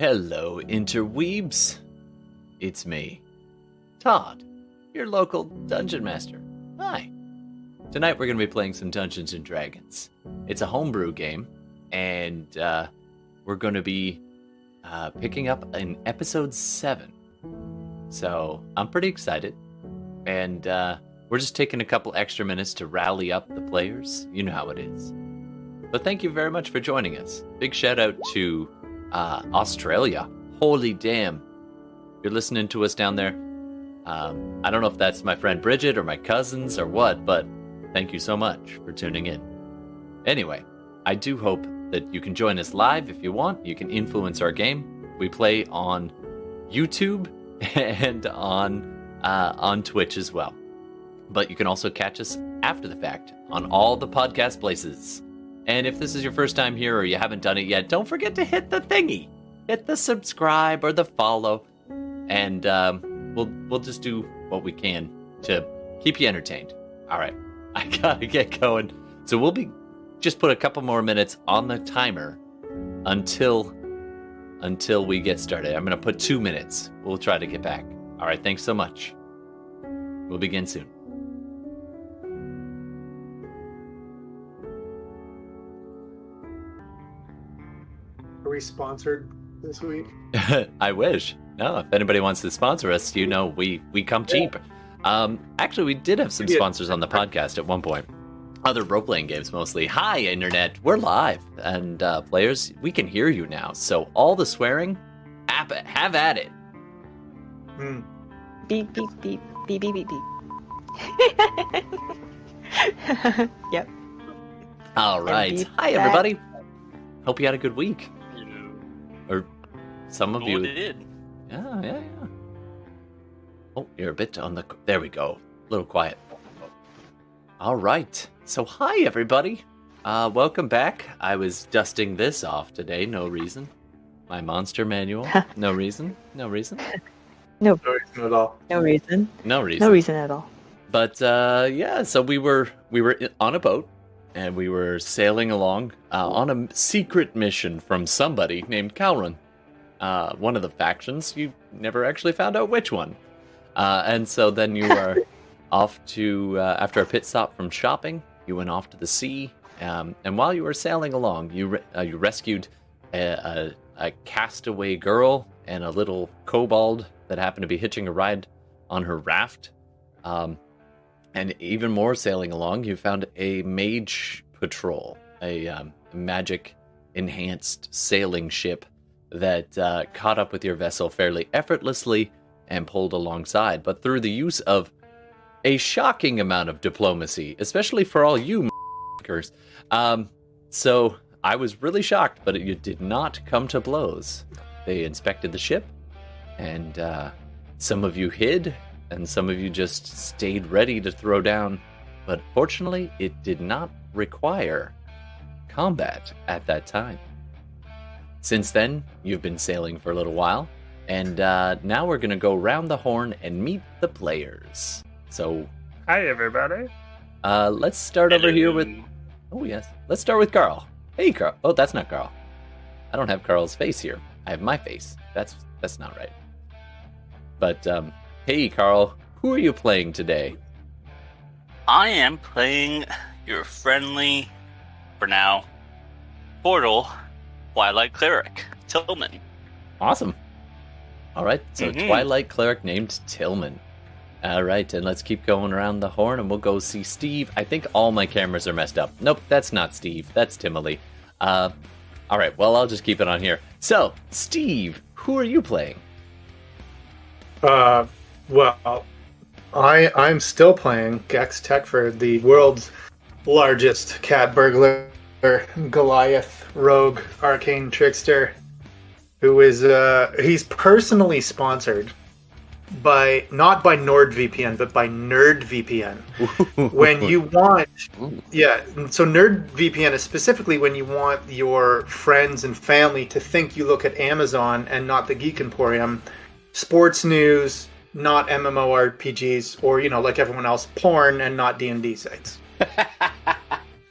Hello, interweebs. It's me, Todd, your local dungeon master. Hi. Tonight we're going to be playing some Dungeons & Dragons. It's a homebrew game, and we're going to be picking up in episode 7. So I'm pretty excited, and we're just taking a couple extra minutes to rally up the players. You know how it is. But thank you very much for joining us. Big shout out to Australia. Holy damn. You're listening to us down there. I don't know if that's my friend Bridget or my cousins or what, but thank you so much for tuning in. Anyway, I do hope that you can join us live if you want. You can influence our game. We play on YouTube and on Twitch as well. But you can also catch us after the fact on all the podcast places. And if this is your first time here or you haven't done it yet, don't forget to hit the thingy. Hit the subscribe or the follow. And we'll just do what we can to keep you entertained. All right, I gotta get going. So we'll be just put a couple more minutes on the timer until we get started. I'm gonna put 2 minutes. We'll try to get back. All right, thanks so much. We'll begin soon. Are we sponsored this week? I wish. No, if anybody wants to sponsor us, you know, we come cheap. Actually, we did have some sponsors on the podcast at one point. Other role-playing games mostly. Hi, Internet. We're live. And players, we can hear you now. So all the swearing, have at it. Beep, beep, beep. Beep, beep, beep, beep. Yep. All right. Hi, everybody. Hope you had a good week. Or some of you did. Yeah. Oh, you're a bit on the... There we go. A little quiet. All right. So, hi, everybody. Welcome back. I was dusting this off today. No reason. My monster manual. No reason. No. No reason at all. No reason. No reason. No reason at all. But, yeah, so we were on a boat. And we were sailing along on a secret mission from somebody named Calrun. One of the factions. You never actually found out which one. And so then you were off to, after a pit stop from shopping, you went off to the sea. And while you were sailing along, you rescued a castaway girl and a little kobold that happened to be hitching a ride on her raft. And even more sailing along, you found a mage patrol, a magic-enhanced sailing ship that caught up with your vessel fairly effortlessly and pulled alongside. But through the use of a shocking amount of diplomacy, especially for all you m***ers. So I was really shocked, but you did not come to blows. They inspected the ship, and some of you hid, and some of you just stayed ready to throw down, but fortunately, it did not require combat at that time. Since then, you've been sailing for a little while, and now we're going to go round the horn and meet the players. So, Hi, everybody. let's start over here with... Oh, yes. Let's start with Carl. Hey, Carl. Oh, that's not Carl. I don't have Carl's face here. I have my face. That's not right. But, hey, Carl, who are you playing today? I am playing your friendly, for now, Tortle, Twilight Cleric, Tillman. Awesome. All right, so Twilight Cleric named Tillman. All right, and let's keep going around the horn, and we'll go see Steve. I think all my cameras are messed up. Nope, that's not Steve. That's Tihmily. All right, well, I'll just keep it on here. So, Steve, who are you playing? Well, I'm still playing Gex Techford, the world's largest cat burglar, Goliath, rogue, arcane trickster, who is, he's personally sponsored by, not by NordVPN, but by NerdVPN. When you want, yeah, so NerdVPN is specifically when you want your friends and family to think you look at Amazon and not the Geek Emporium, sports news, not MMORPGs, or, you know, like everyone else, porn and not D&D sites.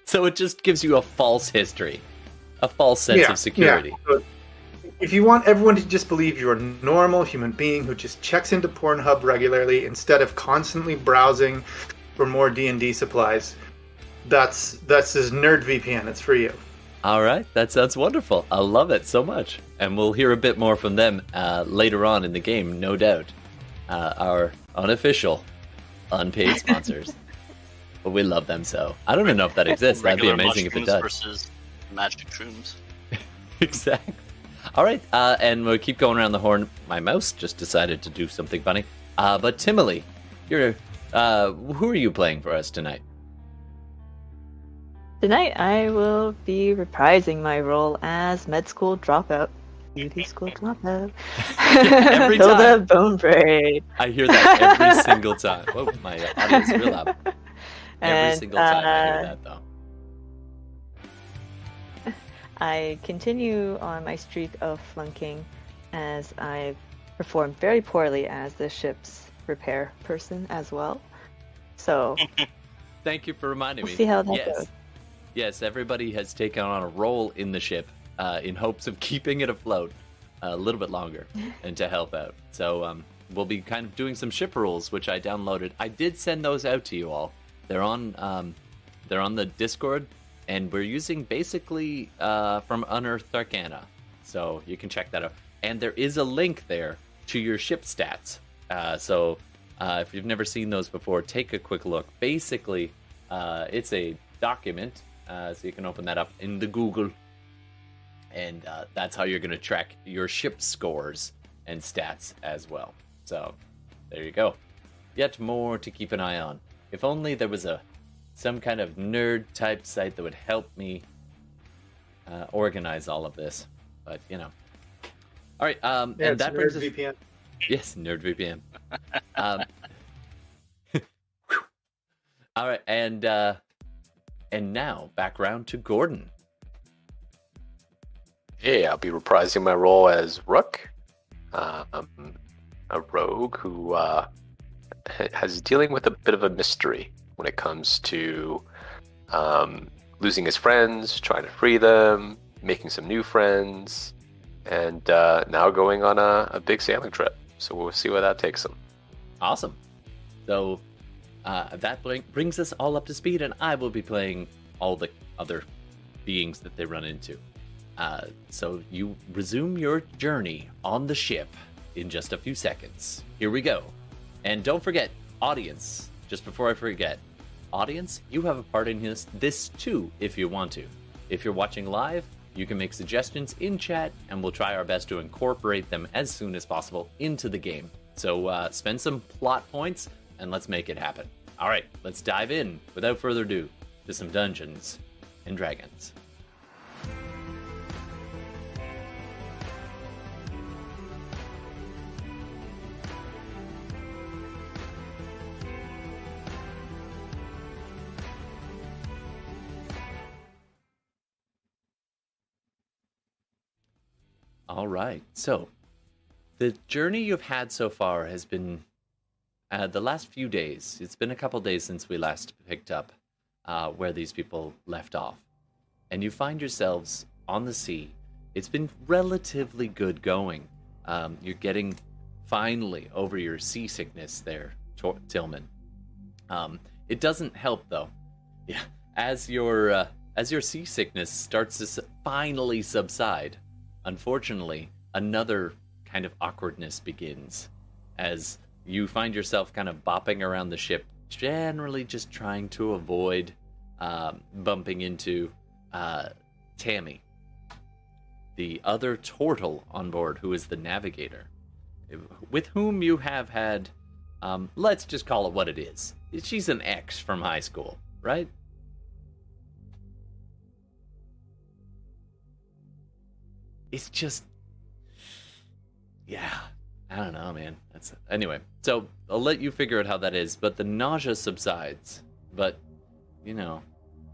So it just gives you a false history, a false sense of security. Yeah. if you want everyone to just believe you're a normal human being who just checks into Pornhub regularly instead of constantly browsing for more D&D supplies, that's this Nerd VPN. It's for you. All right, that sounds wonderful. I love it so much. And we'll hear a bit more from them later on in the game, no doubt. Our unofficial, unpaid sponsors. But we love them so. I don't even know if that exists. That'd be amazing if it does. Versus magic shrooms. Exactly. All right, and we'll keep going around the horn. My mouse just decided to do something funny. But Tihmily, who are you playing for us tonight? Tonight I will be reprising my role as med school dropout. Beauty school dropout. Every Hilda time. Bone Braid. I hear that every single time. Whoa, my audio's real loud. Every single time I hear that, though. I continue on my streak of flunking as I performed very poorly as the ship's repair person as well. So Thank you for reminding me. we'll see how that goes. Yes, everybody has taken on a role in the ship in hopes of keeping it afloat a little bit longer and to help out. So we'll be kind of doing some ship rules, which I downloaded. I did send those out to you all. They're on the Discord, and we're using basically from Unearthed Arcana. So you can check that out. And there is a link there to your ship stats. So if you've never seen those before, take a quick look. Basically, it's a document. So you can open that up in the Google, and that's how you're going to track your ship scores and stats as well. So there you go. Yet more to keep an eye on. If only there was some kind of nerd type site that would help me organize all of this. But you know. All right. Yeah, and that brings us. VPN. Yes, Nerd VPN. All right, and now back round to Gordon. Hey, I'll be reprising my role as Rook, a rogue who has dealing with a bit of a mystery when it comes to losing his friends, trying to free them, making some new friends, and now going on a big sailing trip. So we'll see where that takes him. Awesome. So that brings us all up to speed, and I will be playing all the other beings that they run into. So you resume your journey on the ship in just a few seconds. Here we go. And don't forget, audience, just before I forget, audience, you have a part in this too, if you want to. If you're watching live, you can make suggestions in chat, and we'll try our best to incorporate them as soon as possible into the game. So spend some plot points, and let's make it happen. All right, let's dive in, without further ado, to some Dungeons and Dragons. All right, so the journey you've had so far has been the last few days. It's been a couple days since we last picked up where these people left off. And you find yourselves on the sea. It's been relatively good going. You're getting finally over your seasickness there, Tillman. It doesn't help though. Yeah, as your seasickness starts to finally subside, unfortunately, another kind of awkwardness begins as you find yourself kind of bopping around the ship, generally just trying to avoid bumping into Tammy, the other Tortle on board, who is the navigator, with whom you have had, let's just call it what it is. She's an ex from high school, right? It's just, yeah, I don't know, man. Anyway, so I'll let you figure out how that is, but the nausea subsides, but, you know,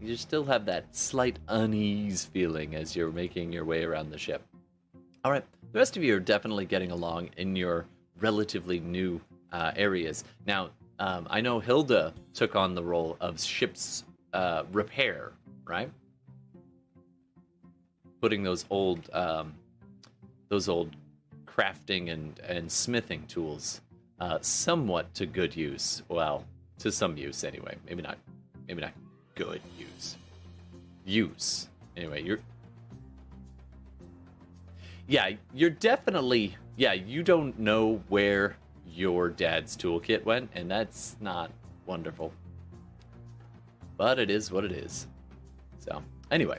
you still have that slight unease feeling as you're making your way around the ship. All right, the rest of you are definitely getting along in your relatively new areas. Now, I know Hilda took on the role of ship's repair, right? Putting those old those old crafting and smithing tools somewhat to good use. Well, to some use anyway. Maybe not good use. Use. Anyway, you're definitely, you don't know where your dad's toolkit went, and that's not wonderful. But it is what it is. So, anyway,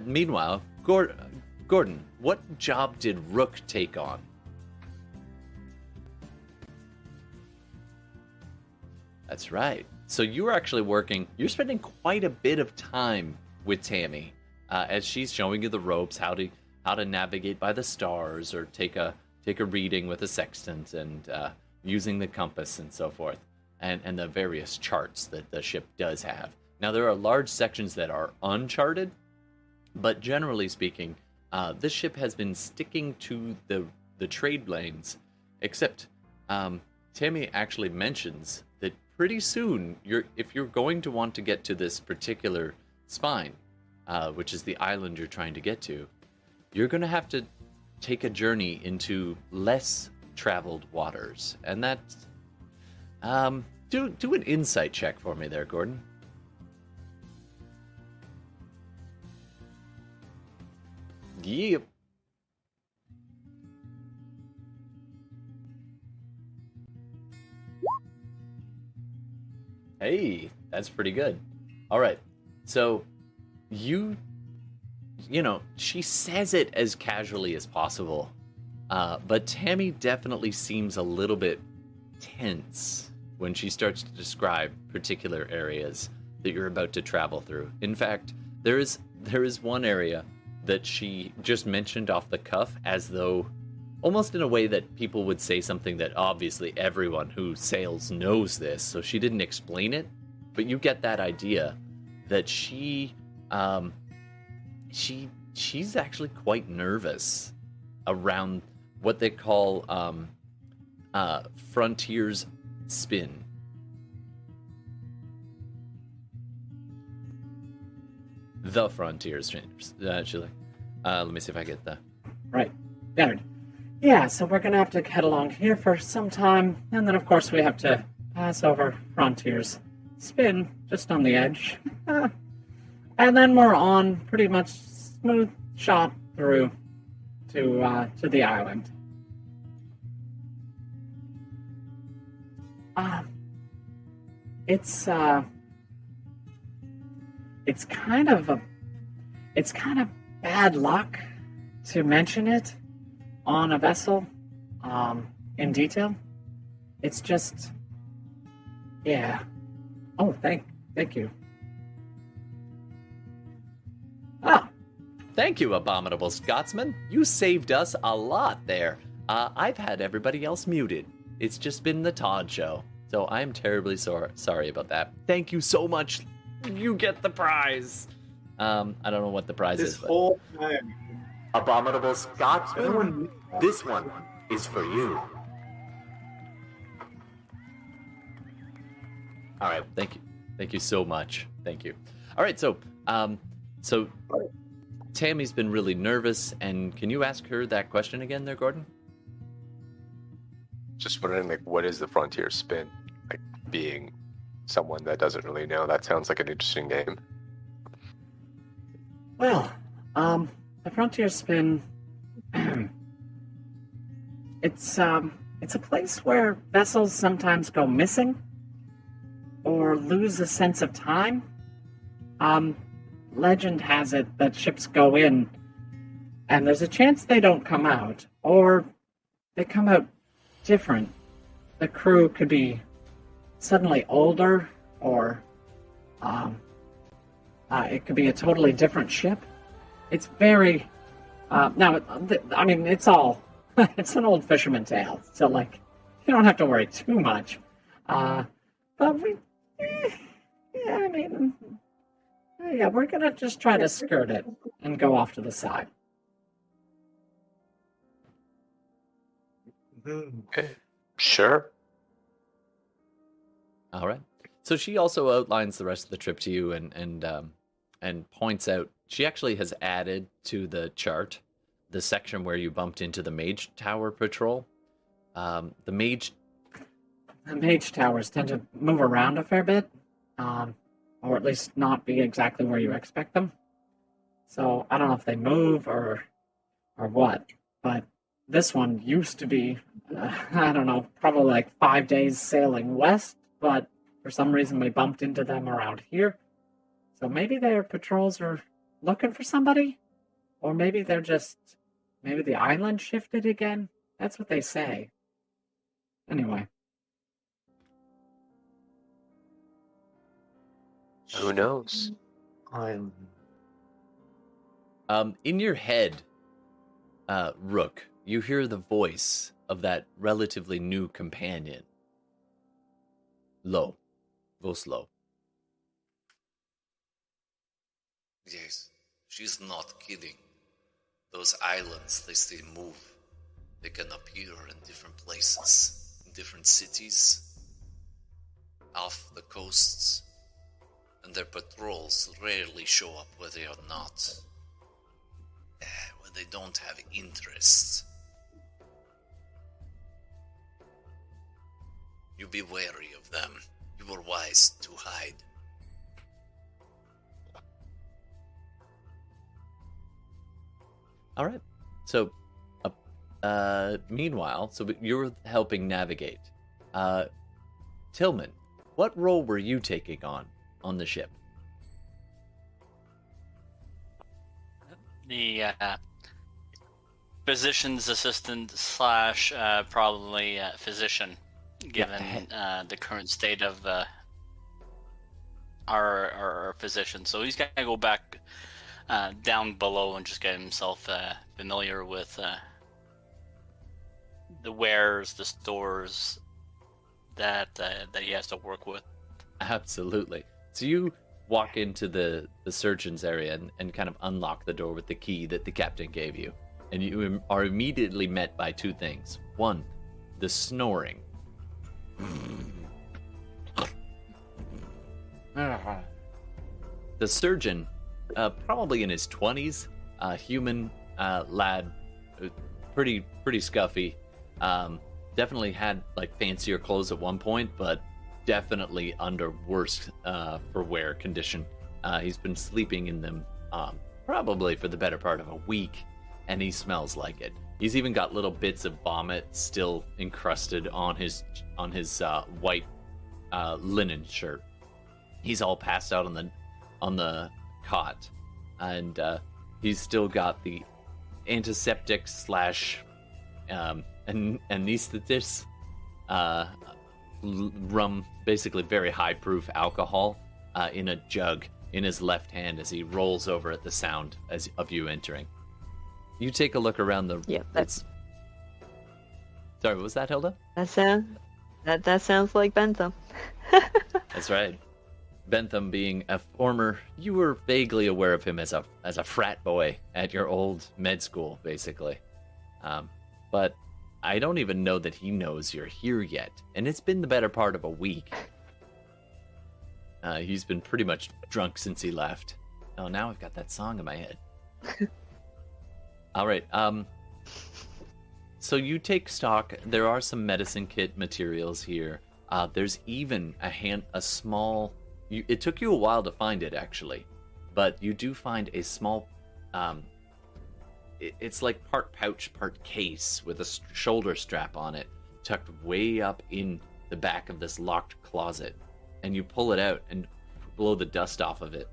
meanwhile, Gordon, what job did Rook take on? That's right. So you were actually you're spending quite a bit of time with Tammy, as she's showing you the ropes, how to navigate by the stars, or take a reading with a sextant, and using the compass and so forth, and the various charts that the ship does have. Now, there are large sections that are uncharted, but generally speaking, this ship has been sticking to the trade lanes, except Tammy actually mentions that pretty soon, if you're going to want to get to this particular spine, which is the island you're trying to get to, you're going to have to take a journey into less traveled waters. And that's... do an insight check for me there, Gordon. Yep. Hey, that's pretty good. All right. So, you know, she says it as casually as possible, but Tammy definitely seems a little bit tense when she starts to describe particular areas that you're about to travel through. In fact, there is one area that she just mentioned off the cuff, as though almost in a way that people would say something that obviously everyone who sails knows this, so she didn't explain it, but you get that idea that she's actually quite nervous around what they call Frontiers Spin. The Frontiers Spin. Actually, let me see if I get that. Right. There. Yeah, so we're going to have to head along here for some time, and then of course we have to pass over Frontiers Spin, just on the edge. And then we're on pretty much smooth shot through to the island. It's kind of bad luck to mention it on a vessel in detail. It's just, yeah. Oh, thank you. Ah, thank you, Abominable Scotsman. You saved us a lot there. I've had everybody else muted. It's just been the Todd show, so I'm terribly sorry about that. Thank you so much. You get the prize. I don't know what the prize is. This whole time. Abominable Scotsman, this one is for you. All right, thank you so much. Thank you. All right, so Tammy's been really nervous, and can you ask her that question again there, Gordon? Just wondering, like, what is the Frontier Spin? Like, being someone that doesn't really know, that sounds like an interesting name. Well, the Frontier Spin, it's a place where vessels sometimes go missing or lose a sense of time. Legend has it that ships go in and there's a chance they don't come out, or they come out different. The crew could be suddenly older, or it could be a totally different ship. It's very it's all it's an old fisherman tale, so like you don't have to worry too much. But we're gonna just try to skirt it and go off to the side. Okay. Sure. All right. So she also outlines the rest of the trip to you and points out she actually has added to the chart the section where you bumped into the Mage Tower patrol. The mage towers tend to move around a fair bit, or at least not be exactly where you expect them. So I don't know if they move or what, but this one used to be, I don't know, probably like 5 days sailing west, but for some reason we bumped into them around here. So maybe their patrols are looking for somebody, or maybe maybe the island shifted again. That's what they say. Anyway. Who knows? In your head, Rook, you hear the voice of that relatively new companion. Low. Go slow. Yes, she's not kidding. Those islands, they still move. They can appear in different places, in different cities, off the coasts, and their patrols rarely show up where they are not, where they don't have interests. You be wary of them. You were wise to hide. All right. So, meanwhile, you're helping navigate. Tillman, what role were you taking on the ship? The physician's assistant slash probably physician, given the current state of our physician. So he's got to go back down below and just get himself familiar with the wares, the stores that he has to work with. Absolutely. So you walk into the surgeon's area and kind of unlock the door with the key that the captain gave you. And you are immediately met by two things. One, the snoring. The surgeon, probably in his 20s, human lad, pretty scuffy. Definitely had like fancier clothes at one point, but definitely under worse for wear condition. He's been sleeping in them probably for the better part of a week, and he smells like it. He's even got little bits of vomit still encrusted on his white linen shirt. He's all passed out on the cot, and he's still got the antiseptic slash anesthetist rum, basically very high proof alcohol in a jug in his left hand as he rolls over at the sound of you entering. You take a look around the. Yeah, that's. Sorry, what was that, Hilda? That sounds like Bentham. That's right. Bentham being a former, you were vaguely aware of him as a frat boy at your old med school, basically. But I don't even know that he knows you're here yet, and it's been the better part of a week. He's been pretty much drunk since he left. Oh, now I've got that song in my head. All right. So you take stock. There are some medicine kit materials here. There's even a small. It took you a while to find it, actually, but you do find a small. It's like part pouch, part case with a shoulder strap on it, tucked way up in the back of this locked closet. And you pull it out and blow the dust off of it.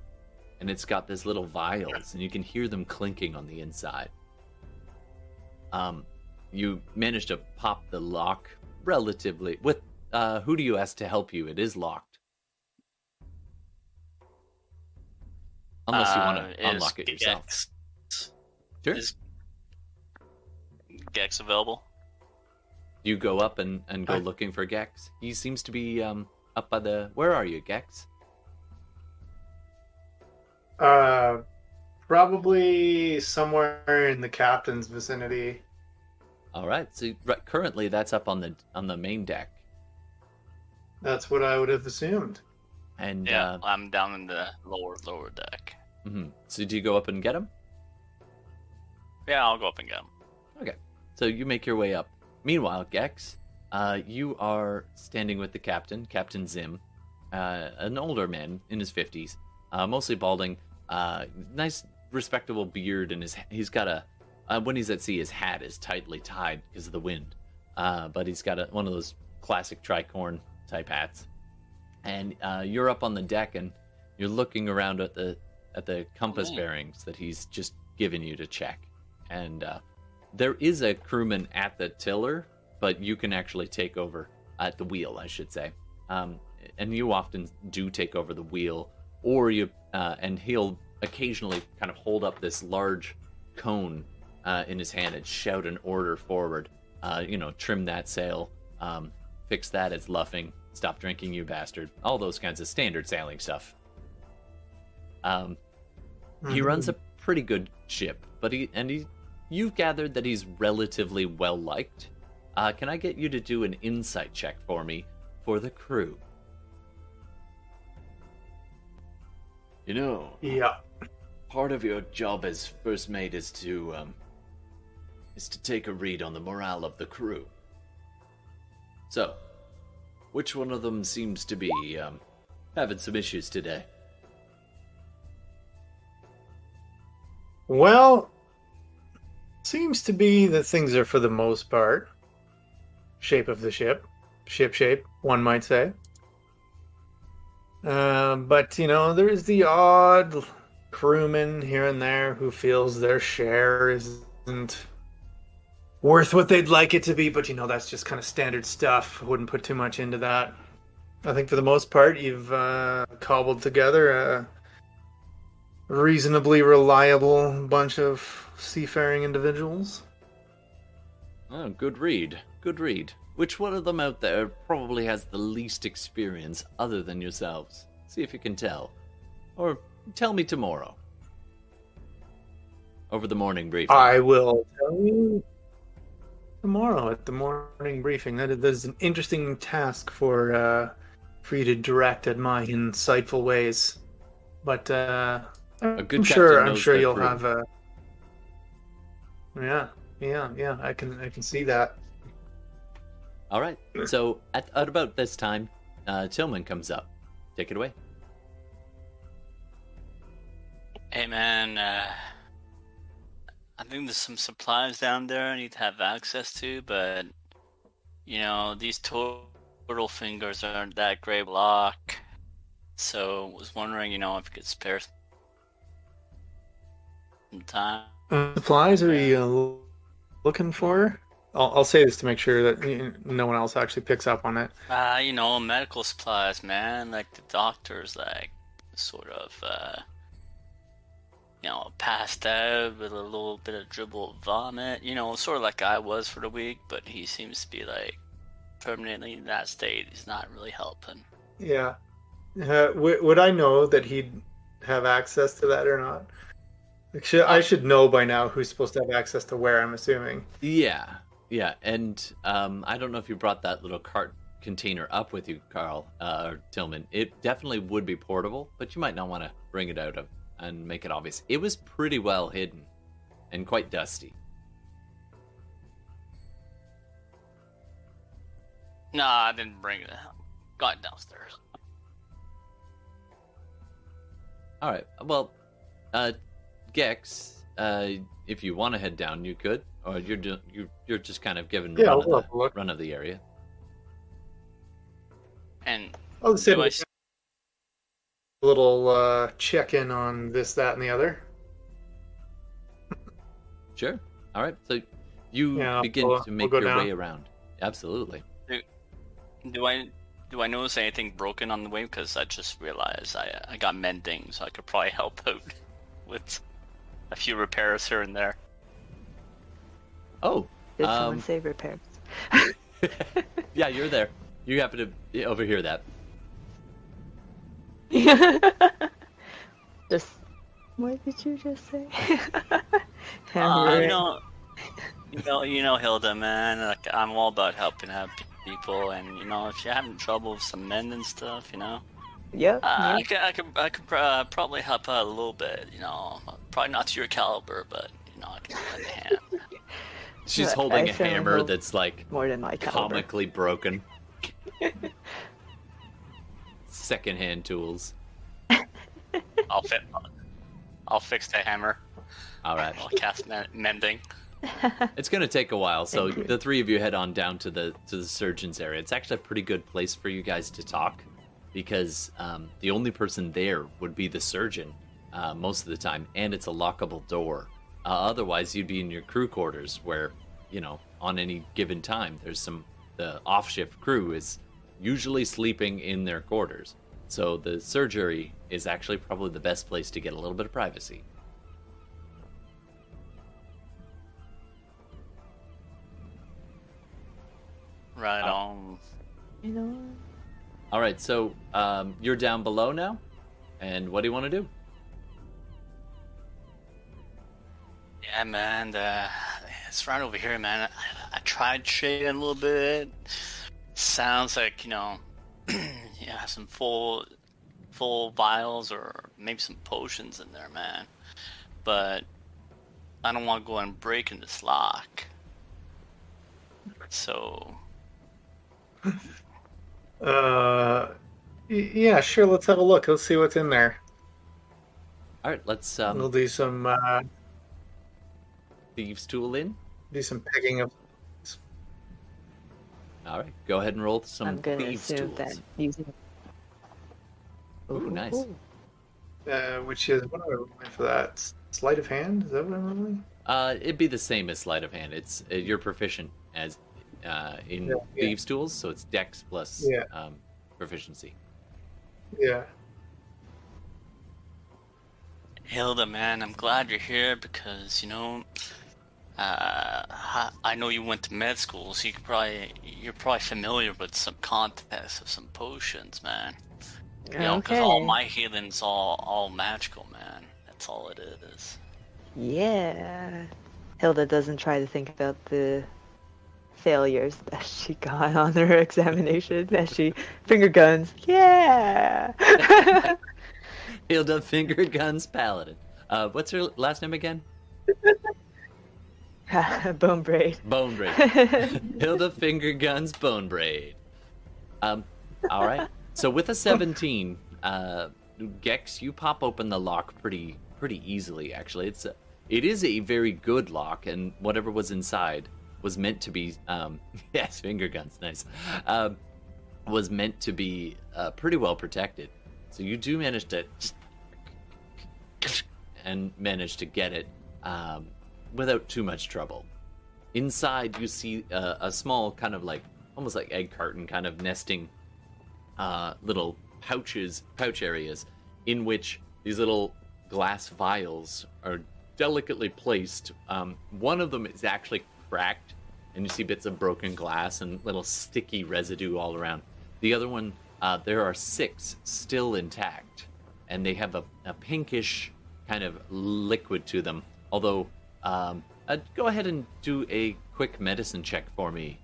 And it's got this little vials, and you can hear them clinking on the inside. You manage to pop the lock relatively. With who do you ask to help you? It is locked. Unless you want to unlock it yourself. Sure. Is Gex available? You go up and go looking for Gex. He seems to be up by the. Where are you, Gex? Probably somewhere in the captain's vicinity. All right. So currently, that's up on the main deck. That's what I would have assumed. And yeah, I'm down in the lower deck. Mm-hmm. So do you go up and get him? Yeah, I'll go up and get him. Okay, so you make your way up. Meanwhile, Gex, you are standing with the captain, Captain Zim, an older man in his 50s, mostly balding, nice, respectable beard, and he's got when he's at sea, his hat is tightly tied because of the wind, but he's got one of those classic tricorn type hats. And you're up on the deck, and you're looking around at the compass bearings that he's just given you to check. And there is a crewman at the tiller, but you can actually take over at the wheel, I should say. And you often do take over the wheel, or and he'll occasionally kind of hold up this large cone in his hand and shout an order forward. Trim that sail, fix that, it's luffing, stop drinking, you bastard. All those kinds of standard sailing stuff. He runs a pretty good ship, but you've gathered that he's relatively well liked. Can I get you to do an insight check for me for the crew? Yeah. Part of your job as first mate is to take a read on the morale of the crew. So, which one of them seems to be having some issues today? Well, seems to be that things are for the most part shape of the ship shape, one might say. But there is the odd crewman here and there who feels their share isn't worth what they'd like it to be, but that's just kind of standard stuff. I wouldn't put too much into that. I think for the most part you've cobbled together a reasonably reliable bunch of seafaring individuals. Oh, good read. Good read. Which one of them out there probably has the least experience other than yourselves? See if you can tell. Or tell me tomorrow. Over the morning briefing. I will tell you tomorrow at the morning briefing. That is an interesting task for you to direct at my insightful ways. But I'm sure you'll have a. Yeah. I can see that. All right. So at about this time, Tillman comes up. Take it away. Hey man, I think there's some supplies down there I need to have access to, but these turtle fingers aren't that great block. So I was wondering, if you could spare some time. Supplies are you looking for? I'll say this to make sure that no one else actually picks up on it. Medical supplies, man. Like the doctor's sort of passed out with a little bit of dribble of vomit. Sort of like I was for the week, but he seems to be permanently in that state. He's not really helping. Yeah. Would I know that he'd have access to that or not? I should know by now who's supposed to have access to where, I'm assuming. Yeah, and I don't know if you brought that little cart container up with you, Carl, or Tillman. It definitely would be portable, but you might not want to bring it out and make it obvious. It was pretty well hidden and quite dusty. No, I didn't bring it. Got it downstairs. All right, well, Gex, if you want to head down, you could, or you're just kind of given run of the area. And I'll say a little check-in on this, that, and the other. Sure. All right. So you begin to make your way around. Absolutely. Do I notice anything broken on the way? Because I just realized I got mending, so I could probably help out with a few repairs here and there. Oh. Did someone say repairs? Yeah, you're there. You happen to overhear that. What did you just say? Hilda, man. I'm all about helping out people, and if you're having trouble with some mending stuff, Yeah. I could probably help out a little bit. Probably not to your caliber, but not gonna lend a hand. She's But holding I a certainly hammer hope that's like more than my caliber. comically broken. Secondhand tools. I'll fix the hammer. All right. I'll cast mending. It's going to take a while, so Thank you. the three of you head on down to the surgeon's area. It's actually a pretty good place for you guys to talk, because the only person there would be the surgeon most of the time, and it's a lockable door. Otherwise, you'd be in your crew quarters, where, you know, on any given time, the off-shift crew is usually sleeping in their quarters. So the surgery is actually probably the best place to get a little bit of privacy. Right on. You know, All right, so you're down below now, and what do you want to do? Yeah, man. It's right over here, man. I tried shading a little bit. Sounds like, you know, yeah, some full vials or maybe some potions in there, man. But I don't want to go and break in this lock. So Yeah, sure. Let's have a look. Let's see what's in there. All right, let's We'll do some thieves tool in. picking of. All right, go ahead and roll some I'm gonna thieves assume tools. that using. Ooh, nice. Which is what am I rolling for that? Sleight of hand? Is that what I'm rolling? It'd be the same as sleight of hand. It's you're proficient as in Yeah. thieves tools, so it's Dex plus Yeah. proficiency. Yeah. Hilda, man, I'm glad you're here because, you know, I know you went to med school, so you're probably familiar with some contests of some potions, man. You know, because all my healing's all magical, man. That's all it is. Yeah. Hilda doesn't try to think about the failures that she got on her examination as she finger guns. Yeah. Hilda Finger Guns Paladin. What's her last name again? Bone braid. Bone Braid. Hilda Finger Guns Bone Braid. All right. So with a 17, Gex, you pop open the lock pretty easily. Actually, it is a very good lock, and whatever was inside was meant to be. Yes, finger guns, nice. Was meant to be pretty well protected. So you do manage to get it without too much trouble. Inside, you see a small kind of like almost like egg carton kind of nesting little pouch areas in which these little glass vials are delicately placed. One of them is actually cracked, and you see bits of broken glass and little sticky residue all around. The other one, there are 6 still intact, and they have a pinkish kind of liquid to them. Although, go ahead and do a quick medicine check for me.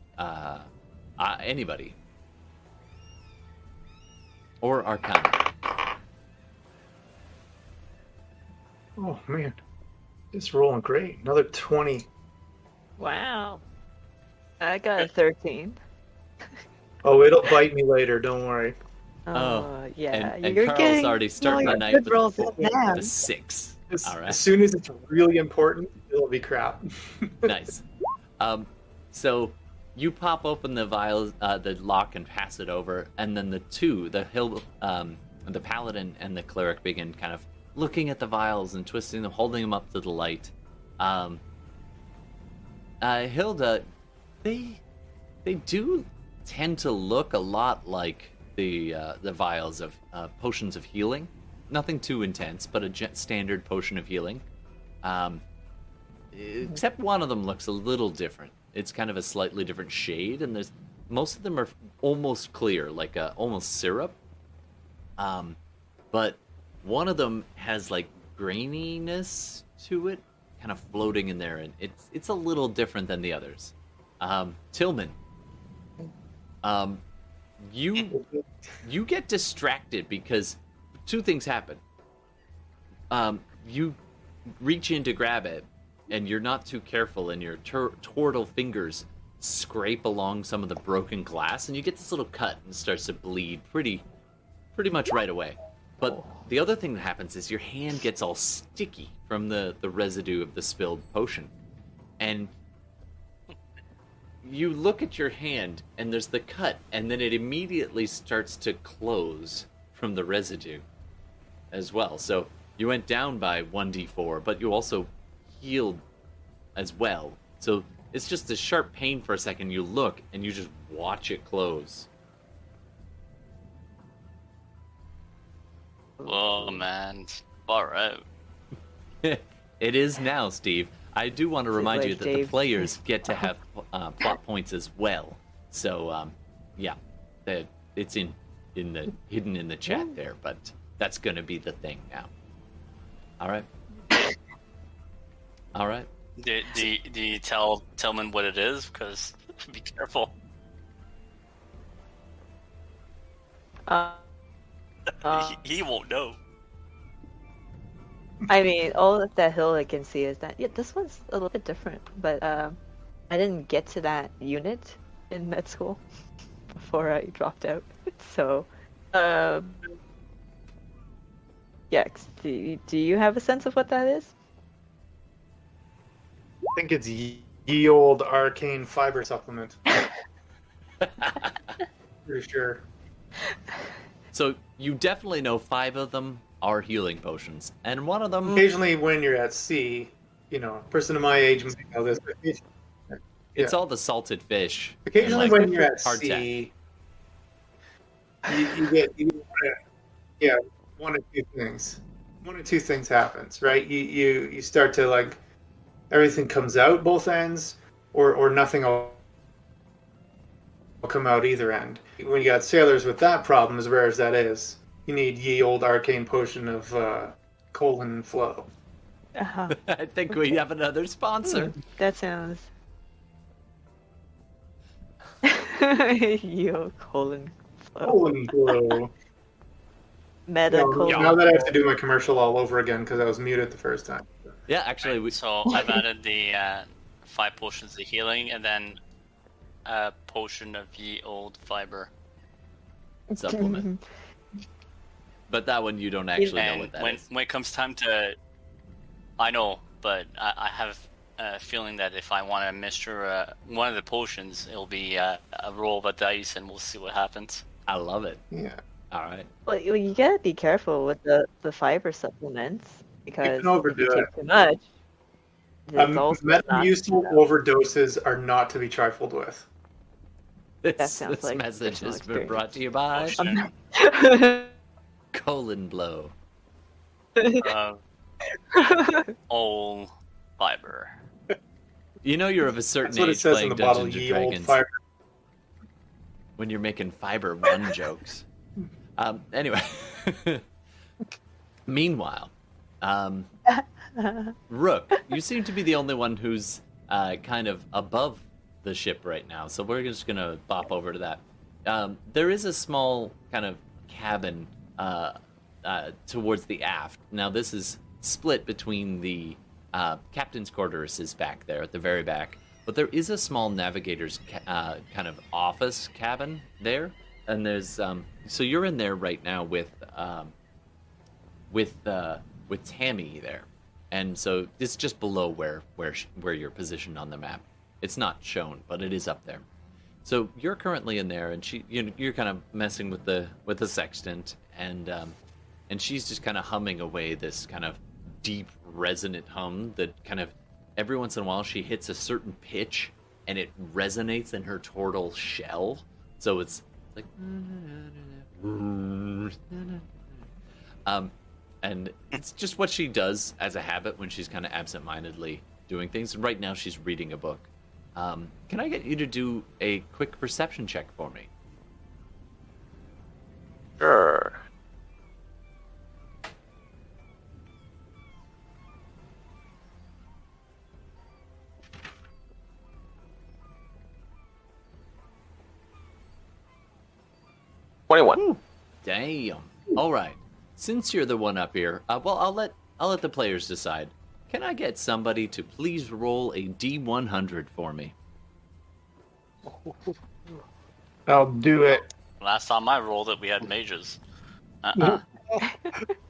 Anybody. Or Arcana. Oh man, it's rolling great. Another 20. Wow. I got a 13. Oh, it'll bite me later. Don't worry. Oh, yeah. and You're Carl's getting already starting the your night good with rolls in now. the 6. All right. As soon as it's really important, it'll be crap. Nice. So you pop open the vials, the lock, and pass it over, and then the Paladin and the Cleric begin kind of looking at the vials and twisting them, holding them up to the light. Hilda, they do tend to look a lot like the vials of potions of healing. Nothing too intense, but a standard potion of healing. Except one of them looks a little different. It's kind of a slightly different shade, and most of them are almost clear, like almost syrup. But one of them has like graininess to it, kind of floating in there, and it's a little different than the others. Tillman, you get distracted because 2 things happen. You reach in to grab it, and you're not too careful, and your turtle fingers scrape along some of the broken glass, and you get this little cut, and it starts to bleed pretty much right away. But the other thing that happens is your hand gets all sticky from the residue of the spilled potion. And you look at your hand, and there's the cut, and then it immediately starts to close from the residue as well. So you went down by 1d4, but you also healed as well. So it's just a sharp pain for a second. You look, and you just watch it close. Oh, man. Far out. It is now, Steve. I do want to remind you that the Dave. players get to have plot points as well. So, yeah, it's hidden in the chat there, but that's going to be the thing now. All right. All right. Do you tell Tillman what it is? Because be careful. He won't know. I mean, all that Hilda can see is that, yeah, this one's a little bit different, but I didn't get to that unit in med school before I dropped out. So, Gex, do you have a sense of what that is? I think it's ye old arcane fiber supplement. Pretty sure. So you definitely know 5 of them are healing potions, and one of them... Occasionally, when you're at sea, a person of my age might know this. But It's all the salted fish. occasionally, and, like, when you're at hardtack. sea, you get one or two things. One or two things happens, right? You start to, like, everything comes out both ends, or nothing will come out either end. When you got sailors with that problem, as rare as that is, you need ye old arcane potion of colon flow. Uh-huh. I think we have another sponsor. That sounds... Yo, colon flow. Colon flow. Meta colon. Now that I have to do my commercial all over again because I was muted the first time. Yeah, actually, So I've added the 5 potions of healing, and then a potion of ye old fiber. supplement. But that one you don't actually know what that is. When it comes time to... I know, but I have a feeling that if I want to mixture one of the potions, it'll be a roll of a dice, and we'll see what happens. I love it. Yeah. All right. Well, you gotta be careful with the fiber supplements because overdo if you it. take too much, it's also not, Metamucil overdoses are not to be trifled with. This sounds like message personal has been brought to you by Potion. Colon Blow. Old fiber. You know you're of a certain That's what it age says playing in the bottle. Dungeons and Ye old Dragons fiber. when you're making Fiber 1 jokes. Anyway. Meanwhile, Rook, you seem to be the only one who's kind of above the ship right now, so we're just going to bop over to that. There is a small kind of cabin towards the aft. Now, this is split between the captain's quarters is back there at the very back, but there is a small navigator's kind of office cabin there, and there's so you're in there right now with Tammy there, and so it's just below where you're positioned on the map. It's not shown, but it is up there. So you're currently in there, and you're kind of messing with the sextant, and she's just kind of humming away this kind of deep resonant hum that kind of every once in a while she hits a certain pitch and it resonates in her tortle shell. So it's like and it's just what she does as a habit when she's kind of absent-mindedly doing things. And right now she's reading a book. Can I get you to do a quick perception check for me? Sure. Damn. All right. Since you're the one up here, well, I'll let the players decide. can I get somebody to please roll a D100 for me? I'll do it. Last time I rolled it, we had mages. Uh-uh.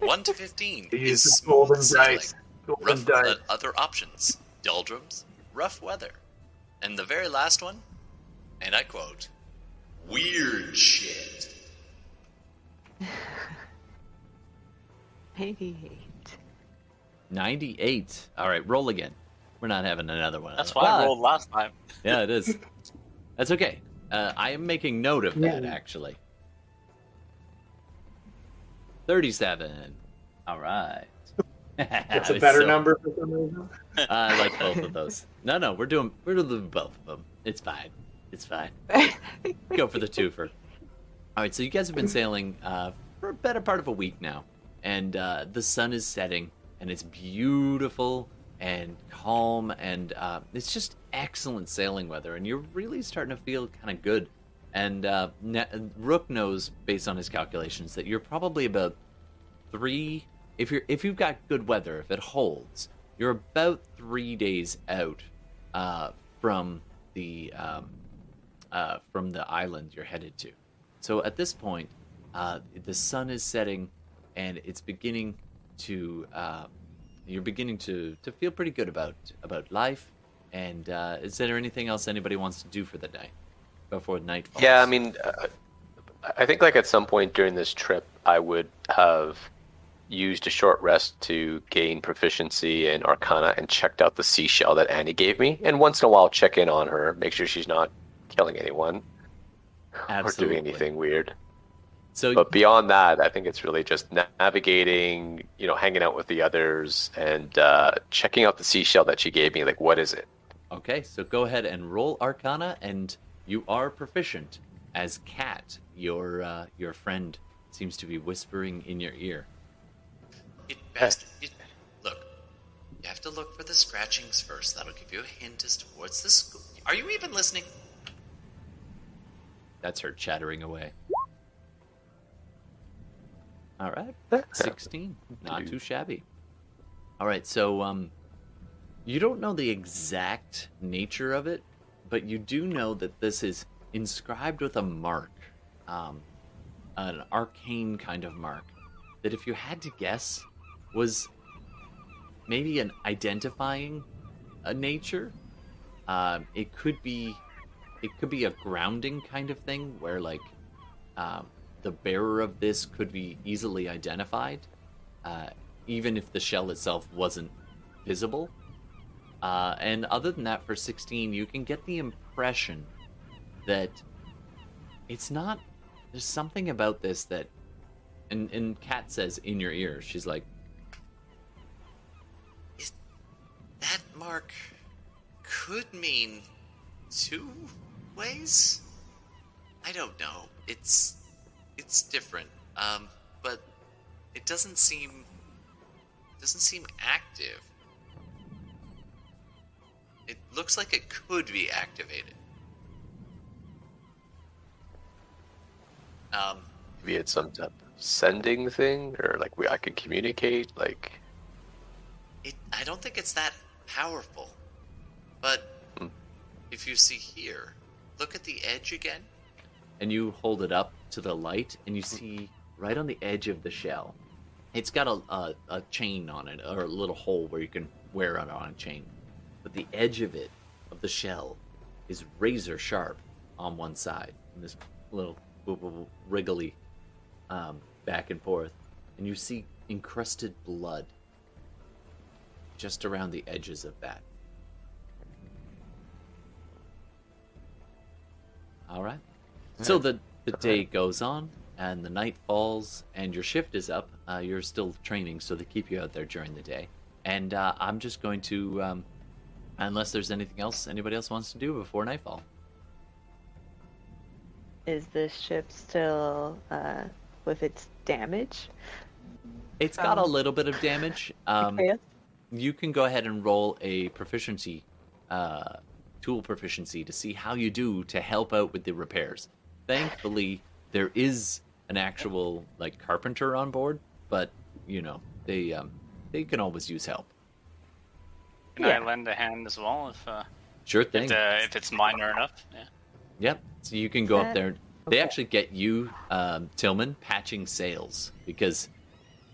1 to 15 Use is the smooth golden sailing. dice. Golden Rough dice. other options: doldrums, rough weather, and the very last one, and I quote, weird shit. 88. 98. All right, roll again. We're not having another one. That's why I rolled last time. Yeah, it is. That's okay. I am making note of that, actually. 37. All right. That's a better number for some reason. I like both of those. No, we're doing both of them. It's fine. It's fine. Go for the twofer. All right, so you guys have been sailing for a better part of a week now, and the sun is setting, and it's beautiful and calm, and it's just excellent sailing weather, and you're really starting to feel kind of good. And Rook knows, based on his calculations, that you're probably about 3. If you've got good weather, if it holds, you're about 3 days out from the island you're headed to. So at this point, the sun is setting, and it's beginning to you're beginning to feel pretty good about life. And is there anything else anybody wants to do for the night before night falls? Yeah, I mean, I think like at some point during this trip, I would have used a short rest to gain proficiency in Arcana and checked out the seashell that Annie gave me. And once in a while, check in on her, make sure she's not killing anyone or doing anything weird. So, but beyond that, I think it's really just navigating, hanging out with the others and checking out the seashell that she gave me. Like, what is it? Okay, so go ahead and roll Arcana, and you are proficient as Cat, your friend, seems to be whispering in your ear. Look, you have to look for the scratchings first. That'll give you a hint as to what's the scoop. Are you even listening? That's her chattering away. All right, 16, not too shabby. All right, so you don't know the exact nature of it, but you do know that this is inscribed with a mark, an arcane kind of mark, that if you had to guess, was maybe an identifying a nature. It could be a grounding kind of thing where like the bearer of this could be easily identified, even if the shell itself wasn't visible. And other than that, for 16, you can get the impression that it's not. There's something about this that, and Kat says in your ear, she's like, that mark could mean 2 ways? I don't know. It's different. But it doesn't seem active. It looks like it could be activated. Maybe it's some type of sending thing, or like I could communicate, like. I don't think it's that powerful, but if you see here, look at the edge again. And you hold it up to the light, and you see right on the edge of the shell, it's got a chain on it, or a little hole where you can wear it on a chain. But the edge of it, of the shell, is razor sharp on one side, and this little wriggly back and forth, and you see encrusted blood just around the edges of that. All right. So the day goes on, and the night falls, and your shift is up. You're still training, so they keep you out there during the day. And I'm just going to, unless there's anything else anybody else wants to do before nightfall. Is this ship still with its damage? It's got a little bit of damage. Okay. You can go ahead and roll a proficiency, tool proficiency, to see how you do to help out with the repairs. Thankfully, there is an actual carpenter on board, but they can always use help. Can I lend a hand as well Sure thing. if it's minor enough? Yeah. Yep. So you can go up there. They Okay. actually get you, Tillman, patching sails because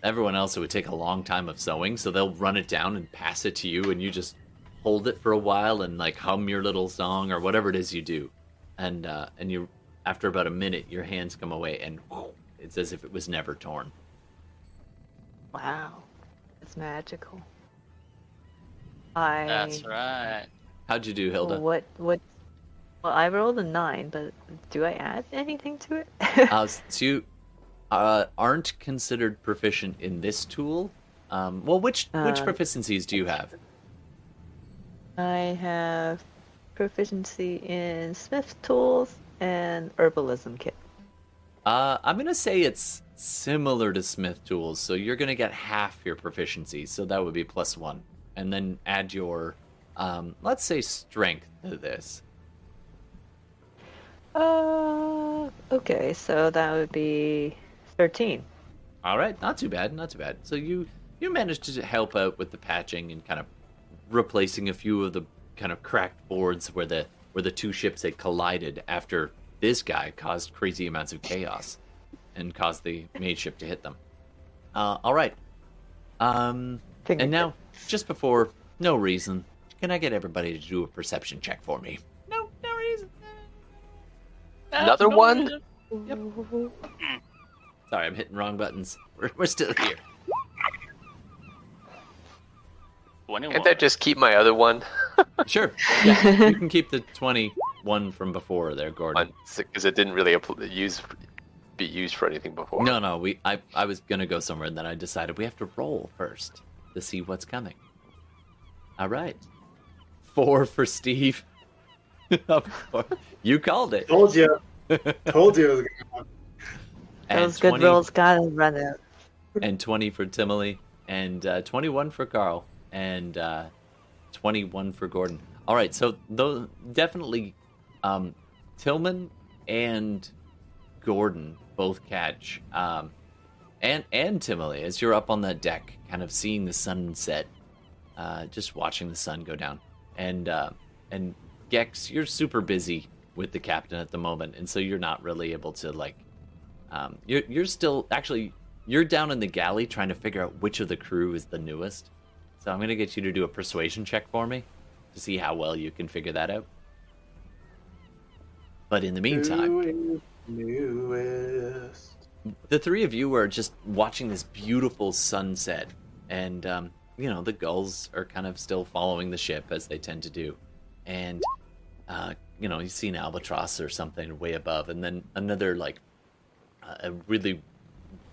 everyone else it would take a long time of sewing. So they'll run it down and pass it to you, and you just hold it for a while and like hum your little song or whatever it is you do, and you after about a minute your hands come away and it's as if it was never torn. Wow, it's magical. I That's right. How'd you do, Hilda? What? Well, I rolled a 9, but do I add anything to it? So you aren't considered proficient in this tool. Well, which proficiencies do you have? I have proficiency in smith tools and herbalism kit. I'm gonna say it's similar to smith tools, so you're gonna get half your proficiency, so that would be +1, and then add your, let's say, strength to this. Okay, so that would be 13. All right, not too bad, not too bad. So you managed to help out with the patching and kind of replacing a few of the kind of cracked boards where the two ships had collided after this guy caused crazy amounts of chaos and caused the mage ship to hit them. All right. And now, just before, no reason, can I get everybody to do a perception check for me? No reason. Another one? Yep. Sorry, I'm hitting wrong buttons. We're still here. 21. Can't I just keep my other one? Sure. Yeah, you can keep the 21 from before there, Gordon. Because it didn't really be used for anything before. No. I was gonna go somewhere, and then I decided we have to roll first to see what's coming. All right. 4 for Steve. You called it. Told you. Told you it was going to happen. And Those good 20 rolls gotta run out. And 20 for Tihmily, and 21 for Carl, and 21 for Gordon. All right, so those definitely Tillman and Gordon both catch, and Tihmily as you're up on that deck, kind of seeing the sunset, just watching the sun go down, and Gex, you're super busy with the captain at the moment, and so you're not really able to like. You're still actually you're down in the galley trying to figure out which of the crew is the newest. So I'm gonna get you to do a persuasion check for me to see how well you can figure that out. But in the meantime, Newest. the three of you are just watching this beautiful sunset, and the gulls are kind of still following the ship as they tend to do, and you see an albatross or something way above, and then another like a really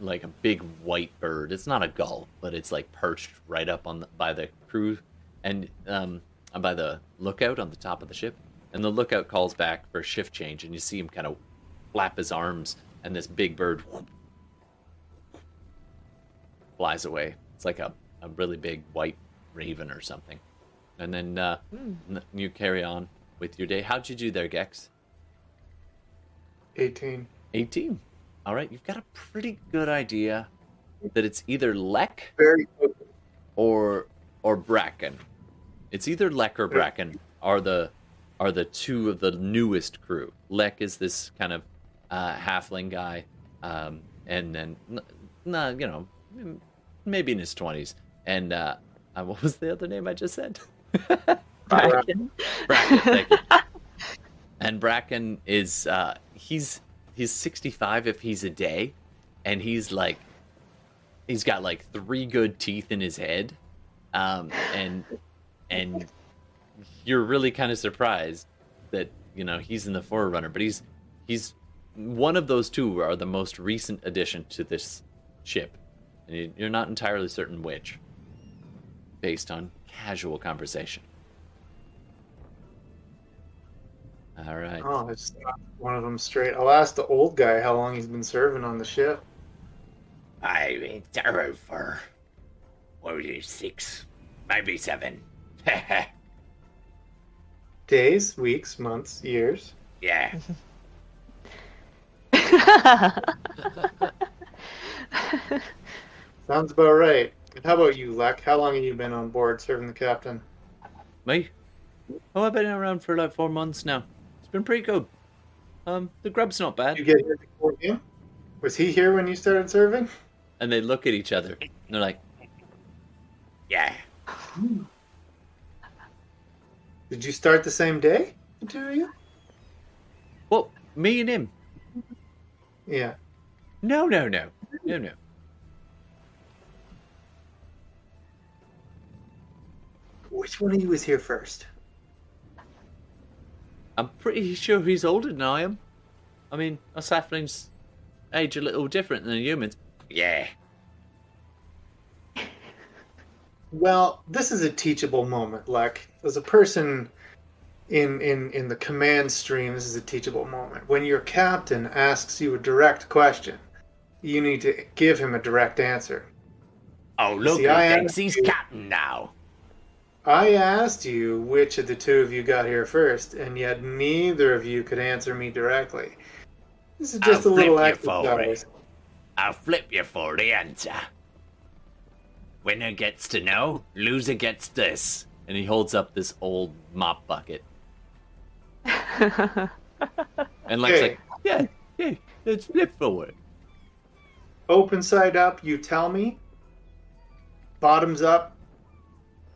like a big white bird. It's not a gull, but it's like perched right up by the crew and by the lookout on the top of the ship. And the lookout calls back for shift change, and you see him kind of flap his arms, and this big bird flies away. It's like a really big white raven or something. And then you carry on with your day. How'd you do there, Gex? 18. 18. All right, you've got a pretty good idea that it's either Lek Very good. or Bracken. It's either Lek or Bracken are the two of the newest crew. Lek is this kind of halfling guy, and then maybe in his 20s. And what was the other name I just said? Bracken. Bracken, thank you. And Bracken is he's 65 if he's a day, and he's got like 3 good teeth in his head, and you're really kind of surprised that he's in the Forerunner, but he's one of those two are the most recent addition to this ship, and you're not entirely certain which, based on casual conversation. All right. Oh, it's not one of them straight. I'll ask the old guy how long he's been serving on the ship. I've been serving for 6, maybe 7. Days, weeks, months, years. Yeah. Sounds about right. And how about you, Lek? How long have you been on board serving the captain? Me? Oh, I've been around for like 4 months now. It's been pretty good. The grub's not bad. You get here before him? Was he here when you started serving? And they look at each other. And they're like, Yeah. Did you start the same day, the two of you? well, me and him. Yeah. No. Which one of you was here first? I'm pretty sure he's older than I am. I mean, us halflings age a little different than humans. Yeah. Well, this is a teachable moment, Lek. As a person in the command stream, this is a teachable moment. When your captain asks you a direct question, you need to give him a direct answer. Oh, look See, who I thinks asked he's you- captain now. I asked you which of the two of you got here first, and yet neither of you could answer me directly. This is just I'll a little flip you for exercise. I'll flip you for the answer. Winner gets to know, loser gets this. And he holds up this old mop bucket. And Lek's Okay. like, yeah, let's flip forward. Open side up, you tell me. Bottoms up,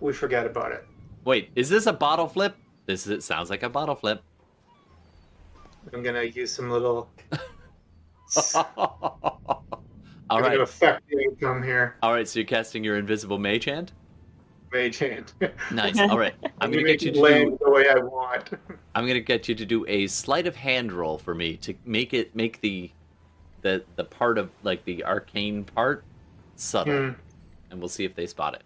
we forget about it. Wait, is this a bottle flip? Sounds like a bottle flip. I'm gonna use some little. All I'm right. gonna affect the outcome here. All right, so you're casting your invisible mage hand? Mage hand. Nice. All right. I'm going to make get you it to land do the way I want. I'm going to get you to do a sleight of hand roll for me to make the part of like the arcane part subtle. And we'll see if they spot it.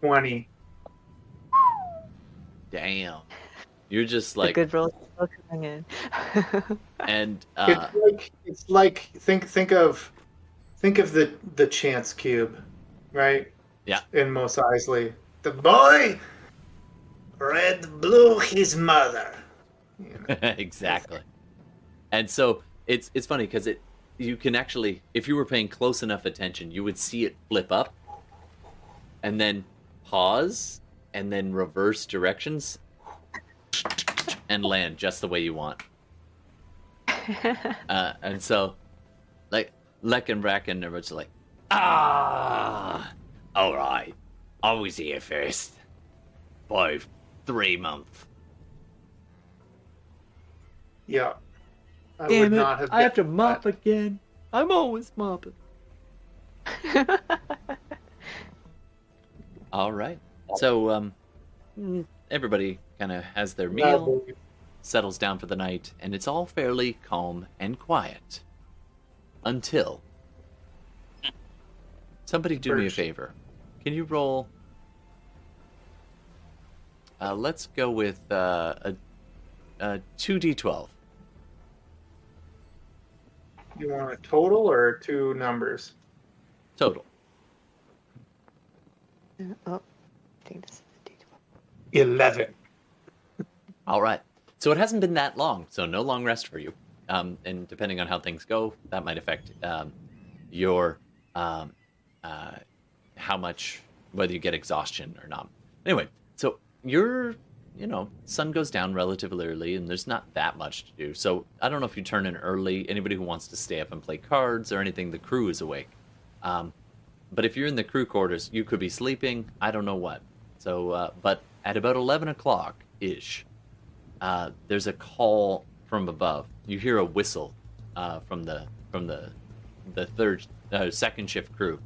20. Damn. You're just The like good rolls are still coming in. and It's like think of the chance cube, right? Yeah. In Mos Eisley, the boy red blew his mother. You know? exactly. And so it's funny because you can actually, if you were paying close enough attention, you would see it flip up and then pause and then reverse directions and land just the way you want. And so like Lek and Bracken are just like, Ah, all right. I was here first. By 3 months. Yeah. I damn would it, not have I have to guessed mop that. again. I'm always mopping. All right. So everybody kind of has their meal, settles down for the night, and it's all fairly calm and quiet. Until somebody do me a favor. Can you roll? Let's go with a 2d12. You want a total or two numbers? Total. Oh, I think this is the D12. 11. All right. So it hasn't been that long, so no long rest for you. And depending on how things go, that might affect your how much, whether you get exhaustion or not. Anyway, so sun goes down relatively early, and there's not that much to do. So I don't know if you turn in early. Anybody who wants to stay up and play cards or anything, the crew is awake. But if you're in the crew quarters, you could be sleeping. I don't know what. So, but at about 11 o'clock-ish, there's a call from above. You hear a whistle from the second shift crew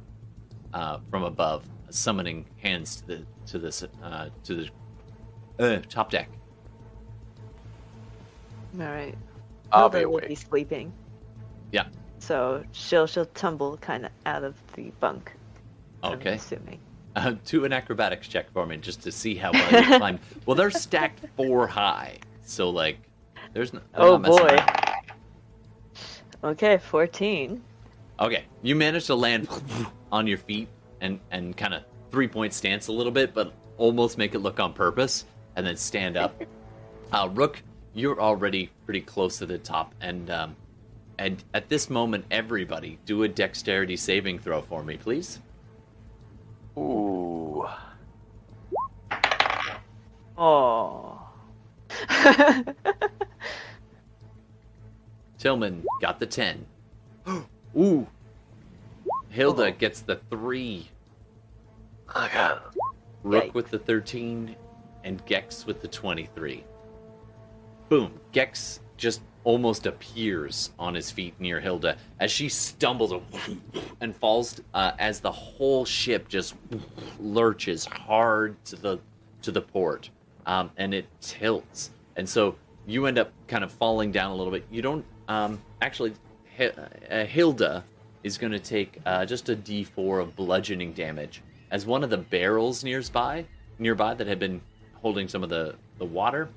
from above, summoning hands to the top deck. All right. I'll be Hilda will awake. be sleeping. Yeah. So she'll tumble kind of out of the bunk. Okay. I'm assuming. Do an acrobatics check for me just to see how well you climb. Well, they're stacked 4 high, so like, there's no. Oh boy. Okay, 14. Okay, you managed to land on your feet and kind of 3-point stance a little bit, but almost make it look on purpose, and then stand up. Rook, you're already pretty close to the top, and at this moment, everybody do a dexterity saving throw for me, please. Ooh. Oh. Tillman got the 10. Ooh. Hilda gets the 3. Oh, God. Rook Yikes. with the 13, and Gex with the 23. Boom. Gex just almost appears on his feet near Hilda as she stumbles and falls as the whole ship just lurches hard to the port, and it tilts. And so you end up kind of falling down a little bit. You don't actually. Hilda is going to take just a D4 of bludgeoning damage as one of the barrels nearby that had been holding some of the water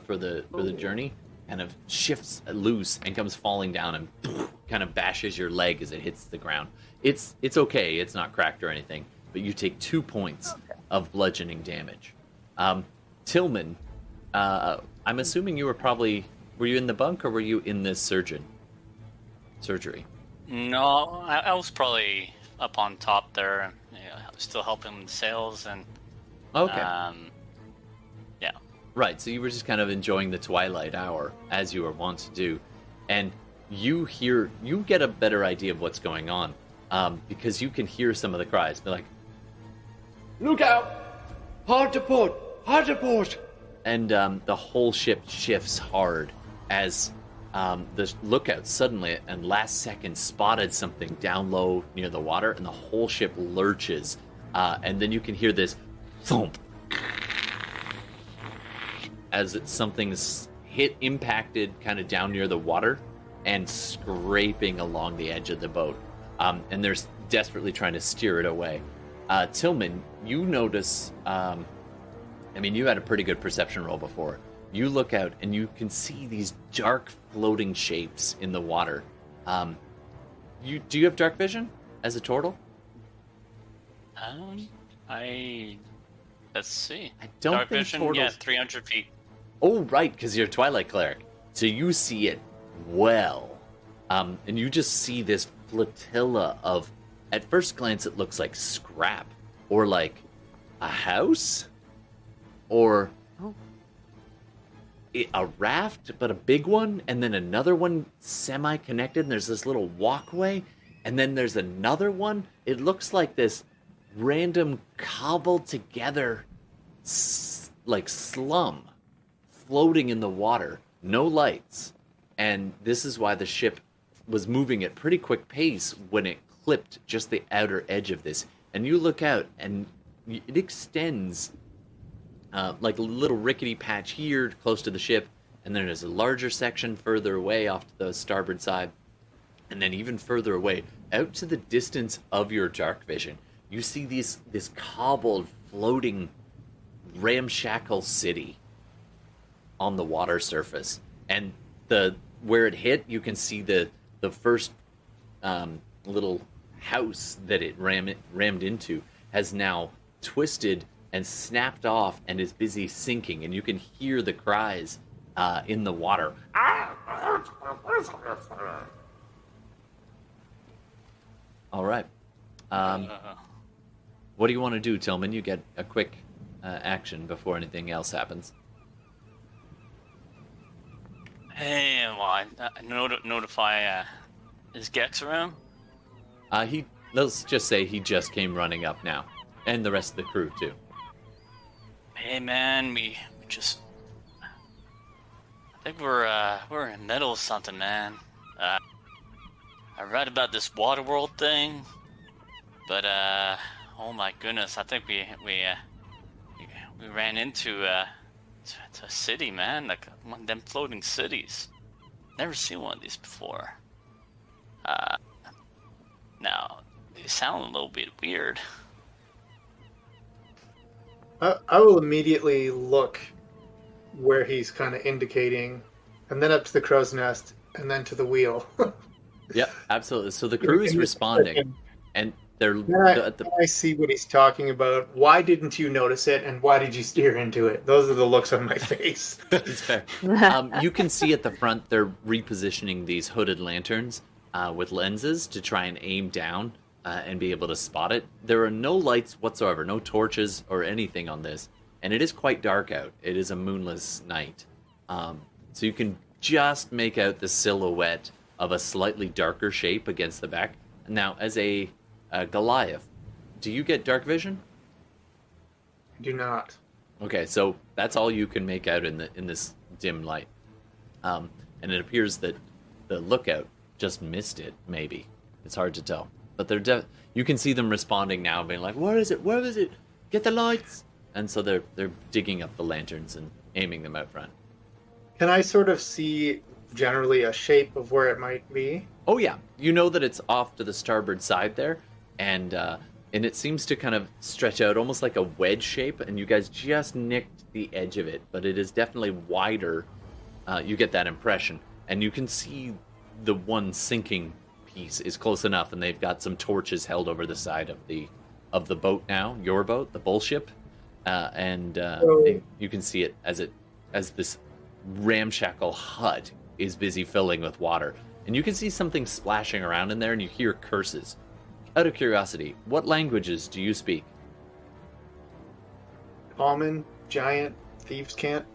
for the journey kind of shifts loose and comes falling down and kind of bashes your leg as it hits the ground. It's okay. It's not cracked or anything, but you take 2 points of bludgeoning damage. Tillman, I'm assuming you were you in the bunk or were you in this surgery? No, I was probably up on top there, still helping with sales and. Okay. Yeah. Right, so you were just kind of enjoying the twilight hour, as you were wont to do, and you get a better idea of what's going on, because you can hear some of the cries. Be like, "Look out! Hard to port! Hard to port!" And the whole ship shifts hard as the lookout suddenly and last second spotted something down low near the water, and the whole ship lurches, and then you can hear this thump as something's impacted kind of down near the water and scraping along the edge of the boat. And they're desperately trying to steer it away. Tillman, you notice, you had a pretty good perception roll before. You look out and you can see these dark floating shapes in the water. Do you have dark vision as a Tortle? Let's see. I don't Dark think vision, Tortles... 300 feet. Oh, right, because you're a Twilight Cleric. So you see it well. And you just see this flotilla of... At first glance, it looks like scrap. Or like a house. Or a raft, but a big one. And then another one semi-connected. And there's this little walkway. And then there's another one. It looks like this random cobbled together like slum floating in the water, no lights. And this is why the ship was moving at pretty quick pace when it clipped just the outer edge of this. And you look out and it extends like a little rickety patch here close to the ship, and then there's a larger section further away off to the starboard side, and then even further away out to the distance of your dark vision you see this cobbled, floating, ramshackle city on the water surface. And where it hit, you can see the first little house that it rammed into has now twisted and snapped off and is busy sinking. And you can hear the cries in the water. All right. What do you want to do, Tillman? You get a quick action before anything else happens. Hey, well, I notify. Is Gex around? Let's just say he just came running up now, and the rest of the crew too. Hey, man, we just. I think we're in the middle of something, man. I read about this Waterworld thing, but oh my goodness, I think we ran into a city, man, like one of them floating cities. Never seen one of these before. Now they sound a little bit weird. I will immediately look where he's kind of indicating, and then up to the crow's nest, and then to the wheel. Yep, absolutely. So the crew is responding, and they're. I see what he's talking about. Why didn't you notice it, and why did you steer into it? Those are the looks on my face. It's fair. You can see at the front they're repositioning these hooded lanterns with lenses to try and aim down and be able to spot it. There are no lights whatsoever, no torches or anything on this, and it is quite dark out. It is a moonless night. So you can just make out the silhouette of a slightly darker shape against the back. Now, as a Goliath, do you get dark vision? I do not. Okay, so that's all you can make out in this dim light. And it appears that the lookout just missed it, maybe. It's hard to tell. But you can see them responding now, being like, where is it? Where is it? Get the lights! And so they're digging up the lanterns and aiming them out front. Can I sort of see generally a shape of where it might be? Oh yeah, you know that it's off to the starboard side there, and it seems to kind of stretch out almost like a wedge shape, and you guys just nicked the edge of it, but it is definitely wider. You get that impression, and you can see the one sinking piece is close enough, and they've got some torches held over the side of the boat now, your boat, the bullship, you can see it as this ramshackle hut is busy filling with water, and you can see something splashing around in there, and you hear curses. Out of curiosity, what languages do you speak? Common, giant, thieves' cant.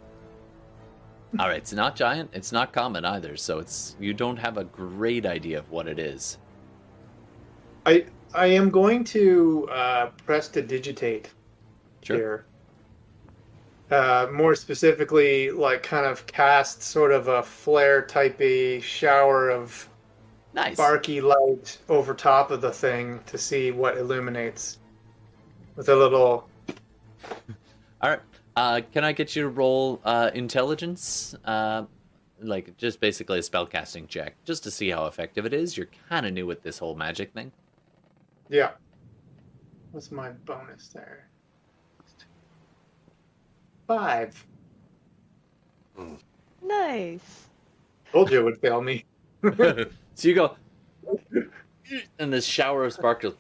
All right, it's not giant, it's not common either, so you don't have a great idea of what it is. I am going to press to digitate Sure. here. More specifically, like kind of cast sort of a flare-typey shower of Nice. sparky light over top of the thing to see what illuminates. With a little... All right. Can I get you to roll intelligence? Like, just basically a spellcasting check, just to see how effective it is. You're kind of new with this whole magic thing. Yeah. What's my bonus there? 5. Nice. Told you it would fail me. So you go, and this shower of sparkles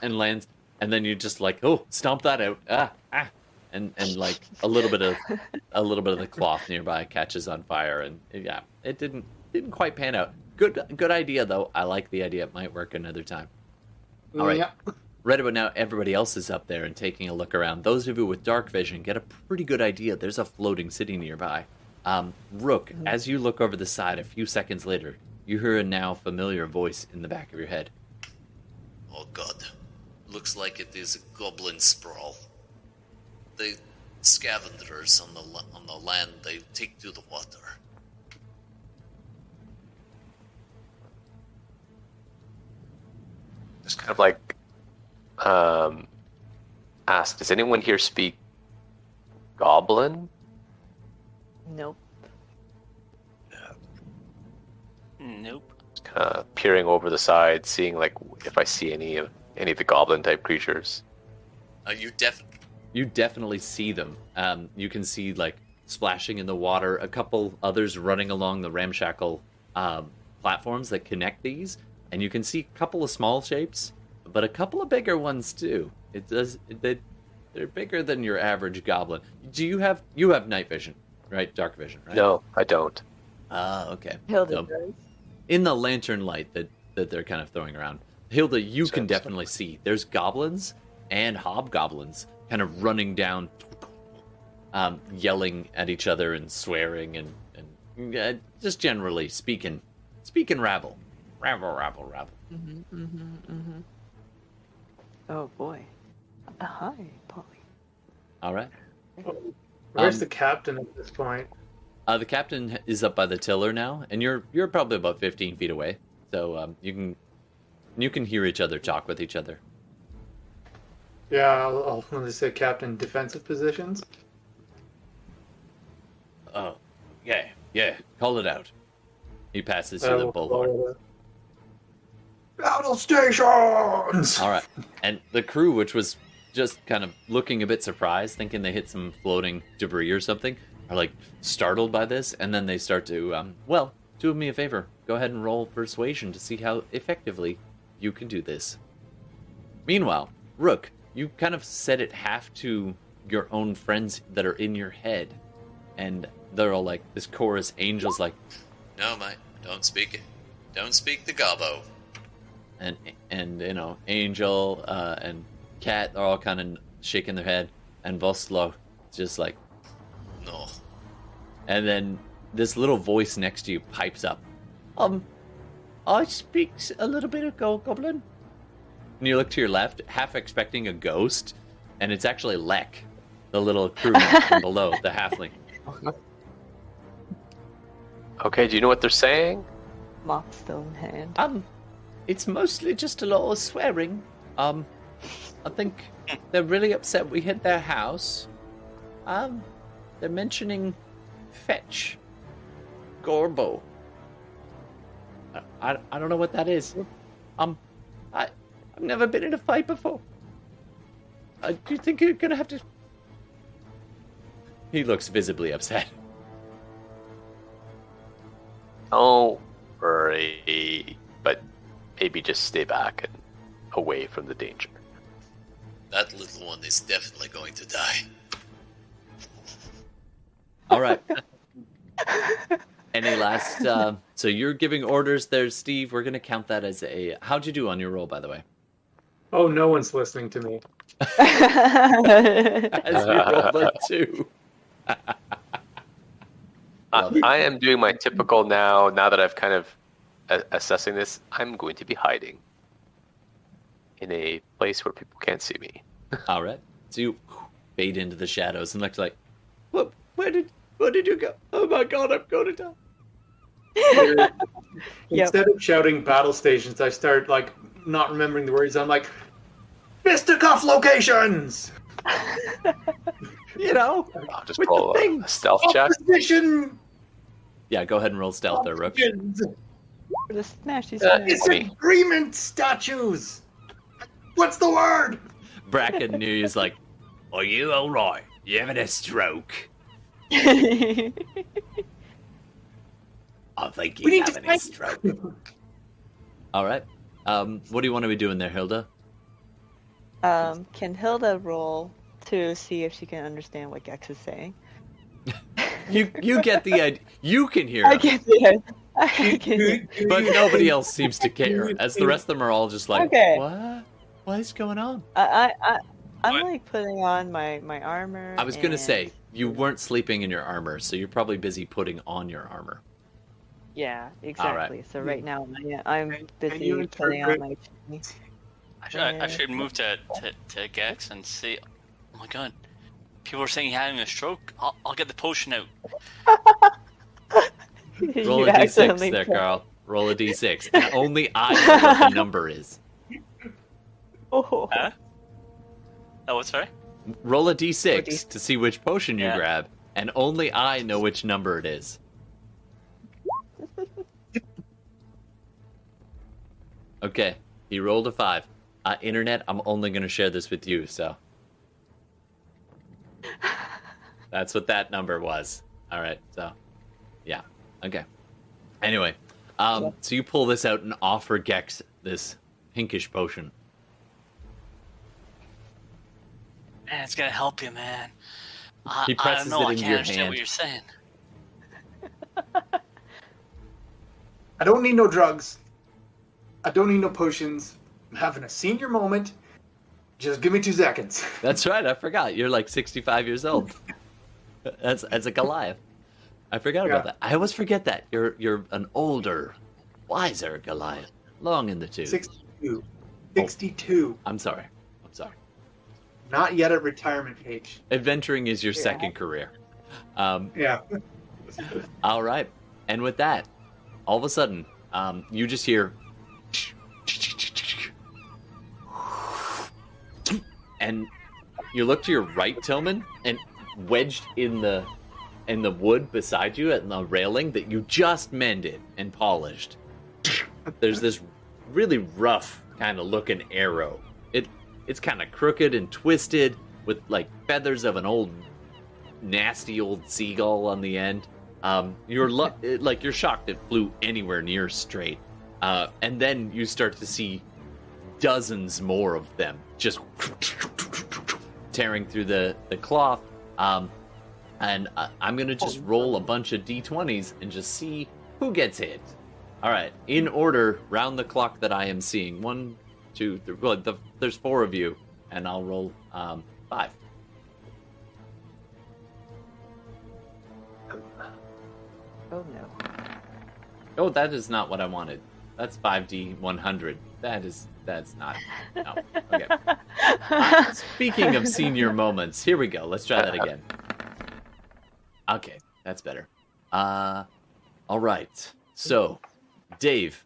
and lands, and then you just like, oh, stomp that out, and like a little bit of the cloth nearby catches on fire, and yeah, it didn't quite pan out. Good idea though. I like the idea. It might work another time. All right. Yeah. Right about now, everybody else is up there and taking a look around. Those of you with dark vision get a pretty good idea. There's a floating city nearby. Rook, as you look over the side a few seconds later, you hear a now familiar voice in the back of your head. Oh god. Looks like it is a goblin sprawl. The scavengers on the land, they take to the water. Just kind of like ask, does anyone here speak Goblin? Nope. Nope. Just kind of peering over the side, seeing like if I see any of the Goblin type creatures. You You definitely see them. You can see like splashing in the water, a couple others running along the ramshackle platforms that connect these, and you can see a couple of small shapes, but a couple of bigger ones too. They're bigger than your average goblin. You have night vision, right? Dark vision, right? No, I don't. Okay. Hilda So, does. in the lantern light that they're kind of throwing around, Hilda, you can definitely see there's goblins and hobgoblins kind of running down, yelling at each other and swearing and just generally speaking rabble. Oh boy. Hi, Polly. All right. Where's the captain at this point? The captain is up by the tiller now, and you're probably about 15 feet away, so you can hear each other talk with each other. Yeah, I'll just say captain defensive positions. Oh, yeah, call it out. He passes you the bullhorn. Battle stations! All right, and the crew, which was just kind of looking a bit surprised, thinking they hit some floating debris or something, are like startled by this, and then they start to, do me a favor. Go ahead and roll persuasion to see how effectively you can do this. Meanwhile, Rook, you kind of set it half to your own friends that are in your head, and they're all like, this chorus, Angel's like, No, mate, don't speak it. Don't speak the gobbo. and Angel and Kat are all kind of shaking their head, and Vostlo just like, No. and then this little voice next to you pipes up. I speak a little bit of Goblin. And you look to your left, half expecting a ghost, and it's actually Lek, the little crewman from below, the halfling. Okay, do you know what they're saying? Mop still in hand. It's mostly just a lot of swearing. I think they're really upset we hit their house. They're mentioning fetch. Gorbo. I don't know what that is. I've never been in a fight before. Do you think you're gonna have to... He looks visibly upset. Don't worry, but maybe just stay back and away from the danger. That little one is definitely going to die. All right. Any last... so you're giving orders there, Steve. We're going to count that as a... How'd you do on your roll, by the way? Oh, no one's listening to me. As you rolled a 2. I am doing my typical now that I've kind of assessing this. I'm going to be hiding in a place where people can't see me. All right. So you fade into the shadows and look like, what? Where did you go? Oh my god, I'm going to die. Instead of shouting battle stations, I start like not remembering the words. I'm like, fisticuff locations. You know, I'll just with roll the a things. stealth check. Opposition. Yeah, go ahead and roll stealth there, Rook. The smashy It's me. agreement statues. What's the word? Bracken knew he's like, Are you alright? You having a stroke? smash. I think We he's need to having a fight. stroke. all right. What do you want to be doing there, Hilda? Can Hilda roll to see if she can understand what Gex is saying? You get the idea. You can hear I him, can hear. I can hear. but nobody else seems to care, as the rest of them are all just like, Okay. what? What is going on? I'm What? like putting on my armor. I was going to and- say, you weren't sleeping in your armor, so you're probably busy putting on your armor. Yeah, exactly. So right now I'm Can busy you putting on interpret- my chain. I should move to Gex and see. Oh my god. People are saying he's having a stroke. I'll get the potion out. Roll You a d6 accidentally there, put- Carl. Roll a d6. And only I know what the number is. Oh. Huh? Oh, what's sorry? Roll a d6 to see which potion you Yeah. grab, and only I know which number it is. Okay, he rolled a 5. Internet, I'm only going to share this with you, so. That's what that number was. All right, so. Yeah, okay. Anyway, so you pull this out and offer Gex this pinkish potion. Man, it's gonna help you, man. He I presses don't know. it I into can't your understand hand. what you're saying. I don't need no drugs. I don't need no potions. I'm having a senior moment. Just give me 2 seconds. That's right, I forgot. You're like 65 years old. That's a Goliath. I forgot about Yeah. that. I always forget that. You're an older, wiser Goliath. Long in the tooth. 62. 62. I'm sorry. Not yet at retirement age. Adventuring is your Yeah. second career. Yeah. All right. And with that, all of a sudden, you just hear... And you look to your right, Tillman, and wedged in the wood beside you at the railing that you just mended and polished, there's this really rough kind of looking arrow. It's kind of crooked and twisted with like feathers of an old nasty old seagull on the end. You're shocked it flew anywhere near straight. And then you start to see dozens more of them just tearing through the cloth. And I'm going to just roll a bunch of d20s and just see who gets hit. All right. In order, round the clock that I am seeing. 1, 2, 3. Well, there's 4 of you, and I'll roll 5. Oh no. Oh, that is not what I wanted. That's 5d100. That's not. No. Okay. Speaking of senior moments, here we go. Let's try that again. Okay, that's better. All right. So, Dave,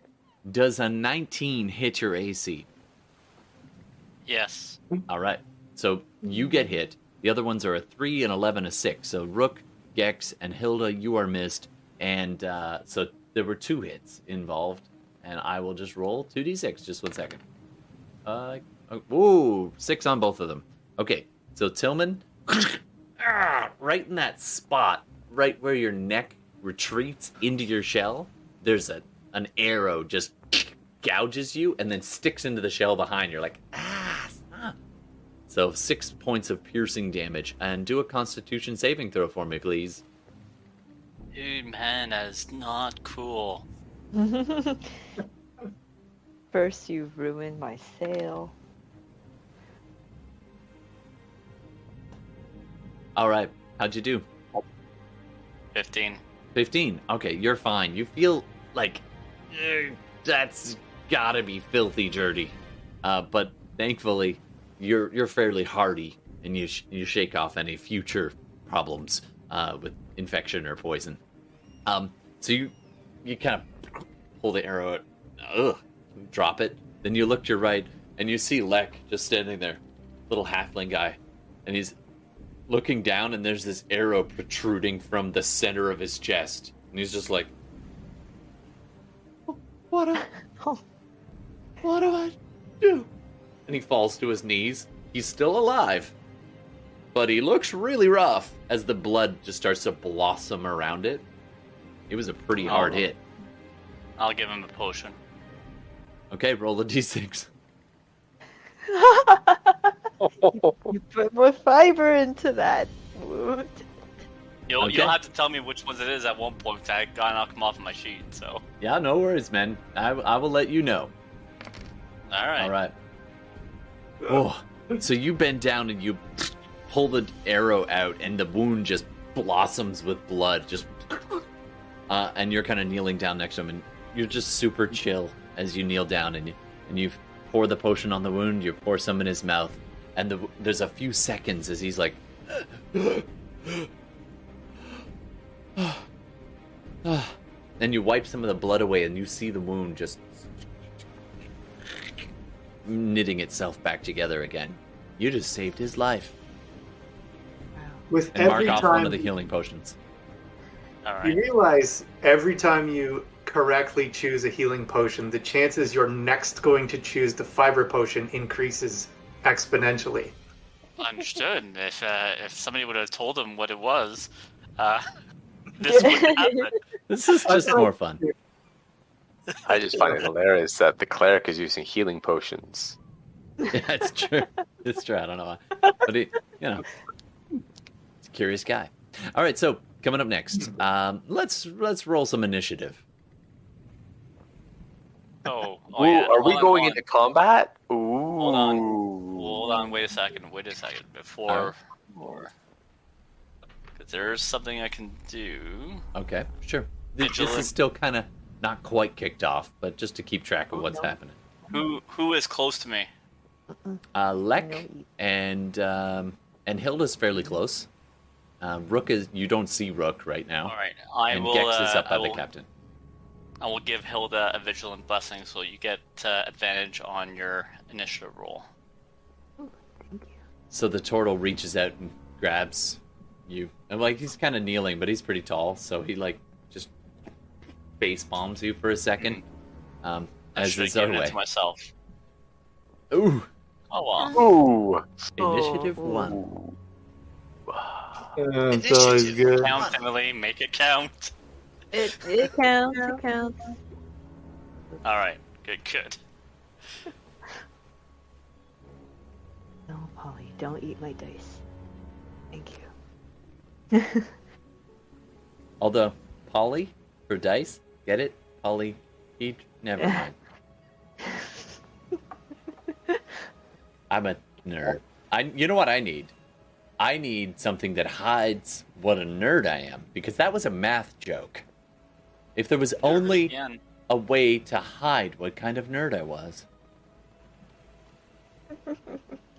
does a 19 hit your AC? Yes. All right. So you get hit. The other ones are a 3, an 11, a 6. So Rook, Gex, and Hilda, you are missed. And so there were 2 hits involved. And I will just roll 2d6. Just 1 second. Ooh, 6 on both of them. Okay. So Tillman, right in that spot, right where your neck retreats into your shell, there's an arrow just gouges you and then sticks into the shell behind. You're like, stop. So 6 points of piercing damage. And do a Constitution saving throw for me, please. Dude, man, that is not cool. First, you ruined my sail. All right. How'd you do? 15. 15. Okay, you're fine. You feel like that's gotta be filthy dirty. But thankfully, you're fairly hardy, and you shake off any future problems with infection or poison. So you kind of pull the arrow out, drop it. Then you look to your right, and you see Lek just standing there, little halfling guy, and he's looking down, and there's this arrow protruding from the center of his chest, and he's just like, what do I do? And he falls to his knees. He's still alive, but he looks really rough as the blood just starts to blossom around it. It was a pretty hard hit. I'll give him a potion. Okay, roll a d6. You put more fiber into that wound. You'll Okay. have to tell me which ones it is at one point, 'cause I gotta knock them off my sheet, so. Yeah, no worries, man. I will let you know. Alright. All right. Oh, so you bend down and you pull the arrow out, and the wound just blossoms with blood. And you're kind of kneeling down next to him, and you're just super chill as you kneel down, and you pour the potion on the wound. You pour some in his mouth, and there's a few seconds as he's like, and you wipe some of the blood away, and you see the wound just knitting itself back together again. You just saved his life. With And mark every off one of time the healing potions. you Alright. realize, every time you correctly choose a healing potion, the chances you're next going to choose the fiber potion increases exponentially. Understood. If somebody would have told him what it was, this wouldn't happen. This is just more fun. I just find it hilarious that the cleric is using healing potions. Yeah, it's true. It's true. I don't know why. But he, he's a curious guy. All right, so coming up next, let's roll some initiative. Oh, Ooh, yeah. are we Hold on, going hold on. into combat? Ooh. Hold on. Hold on, wait a second. Before... Because there's something I can do. Okay, sure. This Vigilant. is still kind of not quite kicked off, but just to keep track of what's happening. Who is close to me? Lek and Hilda's fairly close. Rook is, you don't see Rook right now. Alright, I And will... Gex is up by I the will- captain. I will give Hilda a vigilant blessing, so you get advantage on your initiative roll. So the Tortle reaches out and grabs you. And he's kind of kneeling, but he's pretty tall, so he just face palms you for a second. I As should have is our given it way. to myself. Ooh, Oh well. initiative Oh. 1. It's always good. Count, Tihmily, make it count. It counts. It counts. Alright, good. No, Polly, don't eat my dice. Thank you. Although, Polly for dice, get it? Polly Never mind. I'm a nerd. You know what I need? I need something that hides what a nerd I am, because that was a math joke. If there was only a way to hide what kind of nerd I was.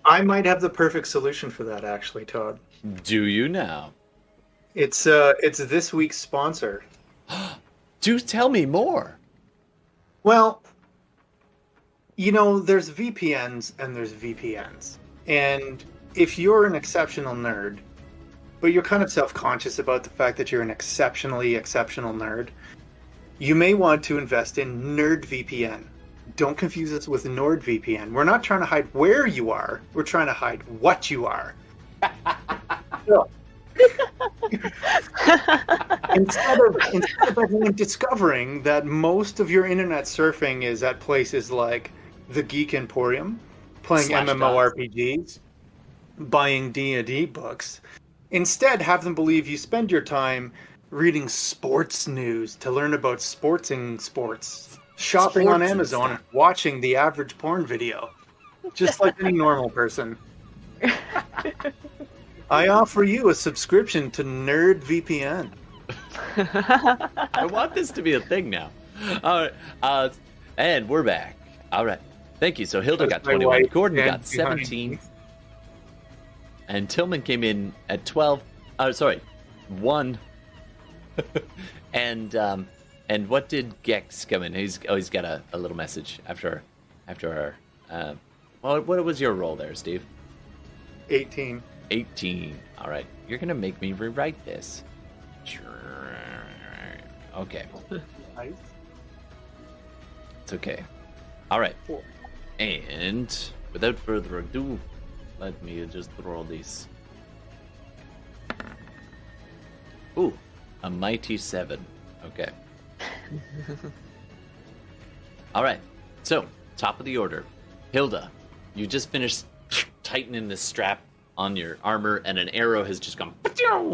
I might have the perfect solution for that, actually, Todd. Do you now? It's this week's sponsor. Do tell me more. Well, you know, there's VPNs and there's VPNs. And if you're an exceptional nerd, but you're kind of self-conscious about the fact that you're an exceptionally exceptional nerd, you may want to invest in NerdVPN. Don't confuse us with NordVPN. We're not trying to hide where you are. We're trying to hide what you are. Instead of everyone discovering that most of your internet surfing is at places like the Geek Emporium, playing MMORPGs, buying D&D books, instead have them believe you spend your time reading sports news to learn about sports, shopping on Amazon, and watching the average porn video, just like any normal person. I offer you a subscription to NerdVPN. I want this to be a thing now. All right, and we're back. All right, thank you. So Hilda got 21, Gordon got 17, and Tillman came in at 12. 1. And what did Gex come in? He's got a little message after our. What was your role there, Steve? 18. 18. All right, you're gonna make me rewrite this. Okay. Nice. It's okay. All right. And without further ado, let me just roll these. Ooh, a mighty 7. Okay. All right. So, top of the order. Hilda, you just finished tightening the strap on your armor, and an arrow has just gone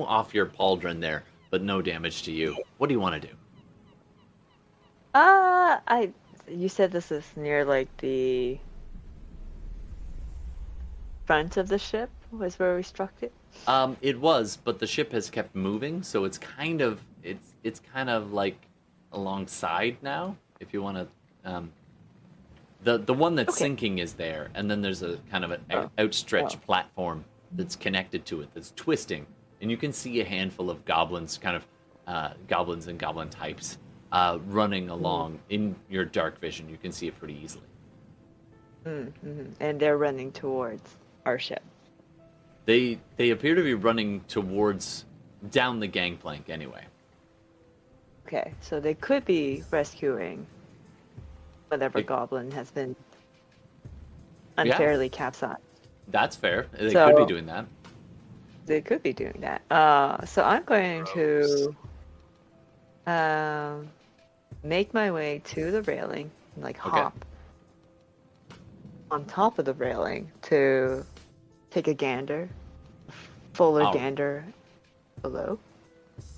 off your pauldron there, but no damage to you. What do you want to do? You said this is near like the front of the ship was where we struck it. It was, but the ship has kept moving, so it's kind of like alongside now. If you want to, the one that's sinking is there, and then there's a kind of an outstretched platform that's connected to it that's twisting, and you can see a handful of goblins, goblins and goblin types, running along in your dark vision. You can see it pretty easily. Mm-hmm. And they're running towards our ship. They appear to be running towards down the gangplank anyway. Okay, so they could be rescuing whatever goblin has been unfairly capsized. That's fair. They could be doing that. They could be doing that. So I'm going to make my way to the railing, like hop on top of the railing to take a gander, fuller gander below.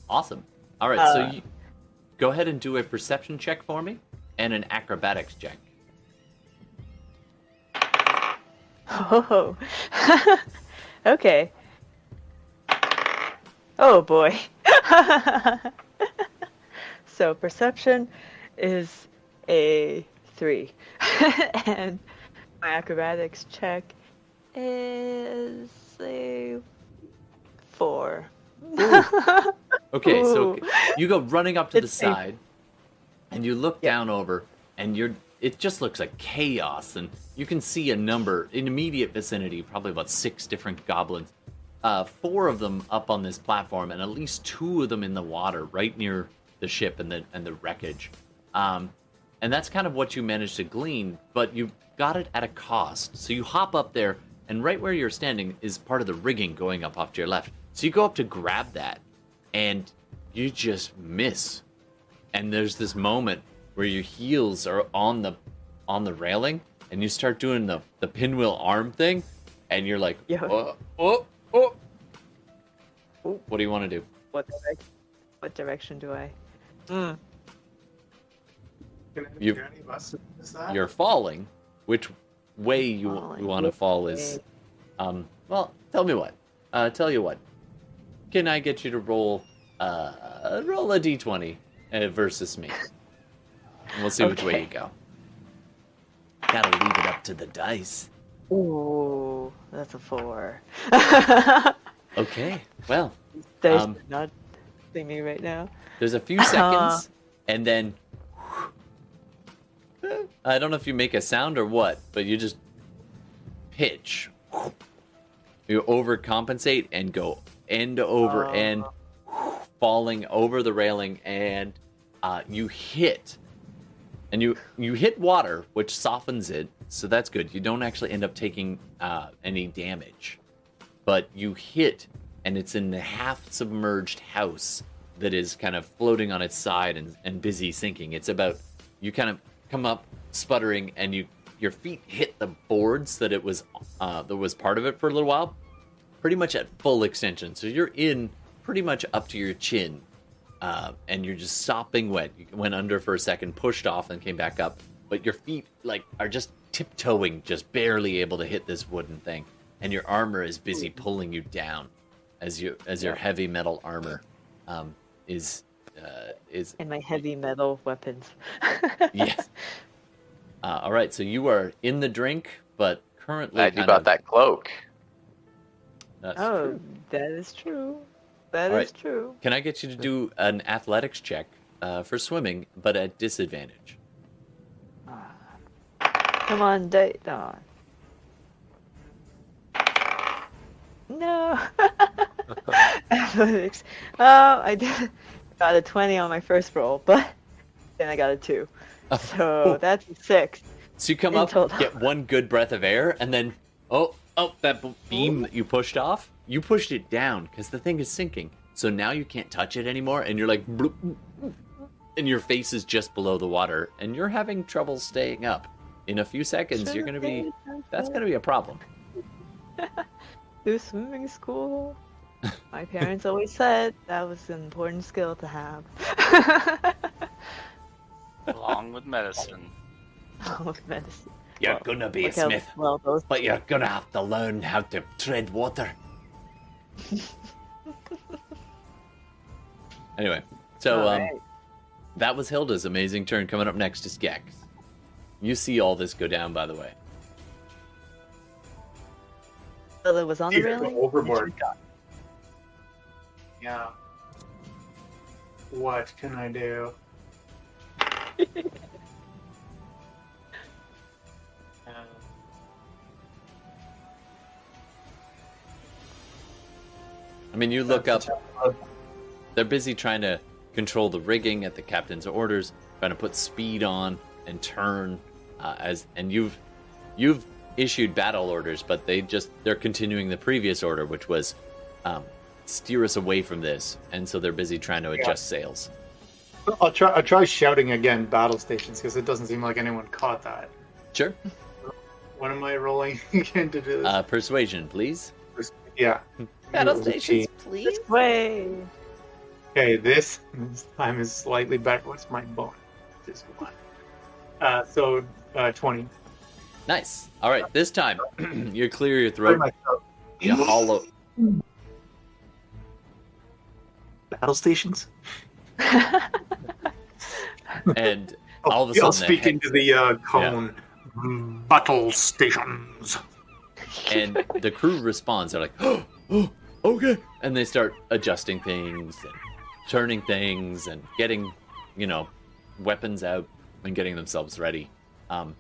Awesome. All right, so you go ahead and do a perception check for me and an acrobatics check. Oh, okay. Oh boy. So perception is a 3, and my acrobatics check is a 4. Okay, so you go running up to the side, and you look down over, and it just looks like chaos, and you can see a number in immediate vicinity, probably about 6 different goblins. 4 of them up on this platform, and at least 2 of them in the water, right near the ship and the wreckage. And that's kind of what you managed to glean, but you got it at a cost. So you hop up there, and right where you're standing is part of the rigging going up off to your left. So you go up to grab that, and you just miss. And there's this moment where your heels are on the railing, and you start doing the pinwheel arm thing, and you're like, oh. What do you want to do? What direction do I? Can You- any of us notice that? You're falling. Which way you Falling. want to fall is, well, tell me what. Tell you what. Can I get you to roll a d20 versus me? And we'll see which way Okay. you go. Gotta leave it up to the dice. Ooh, that's a 4. Okay, well, There's Um, not see me right now. there's a few seconds, and then I don't know if you make a sound or what, but you just pitch. You overcompensate and go end over end, falling over the railing, and you hit. And you hit water, which softens it, so that's good. You don't actually end up taking any damage. But you hit, and it's in the half-submerged house that is kind of floating on its side and busy sinking. It's about, you kind of come up sputtering, and your feet hit the boards that was part of it for a little while, pretty much at full extension. So you're in pretty much up to your chin. And you're just sopping wet. You went under for a second, pushed off, and came back up. But your feet are just tiptoeing, just barely able to hit this wooden thing. And your armor is busy pulling you down, as your heavy metal armor is. And my heavy metal weapons. Yes. All right, so you are in the drink, but currently. Glad you kind brought of- that cloak. That's Oh, true. that is true. That All is right. true. Can I get you to do an athletics check for swimming, but at disadvantage? Come on, no. No. Athletics. Oh, I got a 20 on my first roll, but then I got a 2. So that's a 6. So you come In up, total. get one good breath of air, and then that beam that you pushed off, you pushed it down because the thing is sinking. So now you can't touch it anymore, and you're like, bloop, and your face is just below the water, and you're having trouble staying up. In a few seconds, that's gonna be a problem. Do swimming school. My parents always said that was an important skill to have. Along with medicine. With medicine. You're gonna be a Look how smith, well those but you're gonna have to learn how to tread water. Anyway, so Alright. that was Hilda's amazing turn. Coming up next is Gex. You see all this go down, by the way. So it was on the You go railing. overboard. Yeah. What can I do? I mean, you look up. They're busy trying to control the rigging at the captain's orders, trying to put speed on and turn. And you've issued battle orders, but they're continuing the previous order, which was steer us away from this, and so they're busy trying to adjust sails. I'll try shouting again, battle stations, because it doesn't seem like anyone caught that. Sure. What am I rolling again to do this? Persuasion, please. Yeah. Battle Roll the stations, G. please. This way. Okay, this time is slightly better. What's my bonus? Just one. 20. Nice. All right, this time you clear your throat. You hollow. Battle stations? And all of a sudden, I'll the speak head- into the cone. Battle stations. and the crew responds. They're like, "Oh, okay," and they start adjusting things and turning things and getting, weapons out and getting themselves ready. All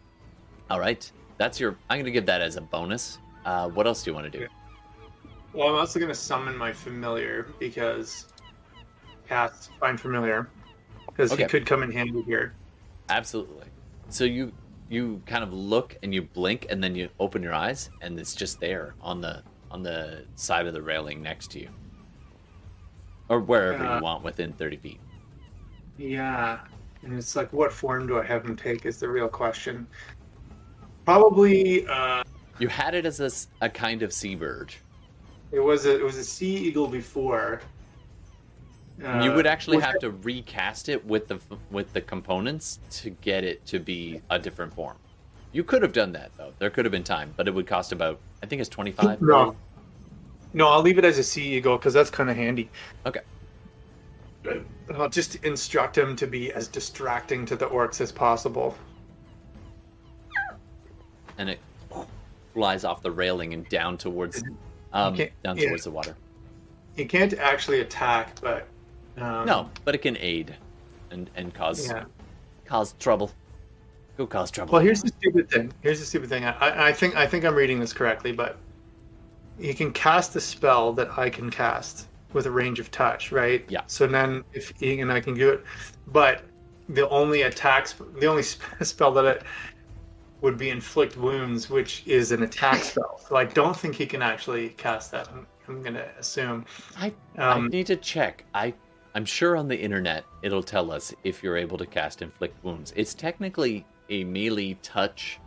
right, that's your. I'm gonna give that as a bonus. What else do you want to do? Well, I'm also going to summon my familiar because cast find familiar because Okay. he could come in handy here. Absolutely. So you kind of look and you blink and then you open your eyes and it's just there on the side of the railing next to you, or wherever you want within 30 feet. Yeah, and it's like, what form do I have him take? Is the real question. Probably, You had it as a kind of seabird. it was a sea eagle before. You would actually have to recast it with the components to get it to be a different form. You could have done that though. There could have been time, but it would cost about, I think it's 25. No, I'll leave it as a sea eagle because that's kind of handy. Okay. I'll just instruct him to be as distracting to the orcs as possible. And it flies off the railing and down towards towards the water. He can't actually attack, but no, but it can aid and cause trouble. Go cause trouble. Well, here's the stupid thing. I think I'm reading this correctly, but he can cast a spell that I can cast with a range of touch, right? Yeah. So then if he and I can do it, but the only spell that it would be inflict wounds, which is an attack spell. So I don't think he can actually cast that. I'm gonna assume. I need to check. I'm sure on the internet it'll tell us if you're able to cast inflict wounds. It's technically a melee touch,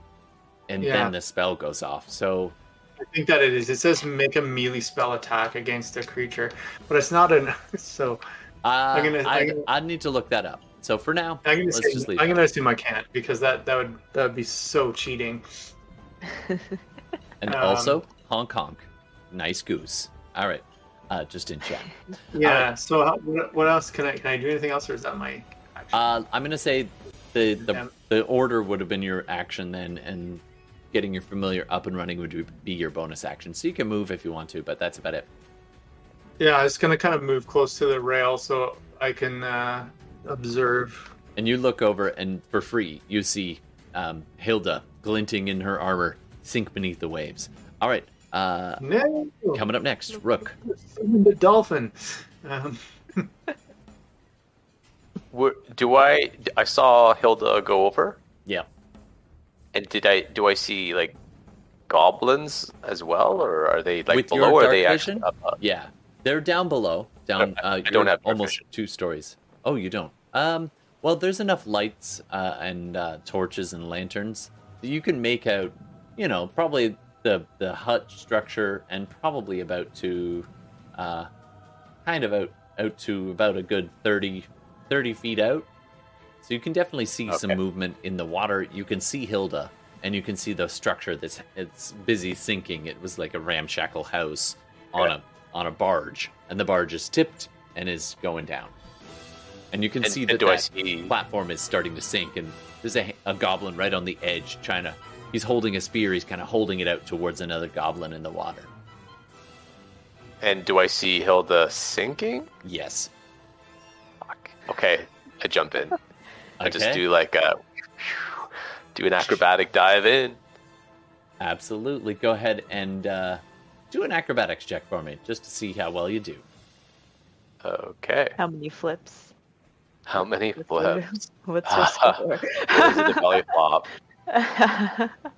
and then the spell goes off. So I think that it is. It says make a melee spell attack against a creature, but it's not an. So I need to look that up. So for now, let's just leave. I'm gonna assume I can't because that would be so cheating. And also honk honk, nice goose. All right, just in chat. Yeah. Right. So what else can I do? Anything else, or is that my action? I'm gonna say the order would have been your action then, and getting your familiar up and running would be your bonus action. So you can move if you want to, but that's about it. Yeah, I was gonna kind of move close to the rail so I can observe. And you look over, and for free, you see Hilda glinting in her armor sink beneath the waves. All right. No. Coming up next, Rook. The dolphin. I saw Hilda go over? Yeah. And do I see like goblins as well, or are they like with below? Your or are they dark actually vision? up? Yeah, they're down below. Down. I don't have almost 2 stories. Oh, you don't. Well, there's enough lights and torches and lanterns that you can make out. Probably the hut structure, and probably about to, kind of out to about a good 30 feet out. So you can definitely see some movement in the water. You can see Hilda, and you can see the structure it's busy sinking. It was like a ramshackle house on a barge, and the barge is tipped and is going down. And you can see that platform is starting to sink, and there's a goblin right on the edge he's holding a spear. He's kind of holding it out towards another goblin in the water. And do I see Hilda sinking? Yes. Fuck. Okay, I jump in. I just do do an acrobatic dive in. Absolutely. Go ahead and do an acrobatics check for me, just to see how well you do. Okay. How many flips? How many flips? What's your score? The belly flop.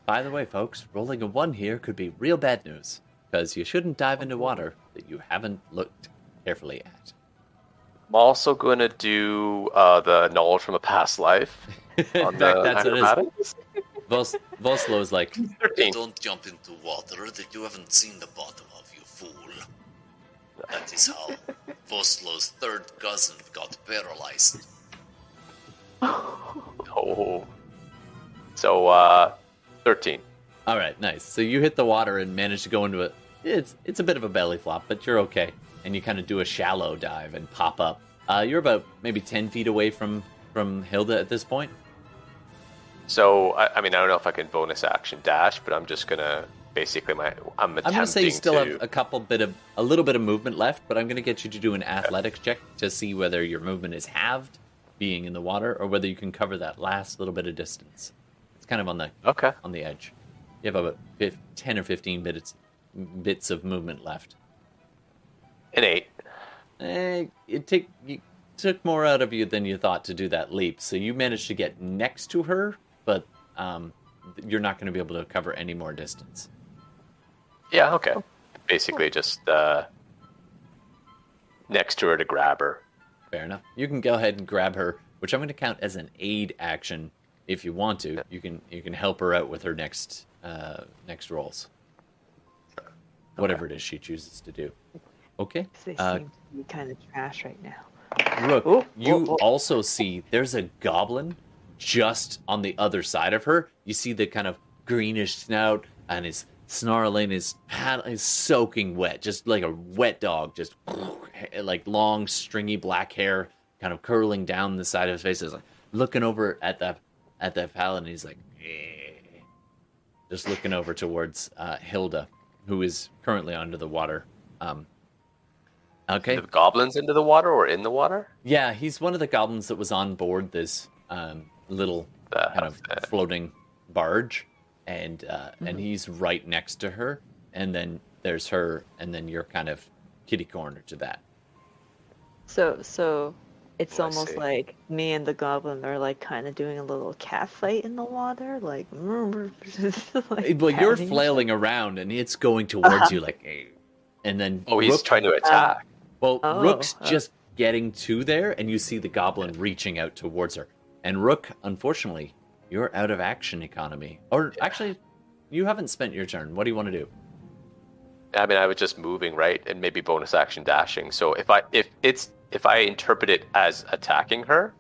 By the way, folks, rolling a 1 here could be real bad news, because you shouldn't dive into water that you haven't looked carefully at. I'm also going to do the knowledge from a past life. On In fact, the that's acrobatics. Voslow's like, 13. Don't jump into water that you haven't seen the bottom of, you fool. That is how Voslow's third cousin got paralyzed. Oh. So, 13. all right, nice. So you hit the water and manage to go into it. It's a bit of a belly flop, but you're okay. And you kind of do a shallow dive and pop up. You're about maybe 10 feet away from Hilda at this point. So, I mean, I don't know if I can bonus action dash, but I'm just going to basically I'm going to say you still have a little bit of movement left, but I'm going to get you to do an athletics check to see whether your movement is halved being in the water, or whether you can cover that last little bit of distance. It's kind of on the edge. You have about 10 or 15 bits of movement left. An 8. It took more out of you than you thought to do that leap, so you managed to get next to her, but you're not going to be able to cover any more distance. Yeah, okay. Basically just next to her to grab her. Fair enough. You can go ahead and grab her, which I'm going to count as an aid action if you want to. You can help her out with her next rolls. Whatever it is she chooses to do. Okay. They seem to be kind of trash right now. Rook, Oh, you oh, oh. also see there's a goblin just on the other side of her. You see the kind of greenish snout and his snarling, his is soaking wet, just like a wet dog, just like long, stringy black hair kind of curling down the side of his face. Is like looking over at the paladin. He's like, just looking over towards Hilda, who is currently under the water. Okay. The goblins into the water or in the water? Yeah, he's one of the goblins that was on board this little kind of floating barge, and he's right next to her. And then there's her, and then you're kind of kitty corner to that. So it's I almost see. like me and the goblin are like kind of doing a little cat fight in the water, like. Like Well, you're patting. flailing around, and it's going towards you, like, and then Oh, he's Rook- trying to attack. Well, Oh, Rook's just getting to there, and you see the goblin reaching out towards her. And Rook, unfortunately, you're out of action economy. Or actually, you haven't spent your turn. What do you want to do? I mean, I was just moving, right, and maybe bonus action dashing. So if I interpret it as attacking her,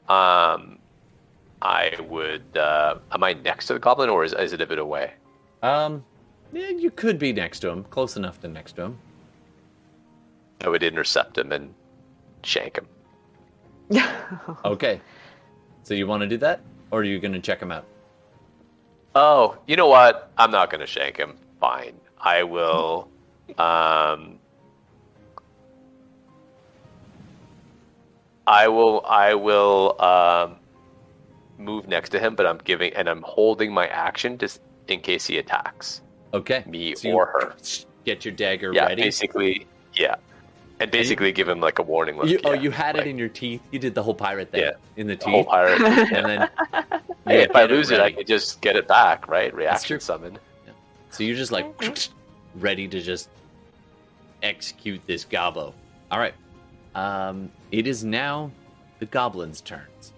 I would. Am I next to the goblin, or is it a bit away? Yeah, you could be next to him, close enough to next to him. I would intercept him and shank him. Okay. So you want to do that, or are you going to check him out? Oh, you know what? I'm not going to shank him. Fine. I will. I will move next to him, but I'm holding my action just in case he attacks Okay. me So you or her. Get your dagger Yeah, ready. basically, yeah. And basically give him like a warning look. You had like, it in your teeth. You did the whole pirate thing Yeah. in the the whole teeth, pirate. and then Hey, if I get it lose it, I ready. can just get it back, right? true. Reaction summon. So you're just like ready to just execute this gobbo. All right. It is now the goblins' turns.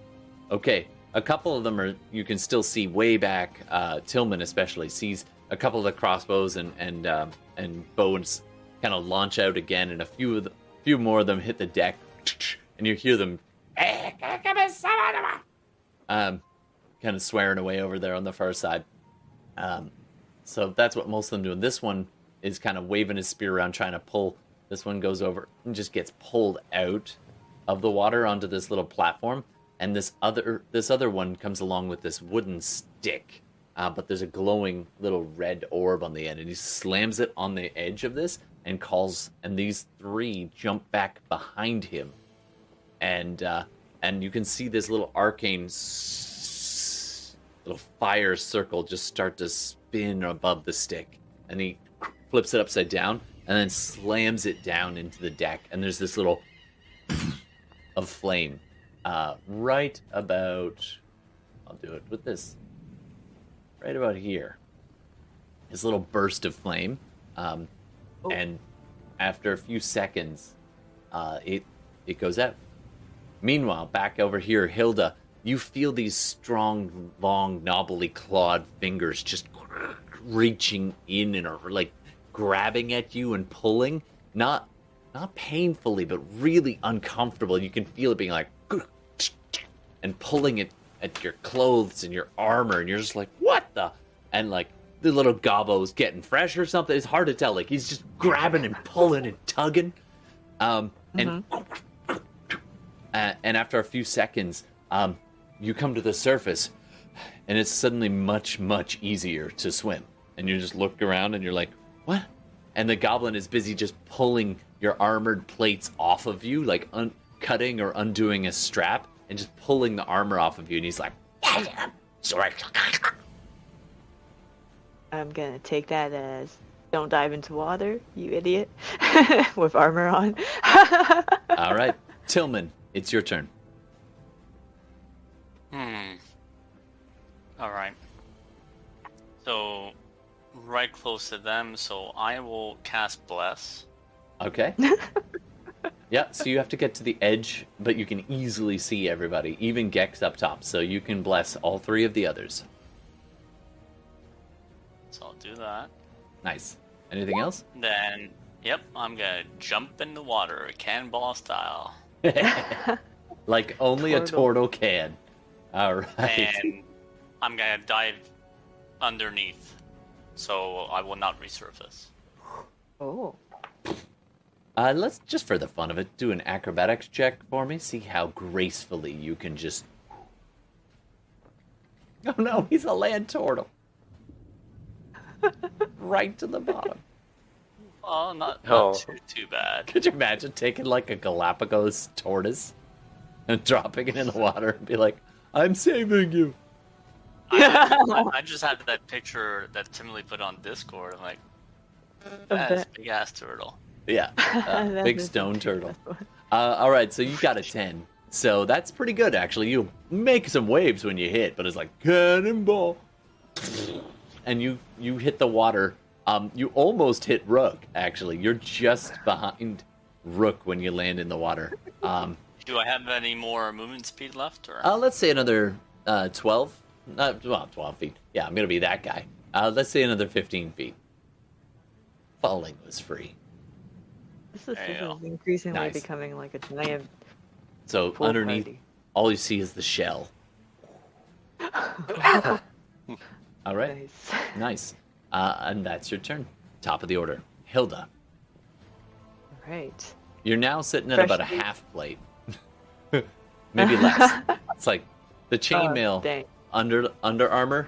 Okay, a couple of them are you can still see way back. Tillman especially sees a couple of the crossbows and bows kind of launch out again, and a few more of them hit the deck, and you hear them kind of swearing away over there on the far side. So that's what most of them do. And this one is kind of waving his spear around, trying to pull. This one goes over and just gets pulled out of the water onto this little platform. And this other one comes along with this wooden stick, but there's a glowing little red orb on the end, and he slams it on the edge of this and calls. And these three jump back behind him, and you can see this little arcane little fire circle just start to spin above the stick, and he flips it upside down and then slams it down into the deck, and there's this little of flame right about, I'll do it with this, right about here, this little burst of flame, and after a few seconds it goes out. Meanwhile, back over here, Hilda, you feel these strong, long, knobbly clawed fingers just reaching in and are like grabbing at you and pulling, not painfully, but really uncomfortable. You can feel it being like and pulling it at your clothes and your armor, and you're just like, what the? And like the little gobbo's getting fresh or something. It's hard to tell. Like he's just grabbing and pulling and tugging, and after a few seconds, you come to the surface, and it's suddenly much, much easier to swim. And you just look around, and you're like, what? And the goblin is busy just pulling your armored plates off of you, like cutting or undoing a strap, and just pulling the armor off of you. And he's like, I'm gonna take that as don't dive into water, you idiot, with armor on. all right, Tillman, it's your turn. Alright. So, right close to them, so I will cast Bless. Okay. Yeah, so you have to get to the edge, but you can easily see everybody, even Gex up top, so you can bless all three of the others. So I'll do that. Nice. Anything else? Then, yep, I'm gonna jump in the water, cannonball style. Like only a Tortle. turtle can. All right. And I'm gonna dive underneath, so I will not resurface. Oh. Let's, just for the fun of it, do an acrobatics check for me. See how gracefully you can just... Oh no, he's a land turtle. Right to the bottom. Oh, not Oh. too bad. Could you imagine taking like a Galapagos tortoise and dropping it in the water and be like, I'm saving you? I just had that picture that Tihmily put on Discord. I'm like, that's a big ass turtle. Yeah, That big is stone the turtle. best one. All right, so you got a 10. So that's pretty good, actually. You make some waves when you hit, but it's like, cannonball. And you hit the water. You almost hit Rook, actually. You're just behind Rook when you land in the water. Do I have any more movement speed left? Or Let's say another 12. Well, 12 feet. Yeah, I'm going to be that guy. Let's say another 15 feet. Falling was free. This There you go. is increasingly Nice. becoming like a giant So pool underneath, party. all you see is the shell. All right. Nice. Nice. And that's your turn. Top of the order. Hilda. Right. You're now sitting at Fresh about a meat. half plate. Maybe less. It's like the chainmail Dang. under armor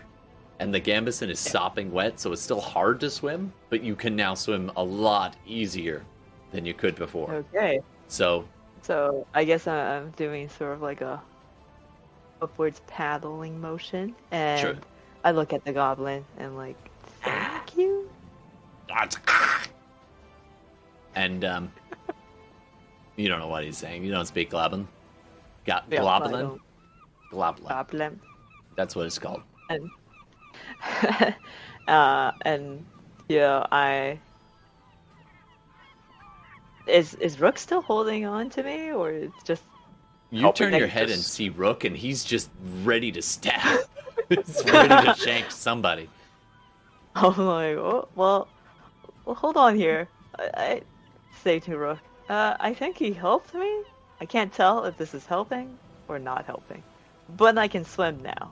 and the gambeson is sopping wet, so it's still hard to swim, but you can now swim a lot easier than you could before. Okay. So, So I guess I'm doing sort of like a upwards paddling motion, and Sure. I look at the goblin and like, thank you. and you don't know what he's saying. You don't speak Goblin. Yeah, I Globlin? don't- Globlin. Goblin. That's what it's called. And and yeah, is Rook still holding on to me, or it's just You Helping turn your him head and just- see Rook, and he's just ready to stab. He's ready to shank somebody. I'm like, oh, well, hold on here. I say to Rook, I think he helped me. I can't tell if this is helping or not helping, but I can swim now.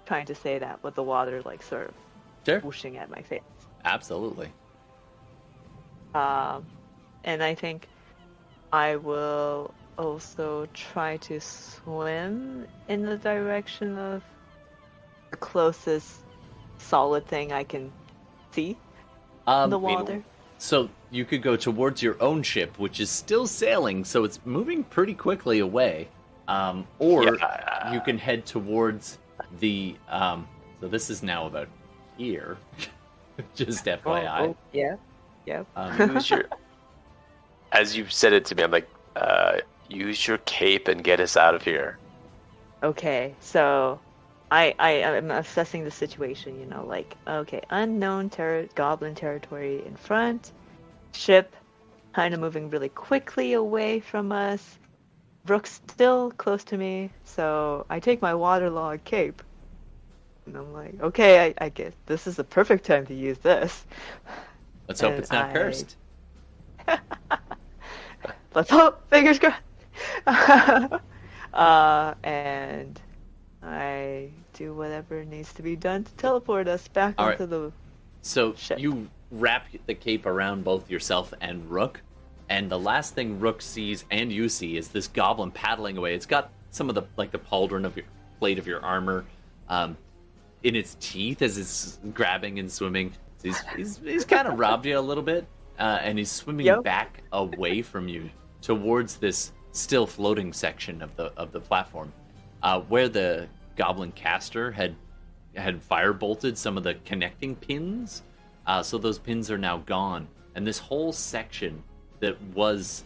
Trying to say that with the water like sort of Sure. whooshing at my face. Absolutely. And I think I will also try to swim in the direction of the closest solid thing I can see in the water. So you could go towards your own ship, which is still sailing, so it's moving pretty quickly away. Or Yeah. you can head towards the. So this is now about here. Just FYI. Oh, yeah. Yep. Use your, as you said it to me, I'm like, use your cape and get us out of here. Okay, so I'm assessing the situation, you know, like, okay, unknown goblin territory in front, ship kind of moving really quickly away from us, Rook's still close to me, so I take my waterlogged cape, and I'm like, okay, I guess this is the perfect time to use this. Let's hope and it's not I- cursed. Let's hope, fingers crossed. And I do whatever needs to be done to teleport us back All onto the. So Shit. you wrap the cape around both yourself and Rook, and the last thing Rook sees and you see is this goblin paddling away. It's got some of the the pauldron of your plate of your armor in its teeth as it's grabbing and swimming. So he's kind of robbed you a little bit, and he's swimming Yep. back away from you towards this still floating section of the platform, where the goblin caster had fire bolted some of the connecting pins. So those pins are now gone, and this whole section that was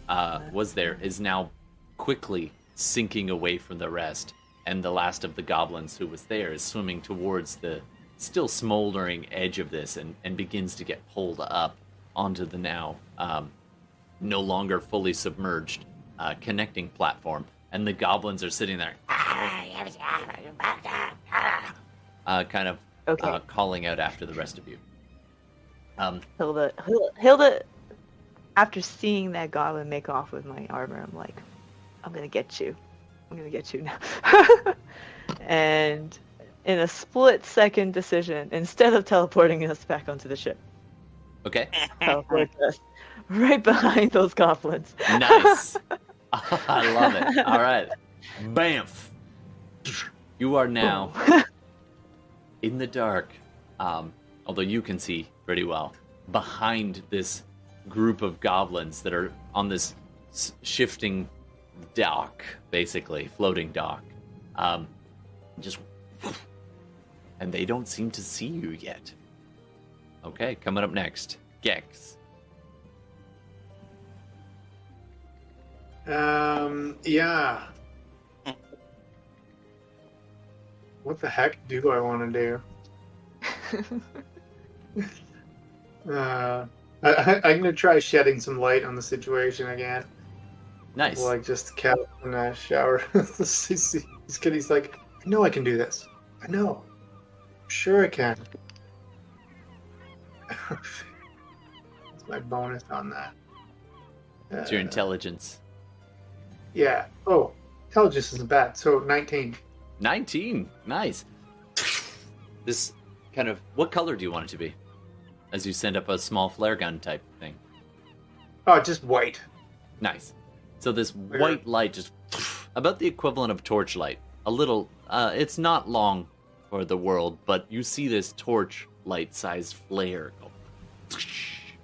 there is now quickly sinking away from the rest. And the last of the goblins who was there is swimming towards the still smoldering edge of this, and begins to get pulled up onto the now no longer fully submerged connecting platform. And the goblins are sitting there, kind of Okay. calling out after the rest of you. Hilda after seeing that goblin make off with my armor, I'm like, I'm gonna get you. I'm gonna get you now. And in a split-second decision, instead of teleporting us back onto the ship, Okay. teleport us right behind those goblins. Nice. I love it. All right. Bamf. You are now in the dark, although you can see pretty well, behind this group of goblins that are on this shifting dock, basically, floating dock. Just, and they don't seem to see you yet. Okay, coming up next, Gex. Yeah. What the heck do I want to do? I'm gonna try shedding some light on the situation again. Nice. Like just cat in a shower. He's like, I know I can do this. I know. Sure I can. That's my bonus on that. It's your intelligence. Yeah. Oh, intelligence isn't bad. So 19. 19. Nice. This kind of... What color do you want it to be? As you send up a small flare gun type thing. Oh, just white. Nice. So this white light just... About the equivalent of torchlight. A little... it's not long for the world, but you see this torchlight-sized flare go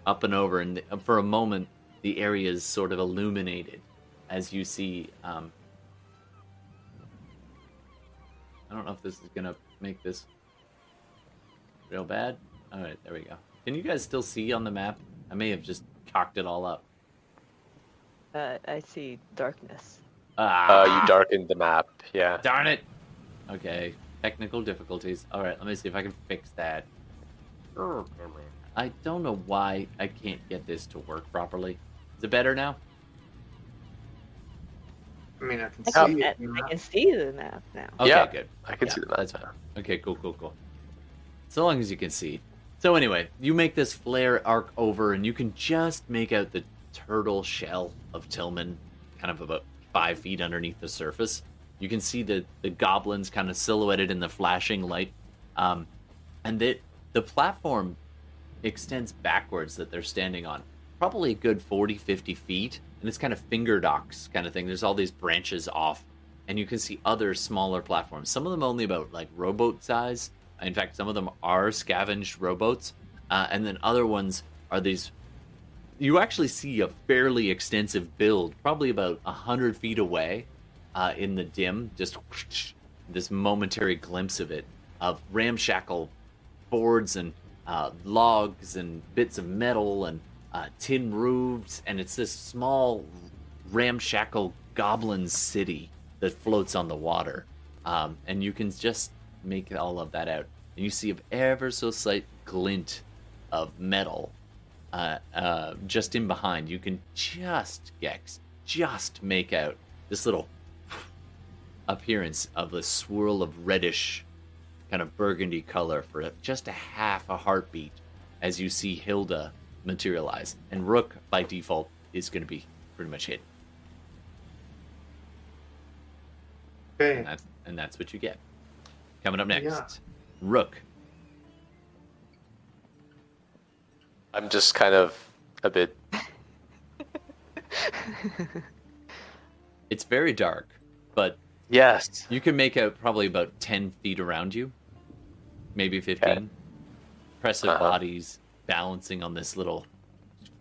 up and over, and for a moment, the area is sort of illuminated as you see... I don't know if this is going to make this real bad. All right, there we go. Can you guys still see on the map? I may have just cocked it all up. I see darkness. You darkened the map, yeah. Darn it! Okay, technical difficulties. All right, let me see if I can fix that. I don't know why I can't get this to work properly. Is it better now? I mean, I can I see it. can see the map now. Okay, Yeah, good. I can see the map. That's fine. Okay, cool. So long as you can see. So anyway, you make this flare arc over, and you can just make out the turtle shell of Tillman, kind of about 5 feet underneath the surface. You can see the goblins kind of silhouetted in the flashing light. And the platform extends backwards that they're standing on. Probably a good 40, 50 feet. And it's kind of finger docks kind of thing. There's all these branches off. And you can see other smaller platforms. Some of them only about like rowboat size. In fact, some of them are scavenged rowboats. And then other ones are these... You actually see a fairly extensive build, probably about 100 feet away in the dim. Just this momentary glimpse of it, of ramshackle boards and logs and bits of metal and tin roofs. And it's this small ramshackle goblin city that floats on the water. And you can just make all of that out. And you see an ever so slight glint of metal just in behind. You can just make out this little appearance of a swirl of reddish kind of burgundy color for just a half a heartbeat as you see Hilda materialize. And Rook, by default, is going to be pretty much hit. Okay. And that's what you get. Coming up next, Yeah. Rook. I'm just kind of a bit... It's very dark, but Yes. you can make out probably about 10 feet around you. Maybe 15. Okay. Impressive Uh-huh. bodies balancing on this little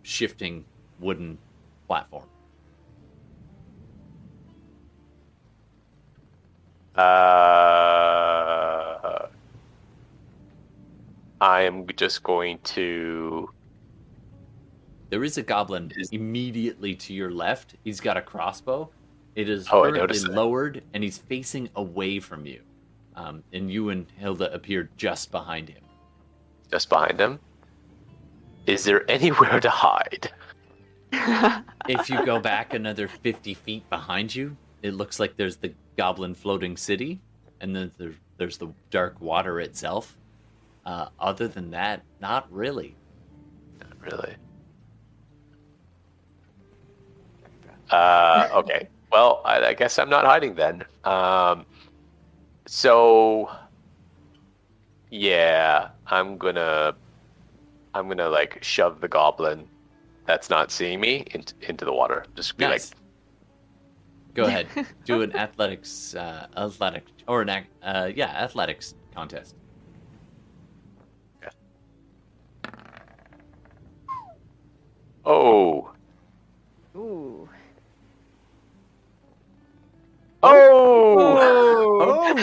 shifting wooden platform. I am just going to... There is a goblin immediately to your left. He's got a crossbow. It is Oh, I currently noticed that. lowered, and he's facing away from you. And you and Hilda appear just behind him. Just behind him. Is there anywhere to hide? If you go back another 50 feet behind you, it looks like there's the goblin floating city, and then there's the dark water itself. Other than that, not really. Not really. Okay. Well, I guess I'm not hiding then. So, yeah, I'm gonna like shove the goblin that's not seeing me into the water. Just be Nice. Go ahead. Do an athletics contest. like, oh, Ooh. oh,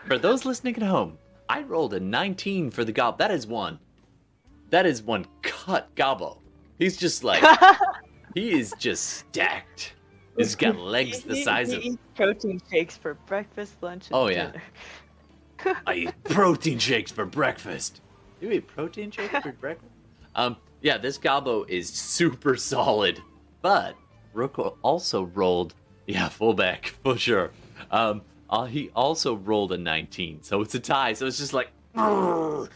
For those listening at home, I rolled a 19 for the gob. That is one cut gobbo. He's just like he is just stacked. He's got legs the size of. He eats protein shakes for breakfast, lunch, and dinner. I eat protein shakes for breakfast. You eat protein shakes for breakfast? Yeah, this gobbo is super solid. But Rook also rolled, fullback for sure. He also rolled a 19, so it's a tie. So it's just like, and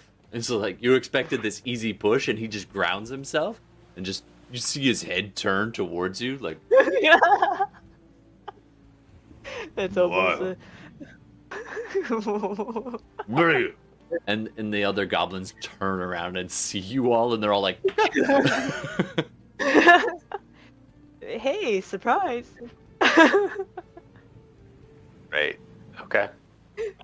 so like you expected this easy push, and he just grounds himself, and just you see his head turn towards you, like. That's almost. And the other goblins turn around and see you all, and they're all like, Hey, surprise! right. Okay.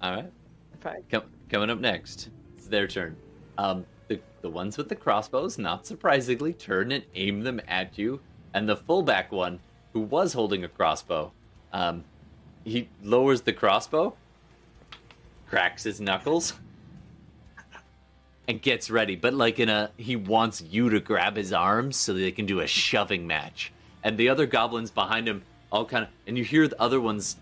all right. Surprise. Coming up next, it's their turn. The ones with the crossbows, not surprisingly, turn and aim them at you, and the fullback one, who was holding a crossbow, he lowers the crossbow, cracks his knuckles, and gets ready. But like he wants you to grab his arms so that they can do a shoving match. And the other goblins behind him all kind of, and you hear the other ones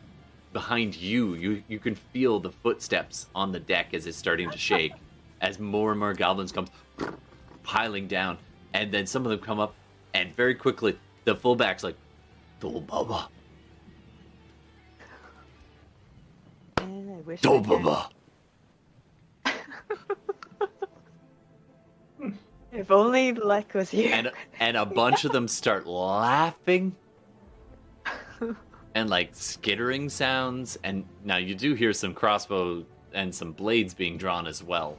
behind you. You can feel the footsteps on the deck as it's starting to shake, as more and more goblins come piling down, and then some of them come up, and very quickly the fullback's like, "Do baba, Man, I wish do I could. baba." If only Lek was here. And a bunch of them start laughing and like skittering sounds, and now you do hear some crossbow and some blades being drawn as well.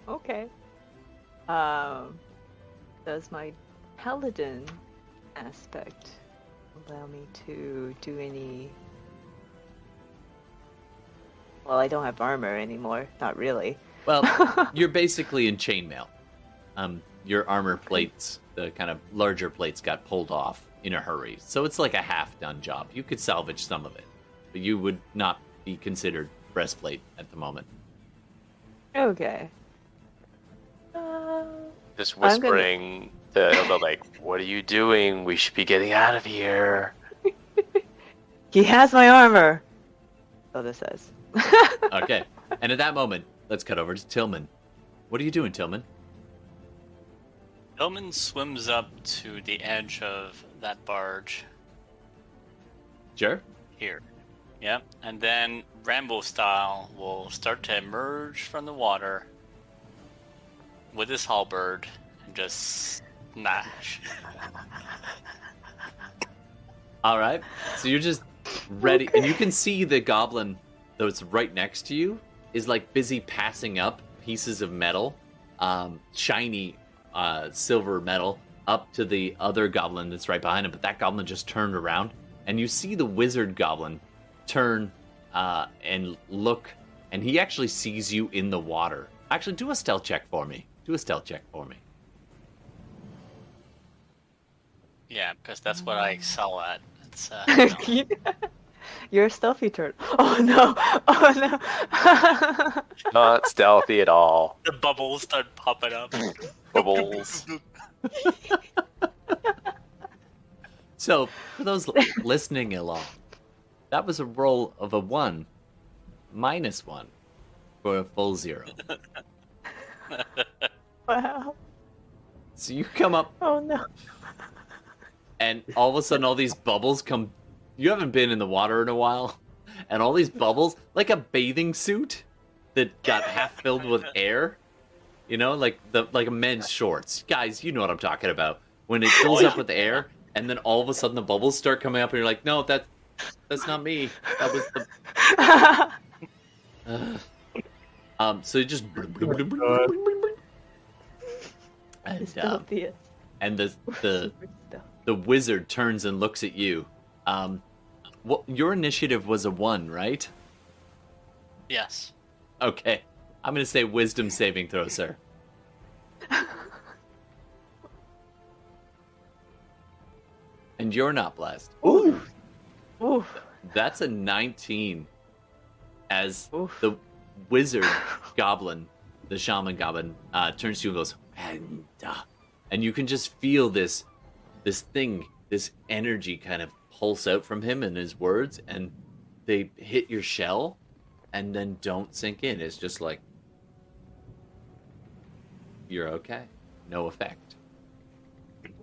Okay. Does my Paladin aspect allow me to do any... Well, I don't have armor anymore. Not really. Well, you're basically in chainmail. Your armor plates, the kind of larger plates, got pulled off in a hurry, so it's like a half-done job. You could salvage some of it, but you would not be considered breastplate at the moment. Okay. Just I'm gonna- whispering to Hilda, like, "What are you doing? We should be getting out of here." He has my armor! So this says. Okay, and at that moment, let's cut over to Tillman. What are you doing, Tillman? Tillman swims up to the edge of that barge Sure. here. Yep, and then Rambo style will start to emerge from the water with his halberd and just smash. All right. So you're just ready, and you can see the goblin that's right next to you is like busy passing up pieces of metal, shiny silver metal, up to the other goblin that's right behind him. But that goblin just turned around, and you see the wizard goblin turn and look, and he actually sees you in the water. Actually, do a stealth check for me. Yeah, because that's what I excel at. It's, You're a stealthy turtle. Oh no! Oh no! Not stealthy at all. the bubbles start popping up. Bubbles. So, for those listening along, that was a roll of a 1, -1, for a full 0. Wow. So you come up, Oh no. and all of a sudden all these bubbles come. You haven't been in the water in a while, and all these bubbles, like a bathing suit that got half filled with air, like a men's shorts. Guys, you know what I'm talking about. when it fills up with air, and then all of a sudden the bubbles start coming up, and you're like, no, that's not me. That was the. So it just. And the wizard turns and looks at you. Your initiative was a 1, right? Yes. Okay. I'm going to say wisdom saving throw, sir. And you're not blessed. Ooh. Ooh. That's a 19. As the wizard goblin, the shaman goblin, turns to you and goes, and you can just feel this thing, this energy kind of pulse out from him and his words, and they hit your shell and then don't sink in. It's just like, you're okay. No effect.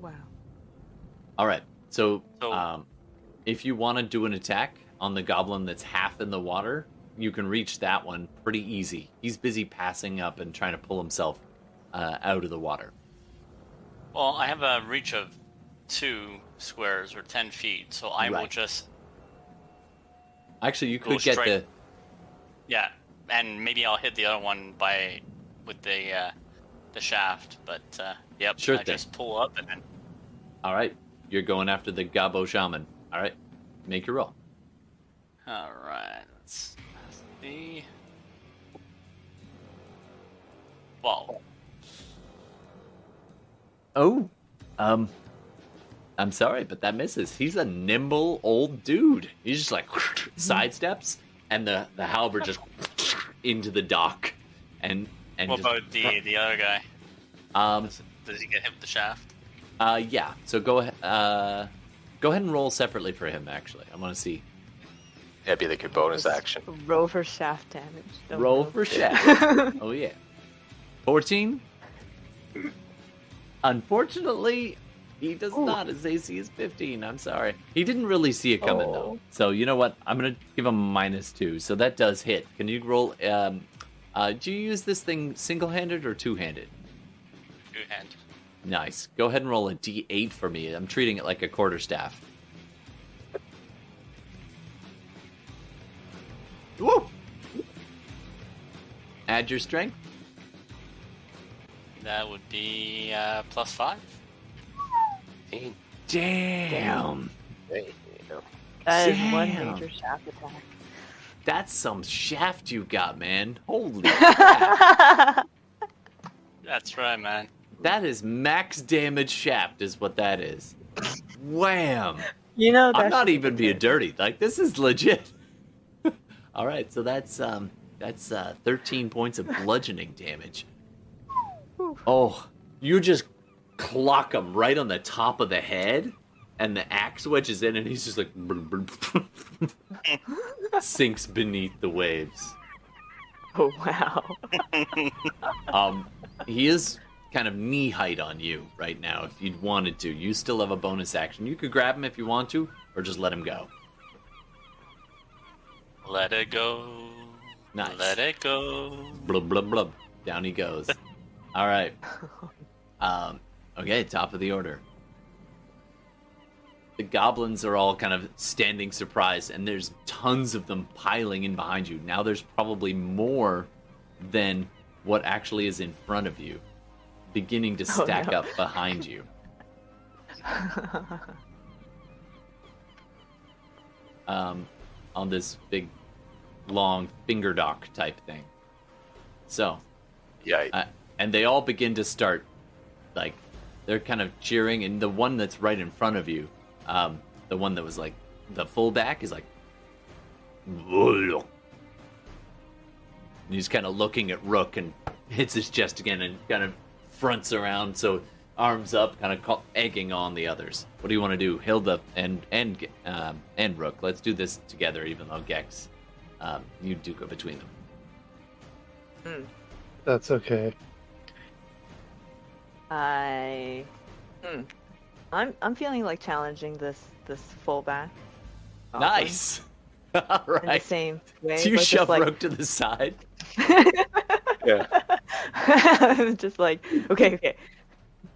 Wow. All right. So if you want to do an attack on the goblin that's half in the water, you can reach that one pretty easy. He's busy passing up and trying to pull himself out of the water. Well, I have a reach of 2 squares or 10 feet, so I will just. Actually, you could get the. Yeah, and maybe I'll hit the other one with the shaft, but yep. Sure I thing. just pull up and then. All right, you're going after the Gabo shaman. All right, make your roll. All right, let's see. Well. Oh, I'm sorry, but that misses. He's a nimble old dude. He's just like sidesteps, and the halberd just into the dock, and what just, about the other guy? Does he get hit with the shaft? Yeah. So go ahead and roll separately for him. Actually, I want to see. That'd be like your bonus action. Roll for shaft damage. Roll for shaft. Oh yeah. 14. Unfortunately, he does not. His AC is 15. I'm sorry. He didn't really see it coming, though. So, you know what? I'm going to give him -2. So that does hit. Can you roll... do you use this thing single-handed or two-handed? Two-handed. Nice. Go ahead and roll a D8 for me. I'm treating it like a quarterstaff. Woo! Add your strength. That would be +5. Damn. That is one major shaft attack. That's some shaft you got, man. Holy crap. That's right, man. That is max damage shaft is what that is. Wham. You know, I'm not even being dirty. Like, this is legit. All right, so that's 13 points of bludgeoning damage. Oh, you just clock him right on the top of the head, and the axe wedges in, and he's just like sinks beneath the waves. Oh wow. He is kind of knee height on you right now. If you'd wanted to, you still have a bonus action. You could grab him if you want to, or just let him go. Let it go. Nice. Let it go. Blub blub blub. Down he goes. All right. Okay, top of the order. The goblins are all kind of standing surprised, and there's tons of them piling in behind you. Now there's probably more than what actually is in front of you, beginning to stack up behind you. On this big, long finger dock type thing. So, yeah. And they all begin to start, like, they're kind of cheering, and the one that's right in front of you, the one that was like the fullback is like, and he's kind of looking at Rook and hits his chest again and kind of fronts around, so arms up, kind of egging on the others. What do you want to do, Hilda and Rook? Let's do this together, even though Gex, you do go between them. That's okay. I'm feeling like challenging this fullback. Nice. All right. In the same way. So you but shove just like... Rook to the side. Yeah. Just like, okay.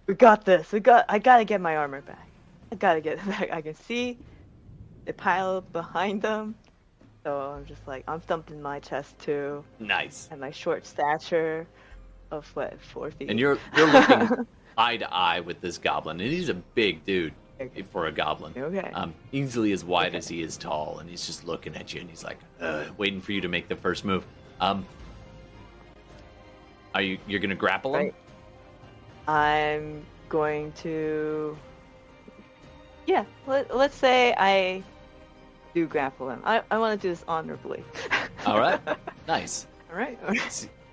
We got this. I gotta get my armor back. I gotta get it back. I can see the pile behind them. So I'm just like, I'm thumping my chest too. Nice. And my short stature of what, 4 feet. And you're looking eye to eye with this goblin, and he's a big dude for a goblin. Okay. Easily as wide as he is tall, and he's just looking at you, and he's like, waiting for you to make the first move. You're gonna grapple him? Right. I'm going to. Yeah. Let's say I do grapple him. I want to do this honorably. All right. Nice. All right.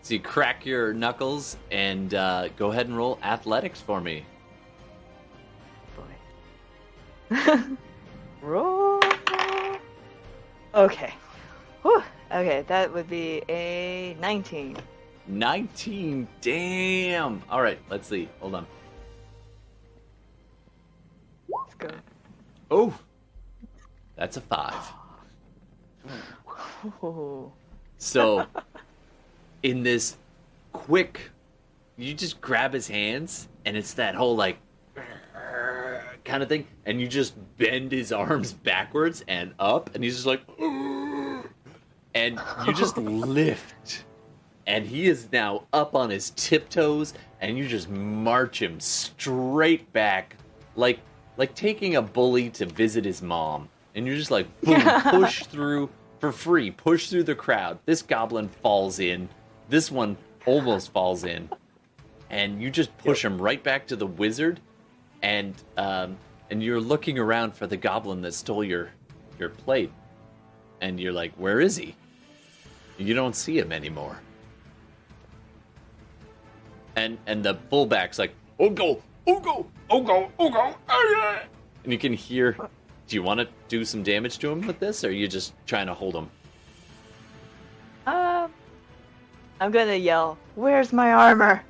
So you crack your knuckles and go ahead and roll athletics for me. Boy. Roll. Okay. Whew. Okay, that would be a 19. 19. Damn. All right. Let's see. Hold on. Let's go. Oh. That's a 5. Oh. So, in this quick, you just grab his hands, and it's that whole like kind of thing, and you just bend his arms backwards and up, and he's just like, and you just lift, and he is now up on his tiptoes, and you just march him straight back, like taking a bully to visit his mom. And you're just like, boom, push through for free, push through the crowd. This goblin falls in. This one almost falls in. And you just push him right back to the wizard. And you're looking around for the goblin that stole your plate. And you're like, where is he? You don't see him anymore. And the fullback's like, oh go, oh go, oh go, oh go. And you can hear... Do you want to do some damage to him with this, or are you just trying to hold him? I'm gonna yell, "Where's my armor?"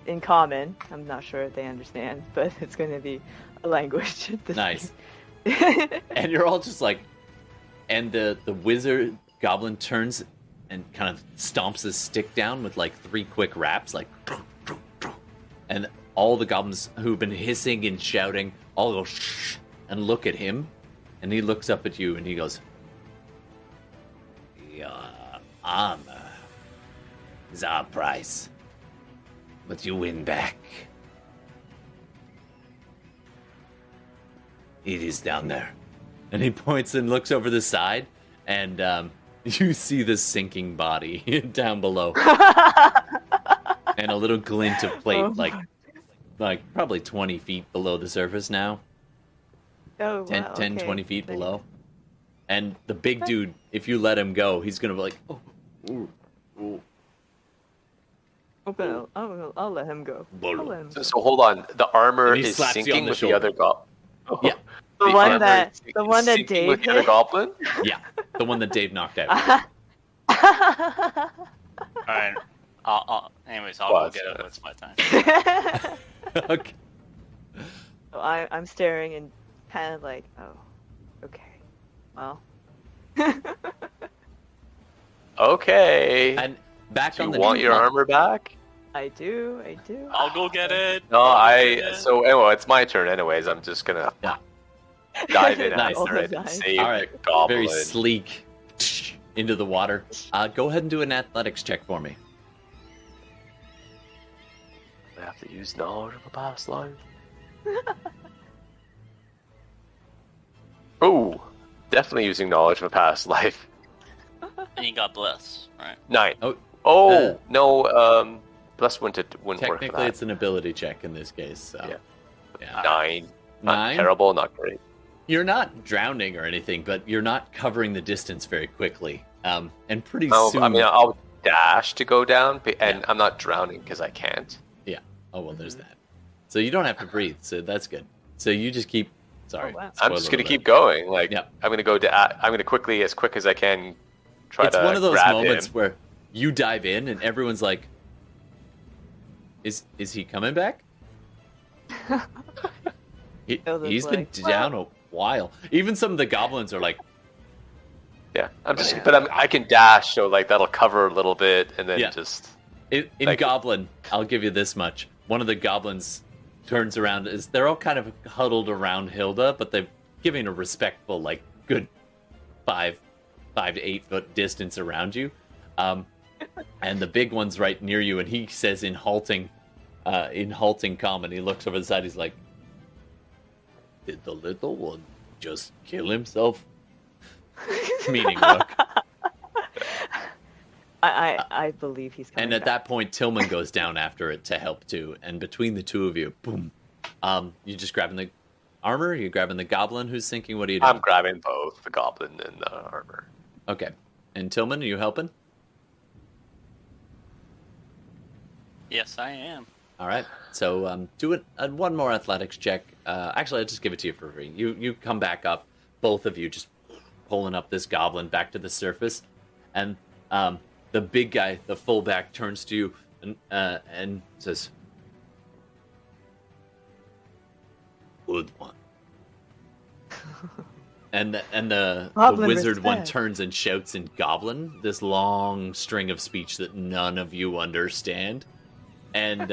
In common. I'm not sure if they understand, but it's gonna be a language. Nice. And you're all just like, and the wizard goblin turns and kind of stomps his stick down with like 3 quick raps, like, and all the goblins who've been hissing and shouting all go shh. And look at him, and he looks up at you, and he goes, "Your armor is our price, but you win back. It is down there." And he points and looks over the side, and you see the sinking body down below, and a little glint of plate, like probably 20 feet below the surface now. Oh, 10, wow, 10 okay. 20 feet below. And the big dude, if you let him go, he's going to be like, oh, ooh, ooh. Okay, I'll let him go. I'll let him go. So hold on. The armor And he is slaps you on sinking the with shoulder. the other goblin. Yeah. The one that Dave with the other hit? goblin. Yeah, the one that Dave knocked out. Alright. Anyways, I'll Well, go get it. It's my time. Okay. So I'm staring and kind of like, oh, okay, well. Okay. And back Do on you the want your armor back? I do. I'll go get it. No, I'll go get it. So anyway, it's my turn. Anyways, I'm just gonna Yeah. dive in Nice. after it and Nice. save All right, the goblin. very sleek into the water. Go ahead and do an athletics check for me. I have to use knowledge of a past life. Oh, definitely using knowledge of a past life. And you got bless, right? 9. Oh, No, bless wouldn't work for technically that. it's an ability check in this case. So. Yeah. 9. Not 9? terrible, not great. You're not drowning or anything, but you're not covering the distance very quickly. And pretty Oh, soon... I mean, I'll dash to go down, and I'm not drowning because I can't. Yeah. Oh, well, there's that. So you don't have to breathe, so that's good. So you just keep... Sorry. Oh, wow. I'm just spoiler gonna keep alert. going. Like, Yeah. I'm gonna go. I'm gonna quickly, as quick as I can, try It's to one of those grab moments him. where you dive in and everyone's like, "Is he coming back?" Hilda's He's been like, down a while. Even some of the goblins are like, Yeah, I'm just. Yeah. But I can dash, so like that'll cover a little bit, and then Yeah. just. in Like- Goblin, I'll give you this much. One of the goblins turns around. They're all kind of huddled around Hilda, but they're giving a respectful, like, good 5 to 8 foot distance around you. And the big one's right near you, and he says in halting common, he looks over the side, he's like, "Did the little one just kill himself?" Meaning Rook. I believe he's coming And at back. that point, Tillman goes down after it to help too. And between the two of you, boom. You just grabbing the armor? You grabbing the goblin who's sinking? What are you doing? I'm grabbing both the goblin and the armor. Okay. And Tillman, are you helping? Yes, I am. All right. So do one more athletics check. Actually, I'll just give it to you for free. You come back up, both of you just pulling up this goblin back to the surface. And the big guy, the fullback, turns to you and says, "Good one." And the wizard one turns and shouts in Goblin, this long string of speech that none of you understand. And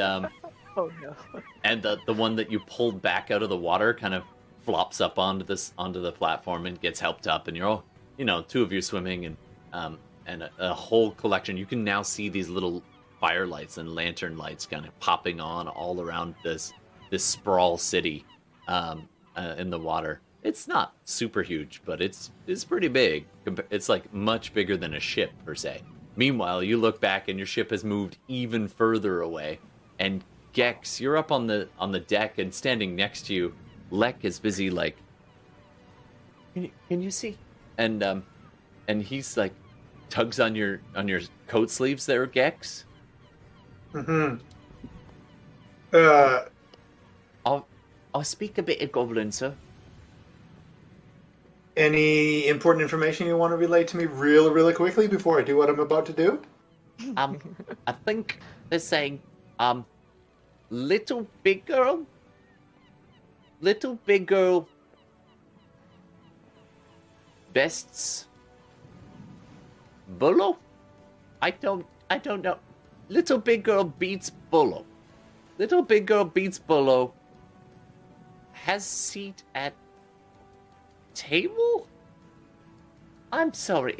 Oh no. and the one that you pulled back out of the water kind of flops up onto the platform and gets helped up, and you're all, two of you swimming, and a whole collection. You can now see these little firelights and lantern lights kind of popping on all around this sprawl city in the water. It's not super huge, but it's pretty big. It's like much bigger than a ship per se. Meanwhile, you look back and your ship has moved even further away. And Gex, you're up on the deck, and standing next to you, Lek is busy like, can you see? And he's like tugs on your coat sleeves there, Gex. Mm-hmm. I'll speak a bit of goblin, sir. Any important information you want to relay to me really, really quickly before I do what I'm about to do? I think they're saying, little big girl, bests Bullo? I don't know. Little big girl beats Bullo. Little big girl beats Bullo. Has seat at table? I'm sorry.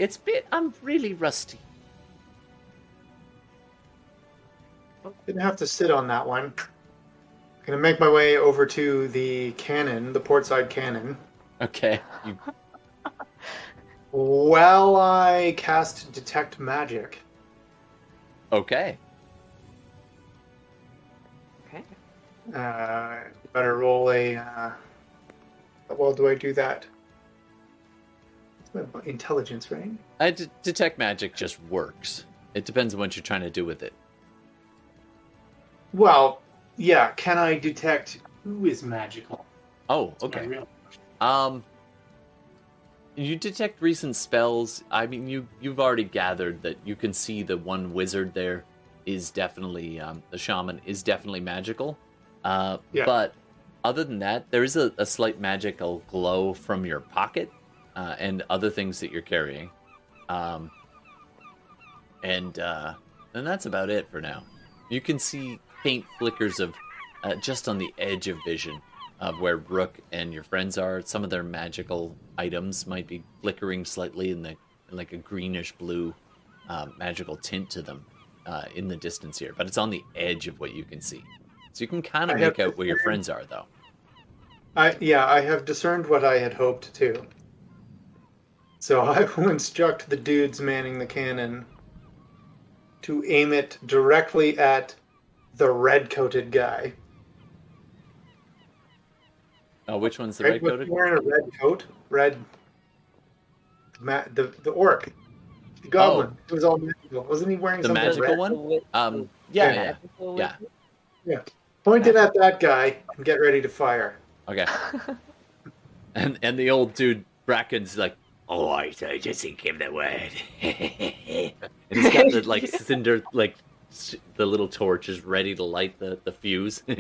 I'm really rusty. Didn't have to sit on that one. Gonna make my way over to the cannon, the portside cannon. Okay. While I cast Detect Magic. Okay. Okay. Better roll a... how well do I do that? It's my intelligence, right? Detect magic just works. It depends on what you're trying to do with it. Well, yeah. Can I detect who is magical? Oh, That's my okay. real question. You detect recent spells. I mean, you've already gathered that you can see the one wizard there is definitely the shaman is definitely magical. Yeah. But other than that, there is a slight magical glow from your pocket and other things that you're carrying. And that's about it for now. You can see faint flickers of just on the edge of vision of where Rook and your friends are. Some of their magical items might be flickering slightly in like a greenish blue magical tint to them in the distance here, but it's on the edge of what you can see. So you can kind of make out where your friends are, though. I have discerned what I had hoped to. So I will instruct the dudes manning the cannon to aim it directly at the red-coated guy. Oh, which one's the Right? red-coated? Was he wearing a red coat? The orc. The goblin. It was all magical. Wasn't he wearing The something magical red? one? Yeah. Yeah. Point it at that guy and get ready to fire. Okay. And the old dude Bracken's like, "Oh, I just give the word." And he's got the like cinder, like the little torch is ready to light the fuse. So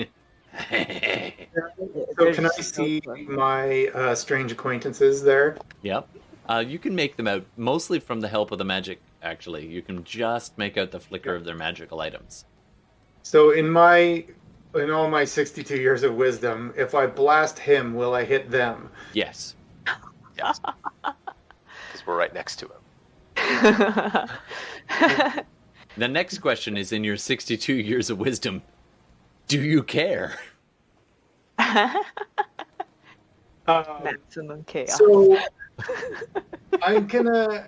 can I see my strange acquaintances there? Yep. You can make them out mostly from the help of the magic. Actually, you can just make out the flicker of their magical items. So in my in all my 62 years of wisdom, if I blast him, will I hit them? Yes. Yes. Because we're right next to him. The next question is in your 62 years of wisdom. Do you care? Maximum chaos. So I'm gonna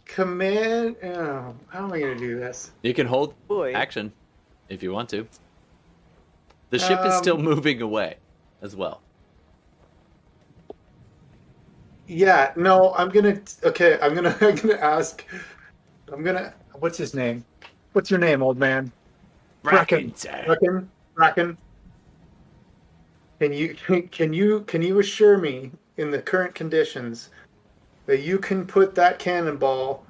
command. Oh, how am I gonna do this? You can hold Boy. action if you want to. The ship is still moving away as well. Yeah, no, I'm gonna. Okay, I'm gonna ask. What's his name? What's your name, old man? Bracken. Bracken. Can you assure me in the current conditions that you can put that cannonball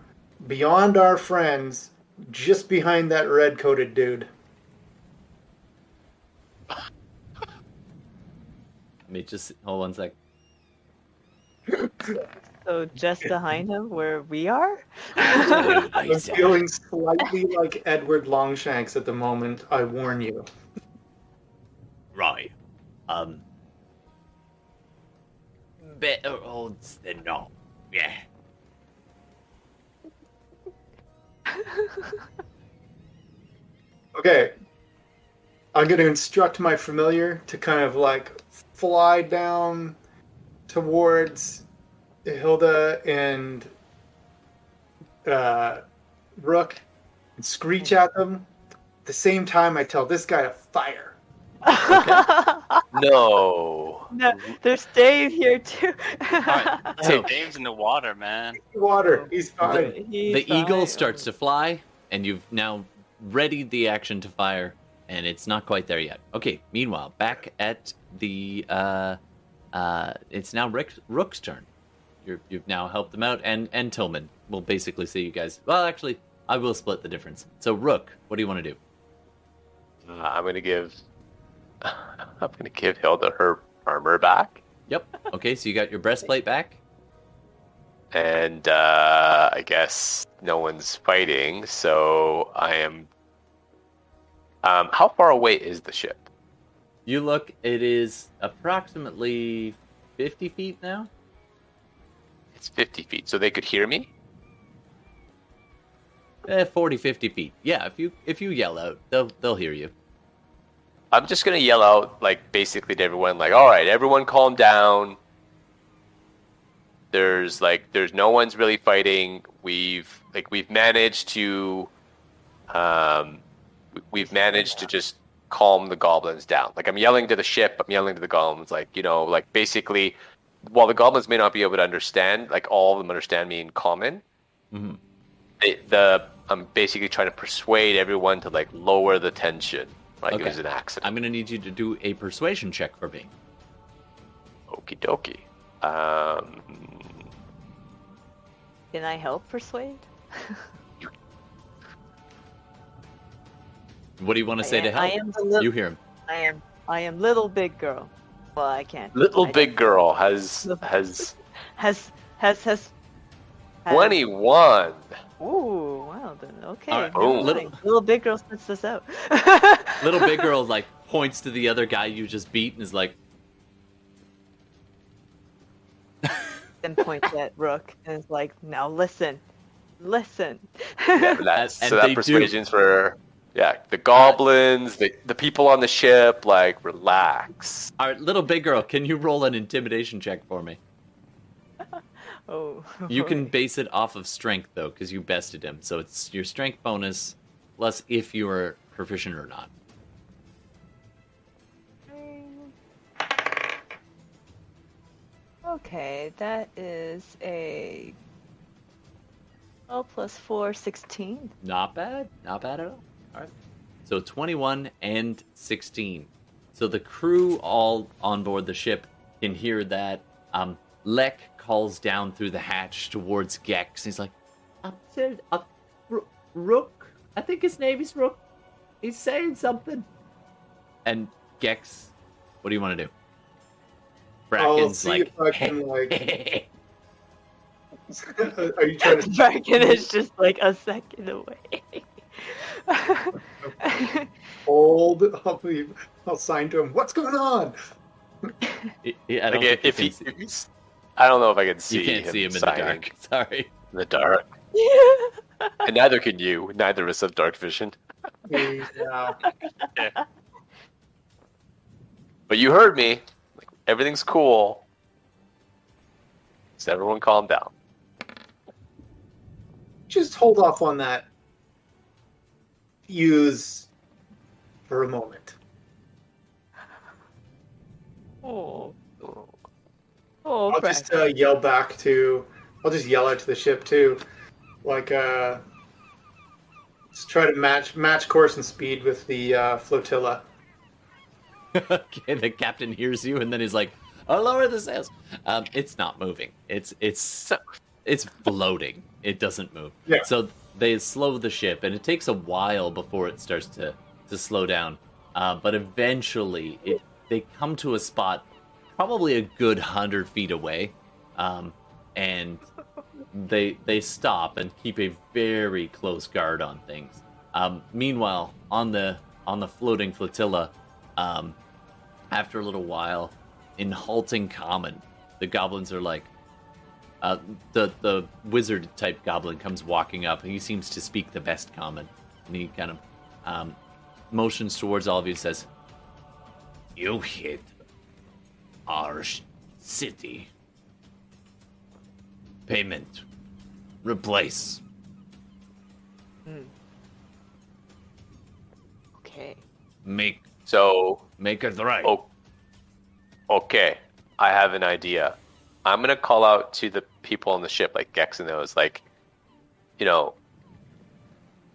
beyond our friends, just behind that red-coated dude? Let me just hold 1 sec. So just behind him, where we are. I'm feeling slightly like Edward Longshanks at the moment. I warn you. Right. Better odds than not. Yeah. Okay. I'm going to instruct my familiar to kind of like fly down towards Hilda and Rook and screech at them. At the same time, I tell this guy to fire. No. No, there's Dave here too. So- Dave's in the water, man. Water. He's fine. The eagle starts to fly, and you've now readied the action to fire, and it's not quite there yet. Okay, meanwhile, back at the... it's now Rook's turn. You've now helped them out, and Tillman will basically see you guys. Well, actually, I will split the difference. So, Rook, what do you want to do? I'm gonna give Hilda her armor back, Yep. Okay, so you got your breastplate back. and I guess no one's fighting, so I am. How far away is the ship? You look, it is approximately 50 feet now. It's 50 feet, so they could hear me. 40, 50 feet. Yeah, if you yell out, they'll hear you. I'm just gonna yell out, like, basically to everyone, like, all right, everyone calm down. There's no one's really fighting. We've managed to just calm the goblins down. Like, I'm yelling to the ship, I'm yelling to the goblins, like, basically, while the goblins may not be able to understand, like, all of them understand me in common. Mm-hmm. I'm basically trying to persuade everyone to, like, lower the tension. Like, Okay. it was an accident. I'm going to need you to do a persuasion check for me. Okie dokie. Can I help persuade? What do you want to say to help? I am the little. You hear him. I am little big girl. Well, I can't. Little I big girl has has 21. Ooh, wow. Then okay. All right, never boom. mind. Little big girl sets this out. Little big girl like points to the other guy you just beat and is like, Then points at Rook and is like, "Now listen." Yeah, And so they that do. persuasion's for the goblins, the people on the ship. Like, relax. all right, little big girl, can you roll an intimidation check for me? Oh. You can base it off of strength, though, because you bested him. So it's your strength bonus plus if you are proficient or not. Okay, that is a 12 plus 4, 16. Not bad. Not bad at all. All right. So 21 and 16. So the crew all on board the ship can hear that. Lek calls down through the hatch towards Gex. He's like, Rook? I think his name is Rook. He's saying something. And Gex, what do you want to do? I'll Bracken's see like, if I can, like... Are you trying to... Bracken is just like a second away. hold. I'll sign to him. What's going on? I don't think if you he, can see, if he's, I don't know if I can see you can't him see him in the signing dark. Sorry. in the dark, and neither can you. Neither of us have dark vision. Yeah. But you heard me. Like, everything's cool. So everyone calm down. Just hold off on that fuse for a moment. Oh, I'll just yell back to. I'll just yell out to the ship too, like just try to match course and speed with the flotilla. Okay, the captain hears you, and then he's like, "Oh, lower the sails." It's not moving. It's floating. It doesn't move. Yeah. So they slow the ship, and it takes a while before it starts to slow down. But eventually, they come to a spot, probably a good 100 feet away, and they stop and keep a very close guard on things. Meanwhile, on the floating flotilla, after a little while, in halting common, the goblins are like, the wizard type goblin comes walking up, and he seems to speak the best common, and he kind of motions towards all of you and says, "You hit our city. Payment. Replace." Okay. Make it right. Oh, okay. I have an idea. I'm gonna call out to the people on the ship, like Gex and those, like, you know,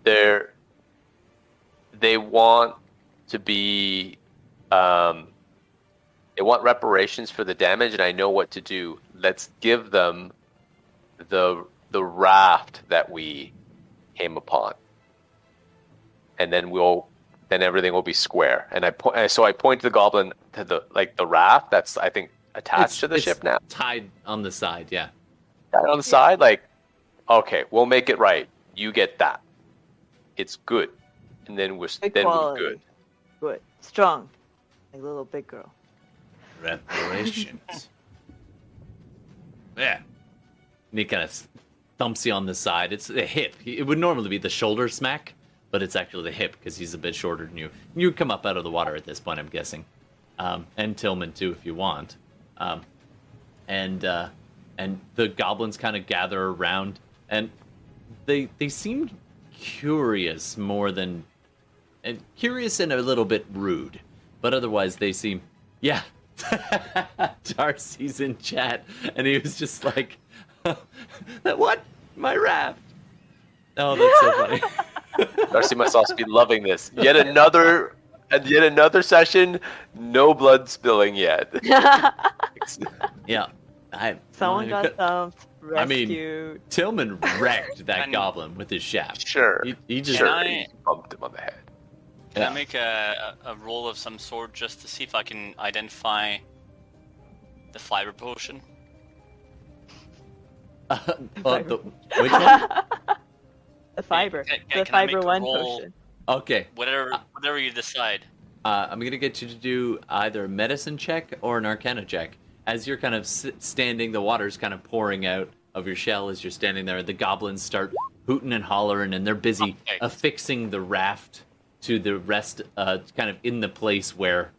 they want to be, they want reparations for the damage, and I know what to do. Let's give them the raft that we came upon, and then everything will be square. And I point the goblin to the raft that's, I think, attached to the ship now. Tied on the side, yeah. Tied on the side, like, okay, we'll make it right. You get that. It's good, and then we're good. Good. Strong. Like a little big girl. Reparations. Yeah. And he kind of thumps you on the side. It's the hip. It would normally be the shoulder smack, but it's actually the hip because he's a bit shorter than you. You come up out of the water at this point, I'm guessing. And Tillman too, if you want. And the goblins kind of gather around, and they seem curious more than, and curious and a little bit rude, but otherwise they seem, yeah. Darcy's in chat, and he was just like, "What? My raft?" Oh, that's so funny. Darcy must also be loving this. Yet another session, no blood spilling yet. Yeah. Someone got thumped, rescued. I mean, Tillman wrecked that goblin with his shaft. Sure. He just he bumped him on the head. Can I make a roll of some sort just to see if I can identify the fiber potion? Which one? The fiber. Can The I make fiber a one roll? potion. Okay. Whatever you decide. I'm going to get you to do either a medicine check or an arcana check. As you're kind of standing, the water's kind of pouring out of your shell as you're standing there. The goblins start hooting and hollering, and they're busy affixing the raft to the rest, kind of in the place where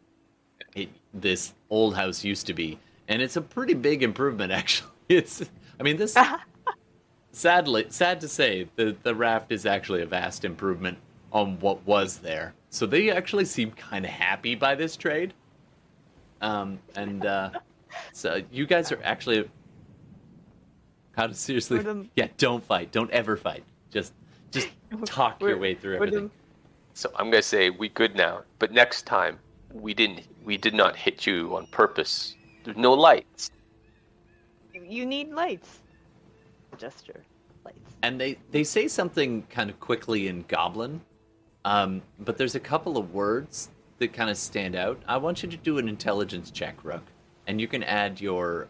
this old house used to be. And it's a pretty big improvement, actually. This... sad to say, the raft is actually a vast improvement on what was there. So they actually seem kind of happy by this trade. So you guys are actually... How to seriously... Yeah, don't fight. Don't ever fight. Just talk your way through everything. So I'm gonna say we good now, but next time we did not hit you on purpose. There's no lights. You need lights. Gesture. Lights. And they say something kind of quickly in Goblin, but there's a couple of words that kind of stand out. I want you to do an intelligence check, Rook, and you can add your,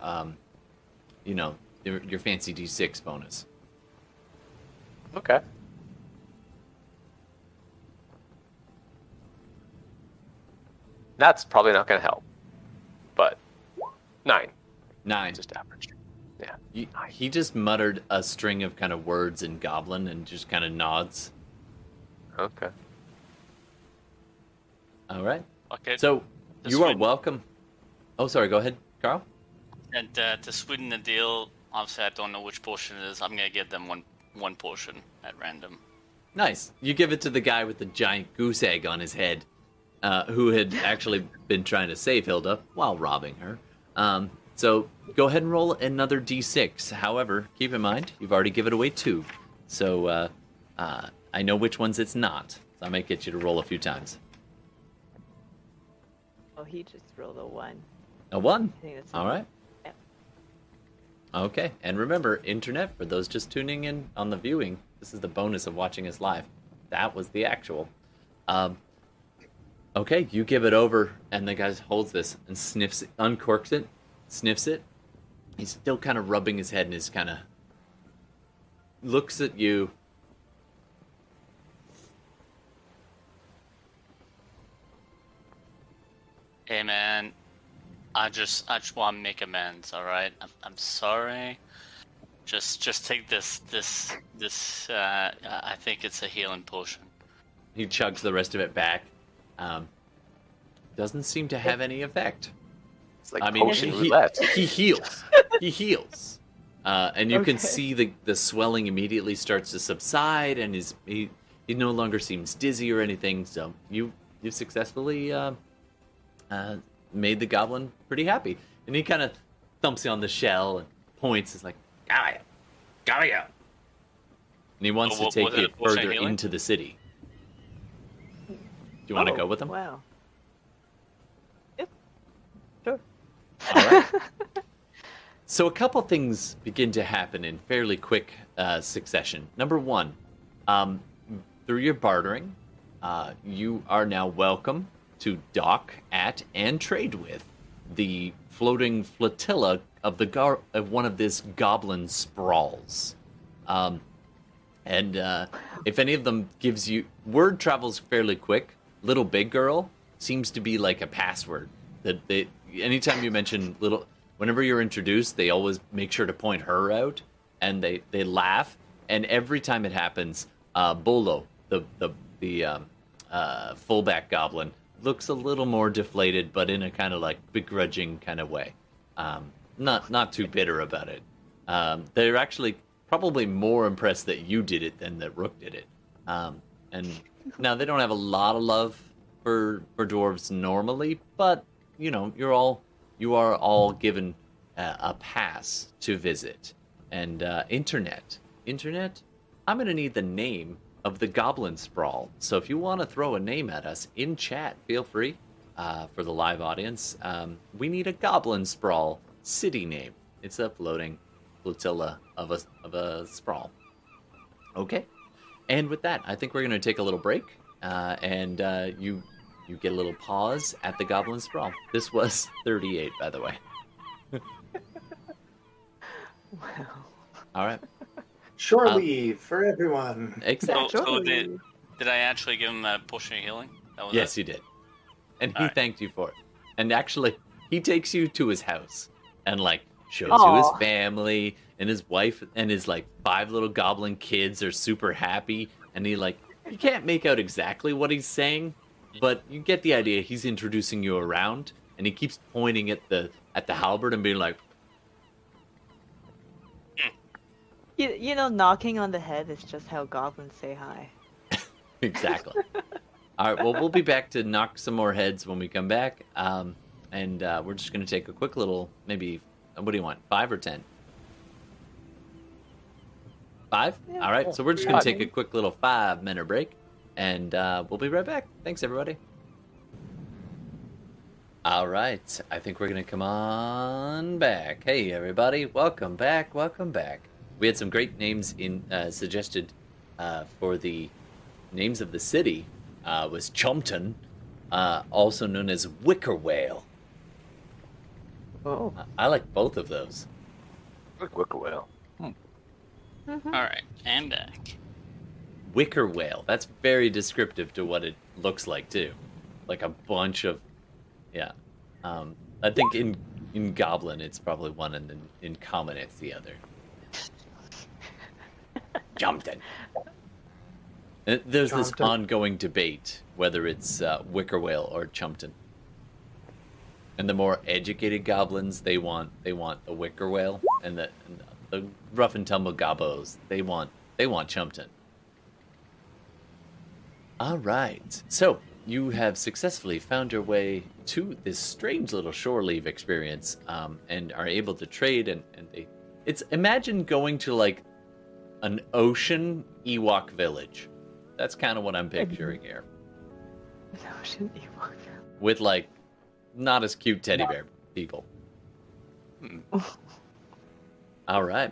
your fancy D6 bonus. Okay. That's probably not going to help. But 9. 9. Just average. Yeah. He just muttered a string of kind of words in Goblin and just kind of nods. Okay. All right. Okay. So you are welcome. Oh, sorry. Go ahead, Carl. And to sweeten the deal, obviously I don't know which portion it is. I'm gonna give them one portion at random. Nice. You give it to the guy with the giant goose egg on his head, who had actually been trying to save Hilda while robbing her. So go ahead and roll another d6. However, keep in mind, you've already given away 2. So I know which ones it's not. So I might get you to roll a few times. Oh, he just rolled a 1. A 1? I think that's All right. Yep. Okay. And remember, internet, for those just tuning in on the viewing, this is the bonus of watching us live. That was the actual. Okay, you give it over, and the guy holds this and sniffs it, uncorks it, sniffs it. He's still kind of rubbing his head and is kind of looks at you. Hey man, I just want to make amends. All right, I'm sorry. Just take this. I think it's a healing potion. He chugs the rest of it back. Doesn't seem to have any effect. It's like potion roulette. He heals. He heals. And you can see the swelling immediately starts to subside, and he no longer seems dizzy or anything. So you successfully made the goblin pretty happy. And he kind of thumps you on the shell and points. It's like, Goliath. And he wants to take you further into the city. Do you want to go with him? Wow. Yep. Sure. All right. So a couple things begin to happen in fairly quick succession. Number 1, through your bartering, you are now welcome to dock at and trade with the floating flotilla of one of this goblin sprawls. And if any of them gives you... Word travels fairly quick. Little Big Girl seems to be like a password. Anytime you mention little... Whenever you're introduced, they always make sure to point her out, and they laugh. And every time it happens, Bolo, the fullback goblin, looks a little more deflated, but in a kind of like begrudging kind of way. Not too bitter about it. They're actually probably more impressed that you did it than that Rook did it. And now they don't have a lot of love for dwarves normally, but you know you are all given a pass to visit. And internet, I'm gonna need the name of the goblin sprawl. So if you want to throw a name at us in chat, feel free. For the live audience, we need a goblin sprawl city name. It's a floating flotilla of a sprawl. Okay, and with that, I think we're going to take a little break, and you get a little pause at the goblin sprawl. This was 38, by the way. Wow. All right. Shore leave for everyone. Exactly. So did I actually give him a potion of healing? That was Yes, it? you did. And he thanked you for it. And actually, he takes you to his house and like shows you his family and his wife and his like 5 little goblin kids are super happy. And he like, you can't make out exactly what he's saying, but you get the idea. He's introducing you around, and he keeps pointing at the halberd and being like, You know, knocking on the head is just how goblins say hi. exactly. All right, well, we'll be back to knock some more heads when we come back. And we're just going to take a quick little, maybe, what do you want, 5 or 10? 5? Yeah. All right, so we're just going to take a quick little 5-minute break, and we'll be right back. Thanks, everybody. All right, I think we're going to come on back. Hey, everybody, welcome back, welcome back. We had some great names suggested for the names of the city. Was Chompton, also known as Wicker Whale. Oh. I like both of those. Wicker Whale. Mm-hmm. All right, and back. Wicker Whale. That's very descriptive to what it looks like, too. Like a bunch of Yeah. I think in Goblin it's probably one, and then in Common it's the other. Jumpton. There's this Chumpton. ongoing debate whether it's Wicker Whale or Chumpton. And the more educated goblins, they want the Wicker Whale, and the rough and tumble gobbos, they want Chumpton. All right, so you have successfully found your way to this strange little shore leave experience, and are able to trade, and imagine going to like an ocean Ewok village. That's kind of what I'm picturing here. Ocean Ewok. With like not as cute teddy bear people. All right.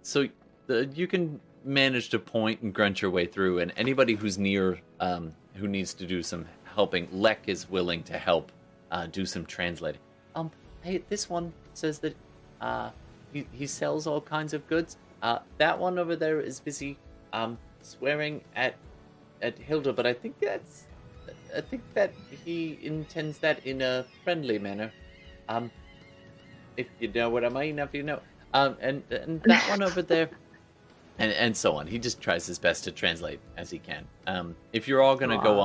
So you can manage to point and grunt your way through, and anybody who's near, who needs to do some helping, Lek is willing to help do some translating. Hey, this one says that he sells all kinds of goods. That one over there is busy swearing at Hilda, but I think that he intends that in a friendly manner. If you know what I mean, if you know. And that one over there, and so on. He just tries his best to translate as he can. If you're all gonna go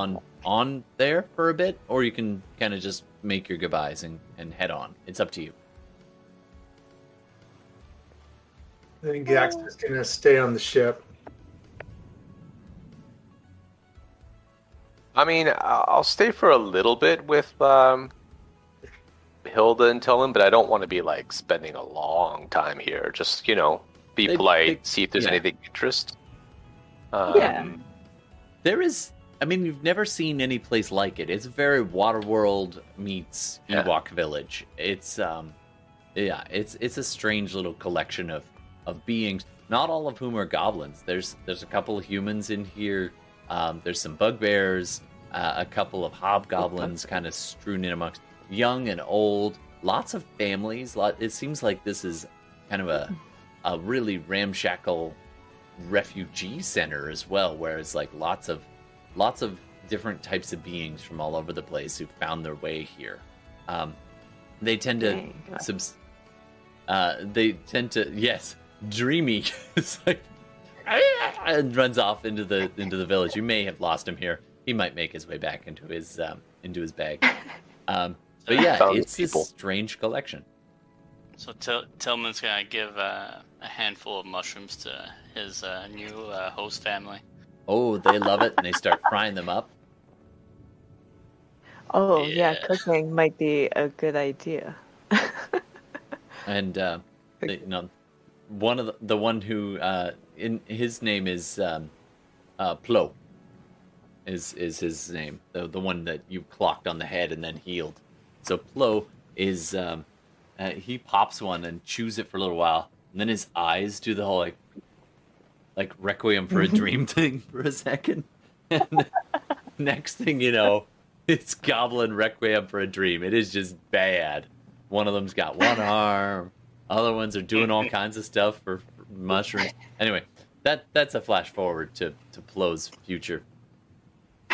on there for a bit, or you can kind of just make your goodbyes and head on. It's up to you. I think Gax is going to stay on the ship. I mean, I'll stay for a little bit with Hilda and Tillman, but I don't want to be like spending a long time here. Just, be polite, see if there's anything of interest. There is. I mean, you've never seen any place like it. It's very Waterworld meets Ewok Village. It's it's a strange little collection of beings. Not all of whom are goblins. There's a couple of humans in here. There's some bugbears, a couple of hobgoblins kind of strewn in amongst young and old. Lots of families. It seems like this is kind of a really ramshackle refugee center as well, where it's like lots of different types of beings from all over the place who found their way here. They tend to yes, Dreamy is like and runs off into the village. You may have lost him here. He might make his way back into his bag. But yeah, it's this strange collection. So Tillman's gonna give a handful of mushrooms to his new host family. Oh, they love it, and they start frying them up. Oh yeah, cooking might be a good idea. And one who in his name is Plo. Is his name, the one that you clocked on the head and then healed. So Plo is he pops one and chews it for a little while, and then his eyes do the whole like Requiem for a Dream thing for a second, and next thing you know, it's Goblin Requiem for a Dream. It is just bad. One of them's got one arm, other ones are doing all kinds of stuff for mushrooms. Anyway, that's a flash forward to Plo's future.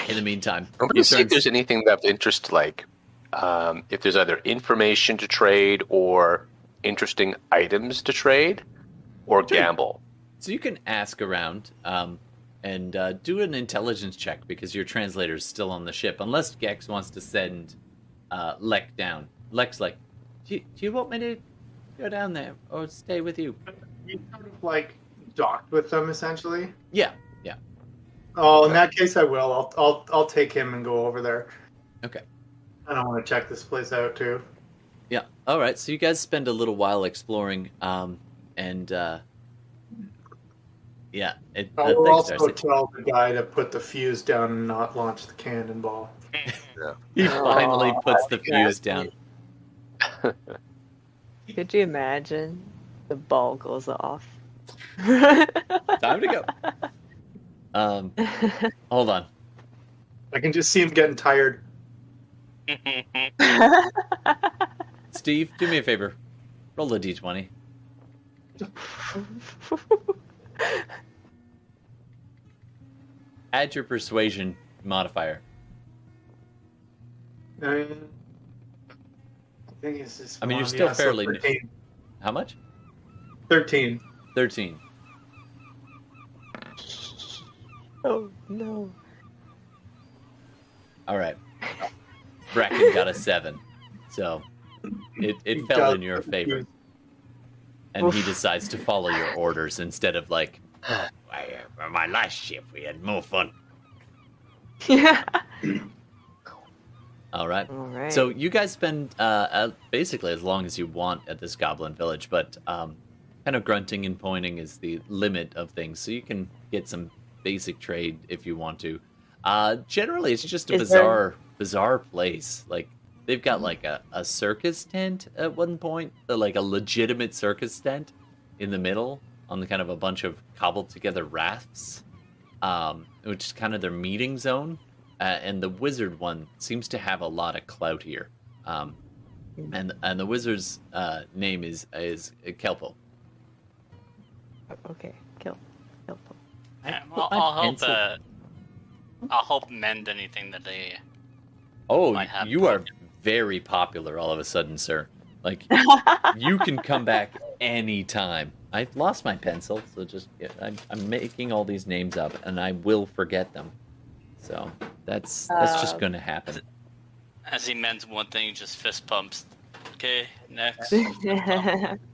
In the meantime, I'm going to see if there's anything of interest, like if there's either information to trade or interesting items to trade or gamble. So you can ask around and do an intelligence check, because your translator's still on the ship, unless Gex wants to send Lek down. Lek's like, do you want me to go down there or stay with you? You sort of like docked with them, essentially. Yeah. Oh, in that case, I will. I'll take him and go over there. Okay. I don't want to check this place out too. Yeah. All right. So you guys spend a little while exploring, and yeah. I'll also tell the guy to put the fuse down and not launch the cannonball. He finally puts the fuse down. Could you imagine? The ball goes off. Time to go. Hold on. I can just see him getting tired. Steve, do me a favor. Roll a d20. Add your persuasion modifier. I think it's just I mean, you're one, still yeah, so fairly 13. How much? 13. 13. Oh no. All right. Bracken got a 7. So it fell in your favor. And he decides to follow your orders instead of like, my last shift we had more fun. Yeah. All right. All right. So you guys spend basically as long as you want at this goblin village, but kind of grunting and pointing is the limit of things. So you can get some basic trade if you want to. Generally, it's just a bizarre place. Like they've got like a circus tent at one point, like a legitimate circus tent in the middle on the kind of a bunch of cobbled together rafts, which is kind of their meeting zone. And the wizard one seems to have a lot of clout here. And the wizard's name is Kelpo. Okay, kill. Yeah, put my I'll help. pencil- I'll help mend anything that they. Oh, might have you are broken. very popular all of a sudden, sir. Like, you can come back anytime. I lost my pencil, so just I'm making all these names up, and I will forget them. So that's just going to happen. As he mends one thing, he just fist pumps. Okay, next.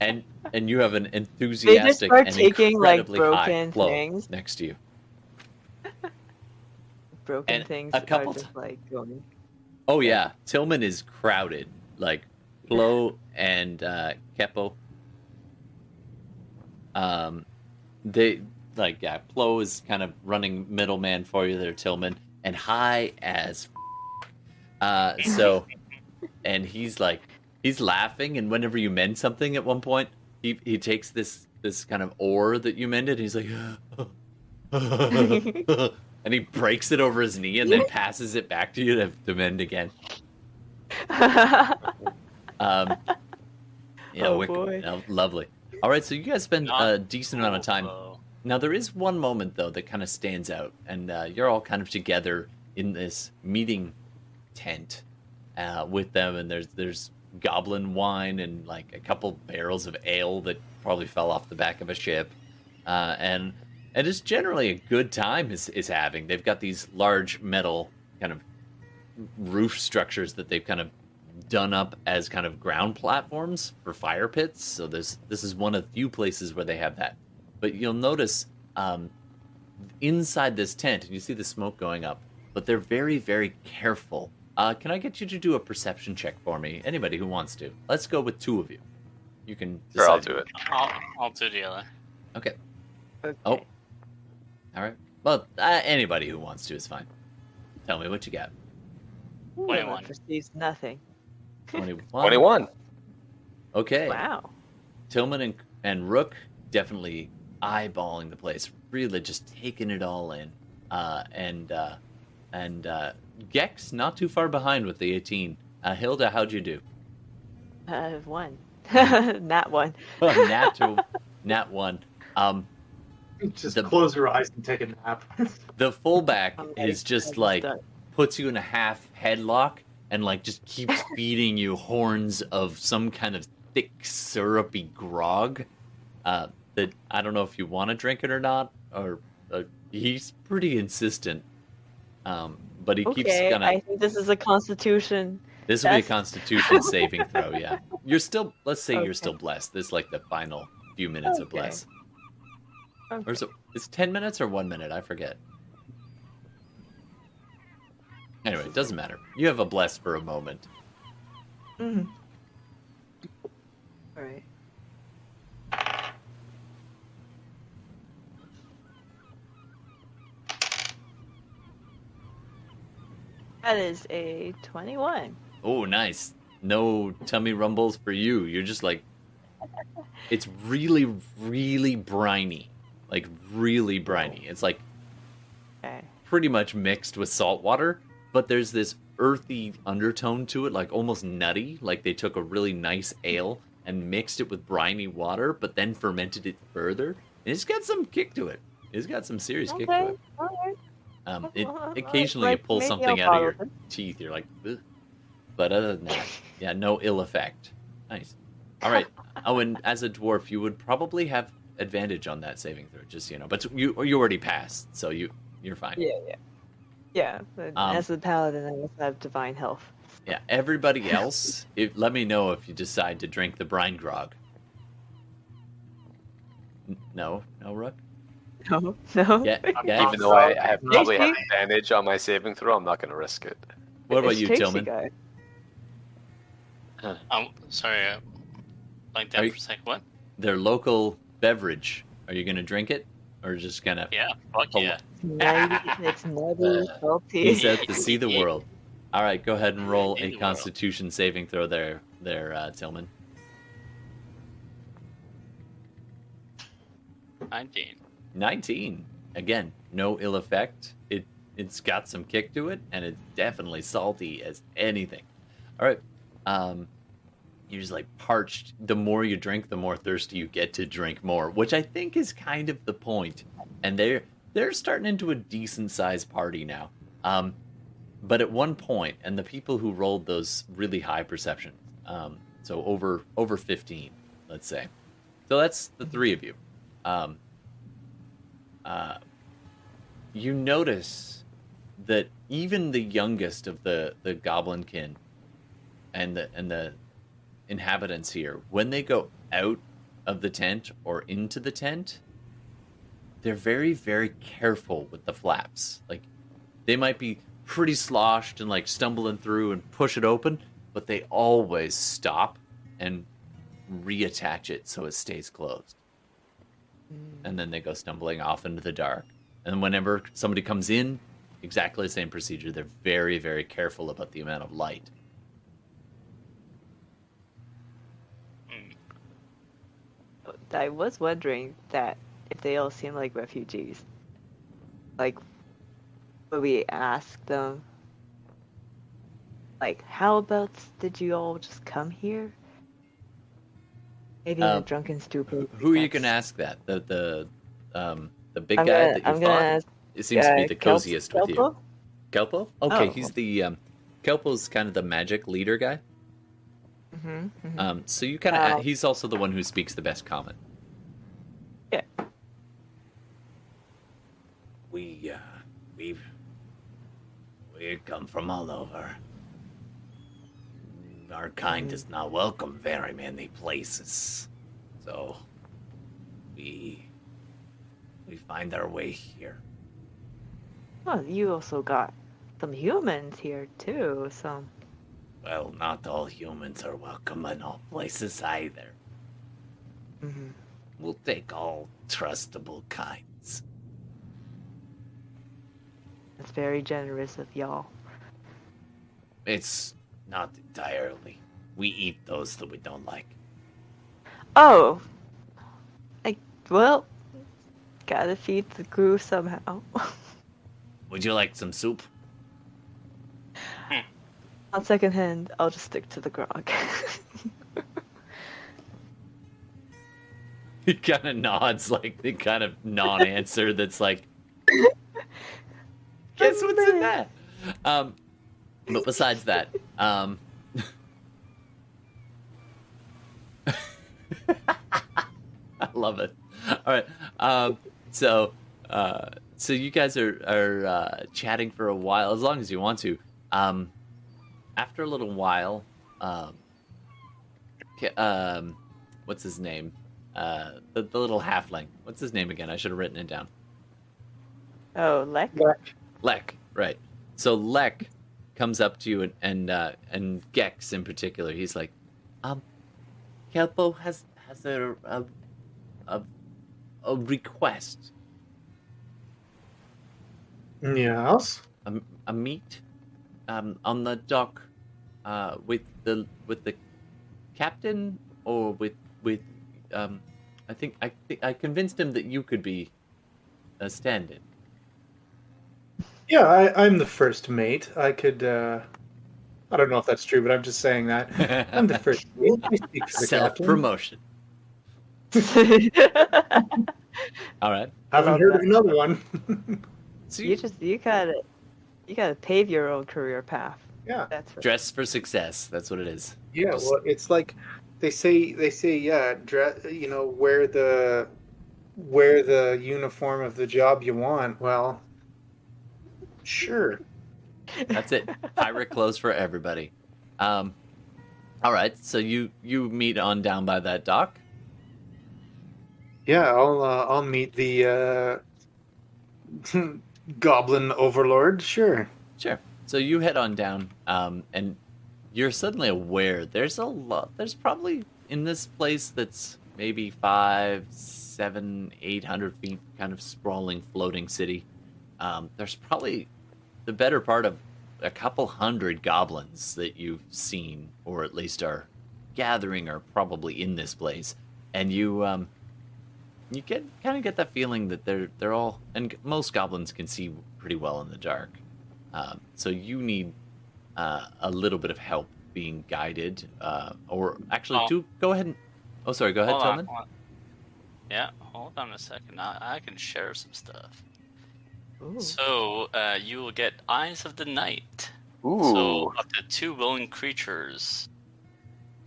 And you have an They just enthusiastic start and taking like incredibly high broken flow things. next to you. Broken And things a couple are just like going. Oh yeah, Tillman is crowded. Like Flo and Kepo. They Flo is kind of running middleman for you there, Tillman, and high as. And he's laughing, and whenever you mend something at one point, he takes this kind of ore that you mended, and he's like, and he breaks it over his knee, and then passes it back to you to mend again. Oh, boy. Lovely. All right, so you guys spend a decent amount of time. Whoa. Now there is one moment though that kind of stands out, and you're all kind of together in this meeting tent with them, and there's goblin wine and like a couple barrels of ale that probably fell off the back of a ship, and it's generally a good time is having. They've got these large metal kind of roof structures that they've kind of done up as kind of ground platforms for fire pits. So this is one of the few places where they have that. But you'll notice inside this tent, and you see the smoke going up, but they're very, very careful. Can I get you to do a perception check for me? Anybody who wants to. Let's go with 2 of you. You can decide. Sure, I'll do it. I'll do the other. Okay. Okay. Oh. All right. Well, anybody who wants to is fine. Tell me what you got. Ooh, 21. perceives nothing. 21. 21. Okay. Wow. Tillman and Rook definitely eyeballing the place, really just taking it all in. And Gex not too far behind with the 18. Hilda, how'd you do? One. Not one. Nat 1. Just close your eyes and take a nap. The fullback I'm is just I'm like stuck. puts you in a half headlock and like just keeps feeding you horns of some kind of thick syrupy grog that I don't know if you want to drink it or not, or he's pretty insistent, but he keeps Okay, gonna. I think this is a constitution. This will be a test. Constitution saving throw. Yeah, you're still. Let's say you're Okay. still blessed. This is like the final few minutes of Okay. bless. Okay. Or is it 10 minutes or 1 minute? I forget. Anyway, it doesn't matter. You have a bless for a moment. Mhm. All right. That is a 21. Oh, nice. No tummy rumbles for you. You're just like, it's really, really briny. Like, really briny. It's like Okay. pretty much mixed with salt water, but there's this earthy undertone to it, like almost nutty. Like they took a really nice ale and mixed it with briny water, but then fermented it further. And it's got some kick to it. It's got some serious kick to Okay. it. All right. It Well, occasionally you like, pull maybe something I'll out of your follow teeth. You're like, ugh. But other than that, yeah, no ill effect. Nice. All right. Oh, and as a dwarf, you would probably have advantage on that saving throw, just so you know. But you already passed, so you're fine. Yeah. But as a paladin, I also have divine health. Yeah. Everybody else, let me know if you decide to drink the brine grog. No, Rook. No. Yeah. Even though I have probably have advantage on my saving throw, I'm not going to risk it. What about It's you, Tracy Tillman? guy. Sorry, like that for a sec. What? Their local beverage. Are you gonna drink it, or just gonna? Yeah, fuck yeah. It's nutty, salty. He said to see the world. All right, go ahead and roll In a the Constitution saving throw there, Tillman. 19. 19. Again, no ill effect. It's got some kick to it, and it's definitely salty as anything. All right. You're just like parched. The more you drink, the more thirsty you get to drink more, which I think is kind of the point. And they're starting into a decent sized party now. But at one point, and the people who rolled those really high perception, so over 15, let's say. So that's the three of you. You notice that even the youngest of the goblinkin and the inhabitants here, when they go out of the tent or into the tent, they're very, very careful with the flaps. Like, they might be pretty sloshed and like stumbling through and push it open, but they always stop and reattach it so it stays closed. And then they go stumbling off into the dark. And whenever somebody comes in, exactly the same procedure. They're very, very careful about the amount of light. I was wondering that if they all seem like refugees, like, would we ask them, like, how about did you all just come here? Maybe in a drunken stupor. Who are you going to ask that? The big guy that you fought? It seems to be the coziest with you. Kelpo? Okay, he's the Kelpo's kind of the magic leader guy. So you kind of he's also the one who speaks the best common. Yeah. We come from all over. Our kind is not welcome very many places, so we find our way here. Well, you also got some humans here too, so. Well, not all humans are welcome in all places either. We'll take all trustable kinds. That's very generous of y'all. It's not entirely. We eat those that we don't like. Oh! Well, gotta feed the crew somehow. Would you like some soup? On second hand, I'll just stick to the grog. He kind of nods, like the kind of non-answer that's like, guess what's in that? But besides that, I love it. All right, so you guys are chatting for a while, as long as you want to. After a little while, what's his name? The little halfling. What's his name again? I should have written it down. Oh, Lek? Lek, right. So Lek comes up to you and Gex in particular. He's like, Kelpo has a request. Yes. A meet on the dock with the captain, or with I think I convinced him that you could be a stand-in. Yeah, I'm the first mate. I could. I don't know if that's true, but I'm just saying that. I'm the first mate. I speak for the captain. Self-promotion. All right. Haven't heard of another one. So You gotta pave your own career path. Yeah. That's right. Dress for success. That's what it is. Yeah, Just- well, it's like they say, yeah, wear the uniform of the job you want. Well, sure. That's it. Pirate clothes for everybody. All right. So you meet on down by that dock. Yeah, I'll meet the goblin overlord. Sure. Sure. So you head on down, and you're suddenly aware there's a lot. There's probably in this place that's maybe 500, 700, 800 feet, kind of sprawling, floating city. There's probably the better part of a couple hundred goblins that you've seen, or at least are gathering, are probably in this place, and you kind of get that feeling that they're all, and most goblins can see pretty well in the dark. So you need a little bit of help being guided, or actually, go ahead and. Oh, sorry. Go ahead, Tillman. Yeah, hold on a second. I can share some stuff. Ooh. So you will get Eyes of the Night. Ooh. So up to 2 willing creatures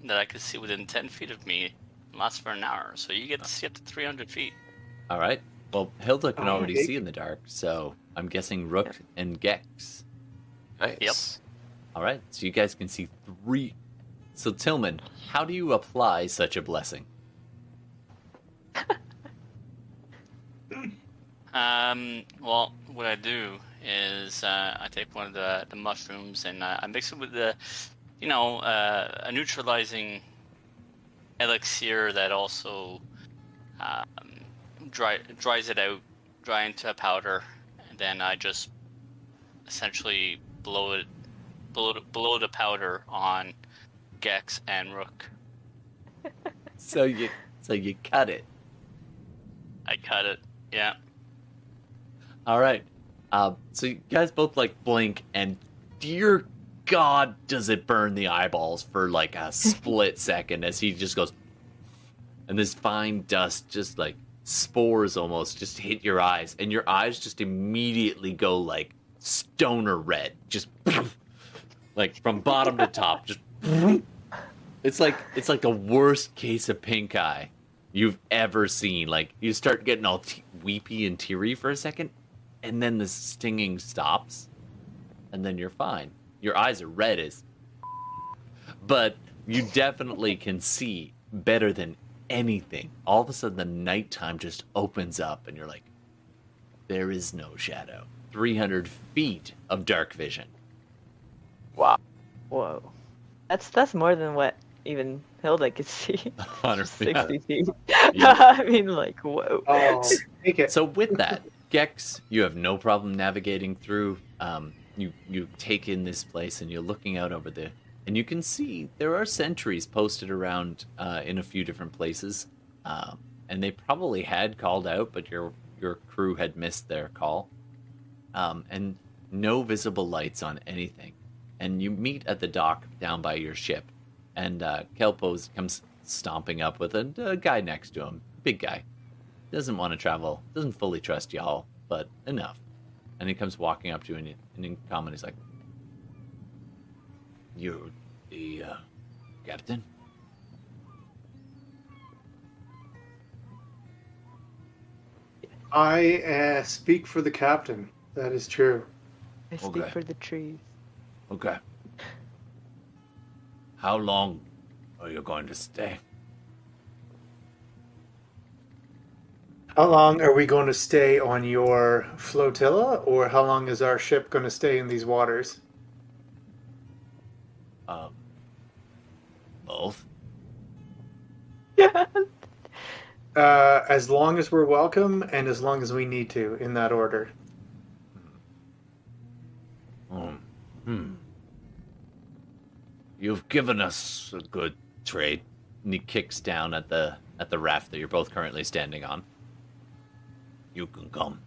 that I can see within 10 feet of me lasts for an hour. So you get to see up to 300 feet. All right. Well, Hilda can already Okay. see in the dark, so I'm guessing Rook and Gex. Nice. Yep. All right. So you guys can see 3. So Tillman, how do you apply such a blessing? Well, what I do is I take one of the mushrooms and I mix it with a neutralizing elixir that also dries it out, dry into a powder, and then I just essentially blow the powder on Gex and Rook. So you cut it. I cut it. Yeah. All right. So you guys both like blink, and dear God, does it burn the eyeballs for like a split second as he just goes, and this fine dust just like spores almost just hit your eyes, and your eyes just immediately go like stoner red, just like from bottom to top, just. It's like the worst case of pink eye you've ever seen. Like you start getting all weepy and teary for a second, and then the stinging stops, and then you're fine. Your eyes are red as, but you definitely can see better than anything. All of a sudden, the nighttime just opens up, and you're like, there is no shadow. 300 feet of dark vision. Wow. Whoa. That's more than what even Hilda could see. 60 feet. Yeah. I mean, like, whoa. Oh, take it. So with that, Gex, you have no problem navigating through. You take in this place, and you're looking out over there, and you can see there are sentries posted around in a few different places, and they probably had called out, but your crew had missed their call, and no visible lights on anything. And you meet at the dock down by your ship, and Kelpo comes stomping up with a guy next to him, big guy. Doesn't want to travel, doesn't fully trust y'all, but enough. And he comes walking up to you, and in common he's like, "You're the captain?" I speak for the captain. That is true. I speak Okay. for the trees. Okay. How long are you going to stay? How long are we going to stay on your flotilla, or how long is our ship going to stay in these waters? Both? Yeah. As long as we're welcome, and as long as we need to, in that order. You've given us a good trade. And he kicks down at the raft that you're both currently standing on. You can come.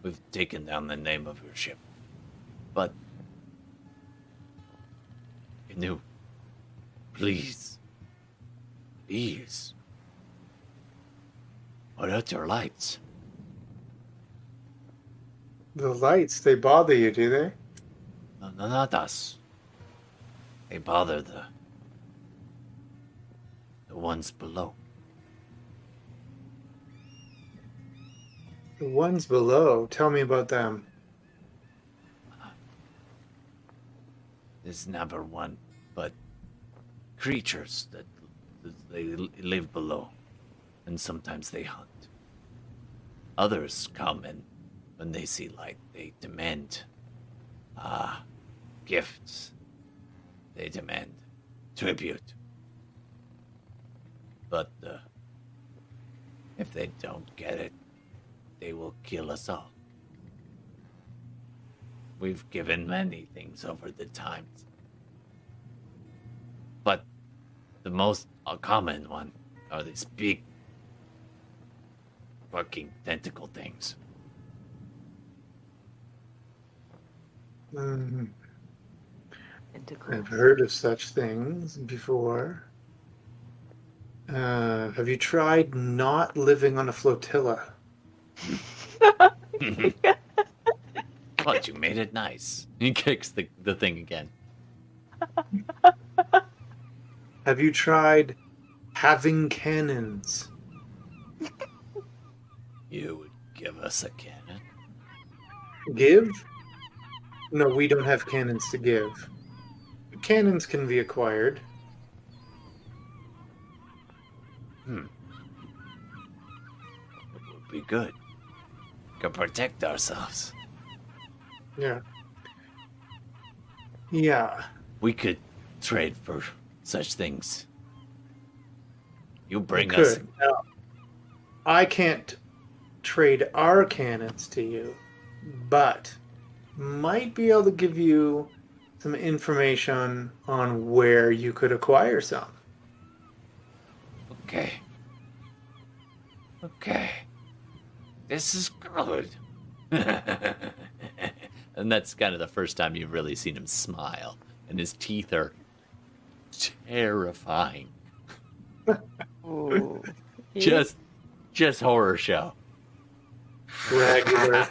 We've taken down the name of your ship. But Canoe, please. Please. Put out your lights. The lights, they bother you, do they? No, not us. They bother the ones below. The ones below. Tell me about them. There's never one, but creatures that they live below, and sometimes they hunt. Others come, and when they see light, they demand gifts. They demand tribute. But if they don't get it, they will kill us all. We've given many things over the times. But the most common one are these big fucking tentacle things. I've heard of such things before. Have you tried not living on a flotilla? But you made it nice. He kicks the thing again. Have you tried having cannons? You would give us a cannon? Give? No, we don't have cannons to give. Cannons can be acquired. It would be good. We can protect ourselves. Yeah. Yeah. We could trade for such things. You bring We us. could. Now, I can't trade our cannons to you, but might be able to give you some information on where you could acquire some. Okay. Okay. This is good. And that's kind of the first time you've really seen him smile. And his teeth are terrifying. Ooh. Just horror show. Regular.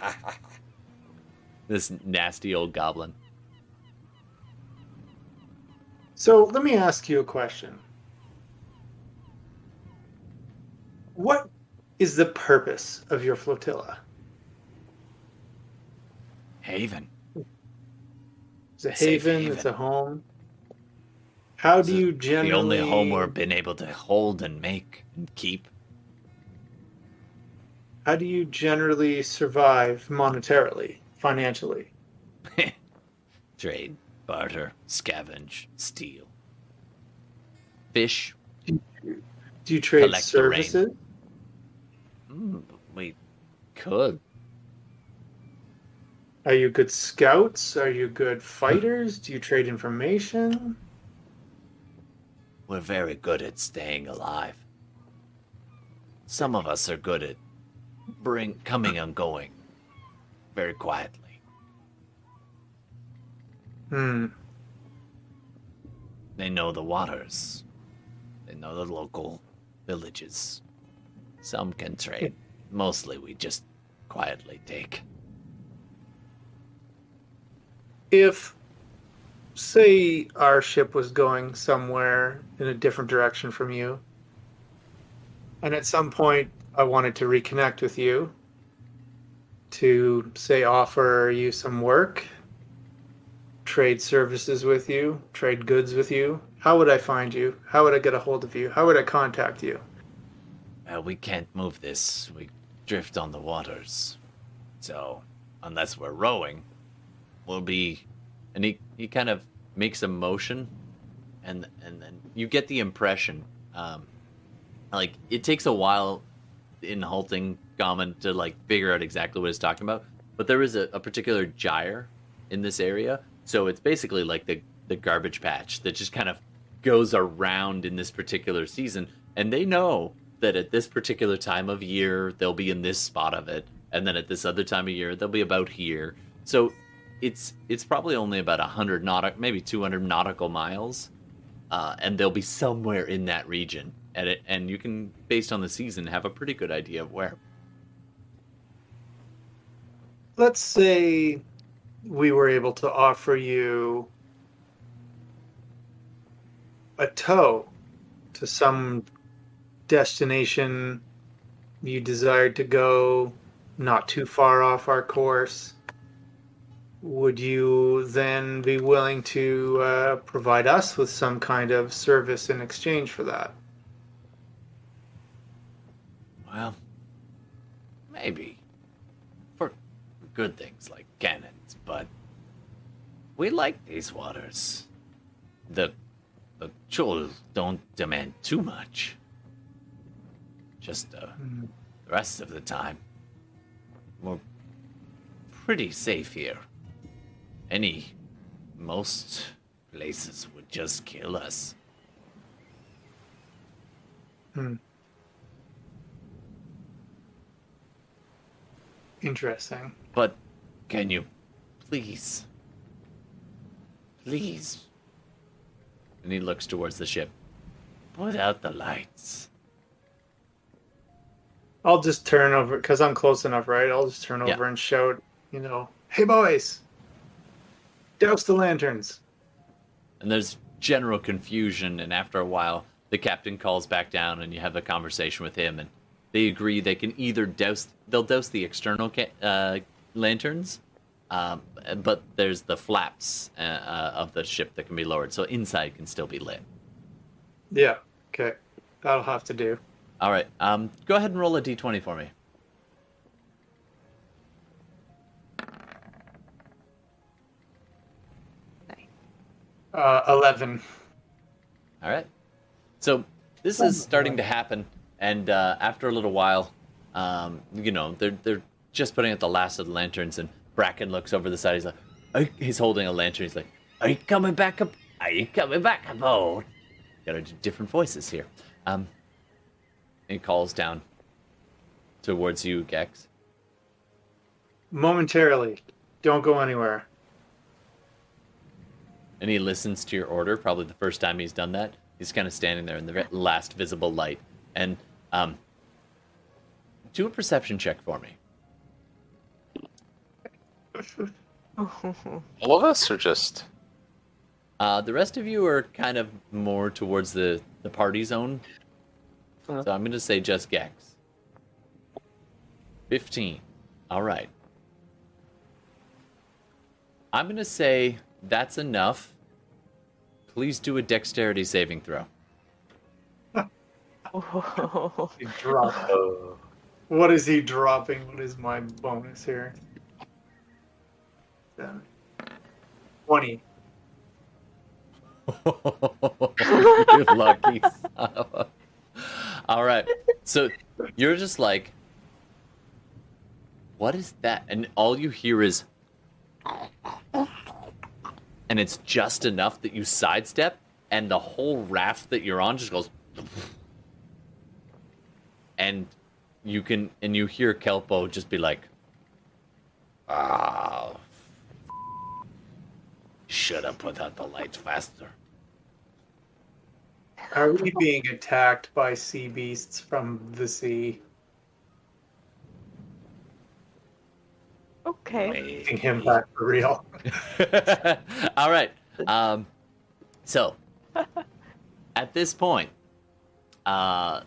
This nasty old goblin. So let me ask you a question. What is the purpose of your flotilla? Haven. It's a Safe haven, haven. it's a home. How do you The generally... only home we've been able to hold and make and keep. How do you generally survive monetarily, financially? Trade, barter, scavenge, steal. Fish. Do you trade Collect the rain. services? We could. Are you good scouts? Are you good fighters? Do you trade information? We're very good at staying alive. Some of us are good at coming and going very quietly. They know the waters. They know the local villages. Some can trade. Mostly we just quietly take. If, say, our ship was going somewhere in a different direction from you, and at some point I wanted to reconnect with you to, say, offer you some work, trade services with you, trade goods with you, how would I find you? How would I get a hold of you? How would I contact you? We can't move this. We drift on the waters. So, unless we're rowing, we'll be... And he kind of makes a motion, and then you get the impression, like, it takes a while in halting Gammon to, like, figure out exactly what he's talking about, but there is a particular gyre in this area, so it's basically like the garbage patch that just kind of goes around in this particular season, and they know that at this particular time of year they'll be in this spot of it, and then at this other time of year they'll be about here. So it's probably only about 100 maybe 200 nautical miles, and they'll be somewhere in that region. And you can, based on the season, have a pretty good idea of where. Let's say we were able to offer you a tow to some destination you desired to go, not too far off our course, would you then be willing to provide us with some kind of service in exchange for that? Well, maybe. For good things like cannons, but we like these waters. The Chul don't demand too much. Just the rest of the time, we're pretty safe here. Most places would just kill us. Interesting. But can you please, and he looks towards the ship, put out the lights. I'll just turn over, because I'm close enough, right? I'll just turn Yeah. over and shout, hey boys, douse the lanterns. And there's general confusion, and after a while, the captain calls back down, and you have a conversation with him, and they agree they can either they'll douse the external lanterns, but there's the flaps of the ship that can be lowered, so inside can still be lit. Yeah, okay. That'll have to do. All right, go ahead and roll a d20 for me. 11. All right. So this is starting to happen, and after a little while, they're just putting out the last of the lanterns, and Bracken looks over the side. He's like, he's holding a lantern. He's like, "Are you coming back up? Are you coming back aboard?" Got to do different voices here. He calls down towards you, Gex. Momentarily. Don't go anywhere. And he listens to your order, probably the first time he's done that. He's kind of standing there in the last visible light. And do a perception check for me. All of us, or just... The rest of you are kind of more towards the party zone. So I'm going to say just Gex. 15. All right. I'm going to say that's enough. Please do a dexterity saving throw. He dropped. What is he dropping? What is my bonus here? 20. You lucky son of a... All right. So you're just like, what is that? And all you hear is... And it's just enough that you sidestep, and the whole raft that you're on just goes... And you hear Kelpo just be like, should have put out the lights faster. Are we being attacked by sea beasts from the sea? Okay. Taking him back for real. All right. So, at this point, the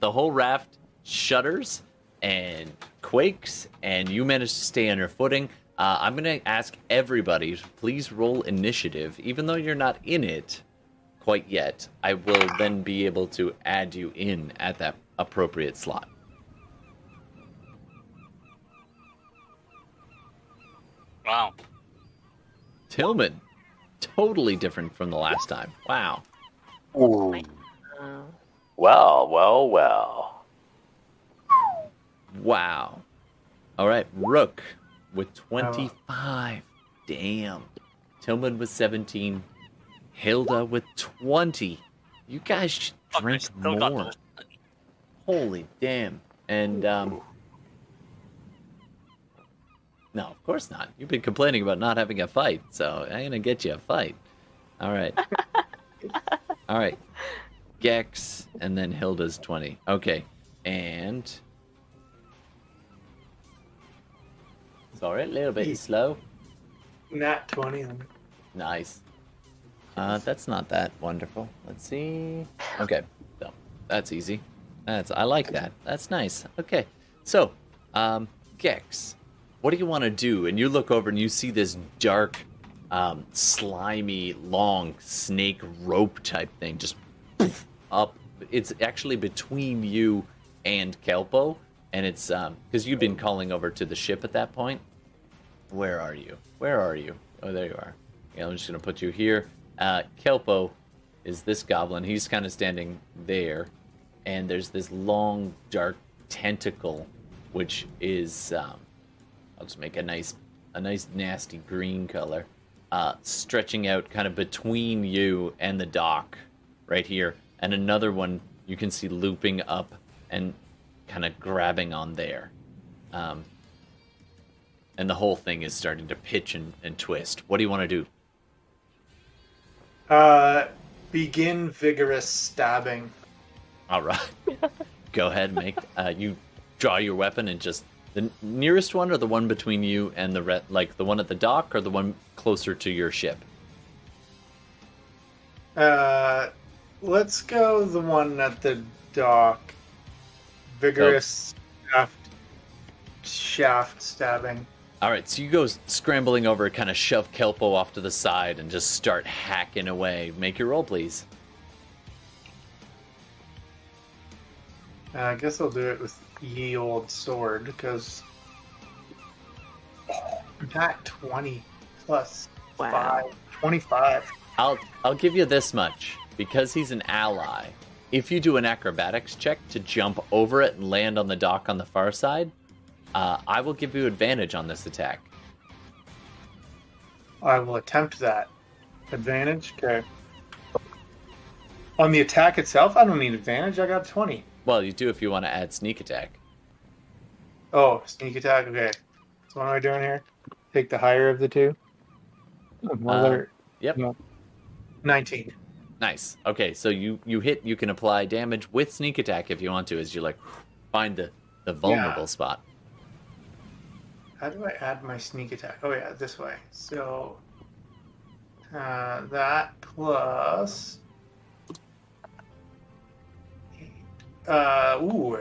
whole raft shudders and quakes, and you manage to stay on your footing. I'm going to ask everybody to please roll initiative. Even though you're not in it quite yet, I will then be able to add you in at that appropriate slot. Wow. Tillman, totally different from the last time. Wow. Ooh. Well. Wow. All right, Rook with 25. Damn. Tillman with 17. Hilda with 20. You guys should drink Still got more. those. Holy damn. And, no, of course not. You've been complaining about not having a fight, so I'm going to get you a fight. All right. All right. Gex, and then Hilda's 20. Okay. And Sorry, a little bit slow. Nat 20. Nice. That's not that wonderful. Let's see. Okay, so that's easy. I like that. That's nice. Okay, so, Gex, what do you want to do? And you look over and you see this dark, slimy, long snake rope type thing just up. It's actually between you and Kelpo, and it's because you've been calling over to the ship at that point. Where are you? Oh, there you are. Yeah, I'm just gonna put you here. Kelpo is this goblin. He's kind of standing there, and there's this long, dark tentacle, which is I'll just make a nice, nasty green color, stretching out kind of between you and the dock, right here, and another one you can see looping up and kind of grabbing on there. And the whole thing is starting to pitch and twist. What do you want to do? Begin vigorous stabbing. All right. Go ahead and make... you draw your weapon and just... The nearest one or the one between you and the... like, the one at the dock or the one closer to your ship? Let's go the one at the dock. Vigorous shaft stabbing. All right, so you go scrambling over, kind of shove Kelpo off to the side, and just start hacking away. Make your roll, please. I guess I'll do it with ye old sword, because attack 20 plus 5, 25. I'll give you this much. Because he's an ally, if you do an acrobatics check to jump over it and land on the dock on the far side, I will give you advantage on this attack. I will attempt that. Advantage? Okay. On the attack itself, I don't need advantage. I got 20. Well, you do if you want to add sneak attack. Oh, sneak attack? Okay. So what am I doing here? Take the higher of the two? Yep. No. 19. Nice. Okay, so you hit, you can apply damage with sneak attack if you want to, as you like find the vulnerable spot. How do I add my sneak attack? Oh yeah, this way. So that plus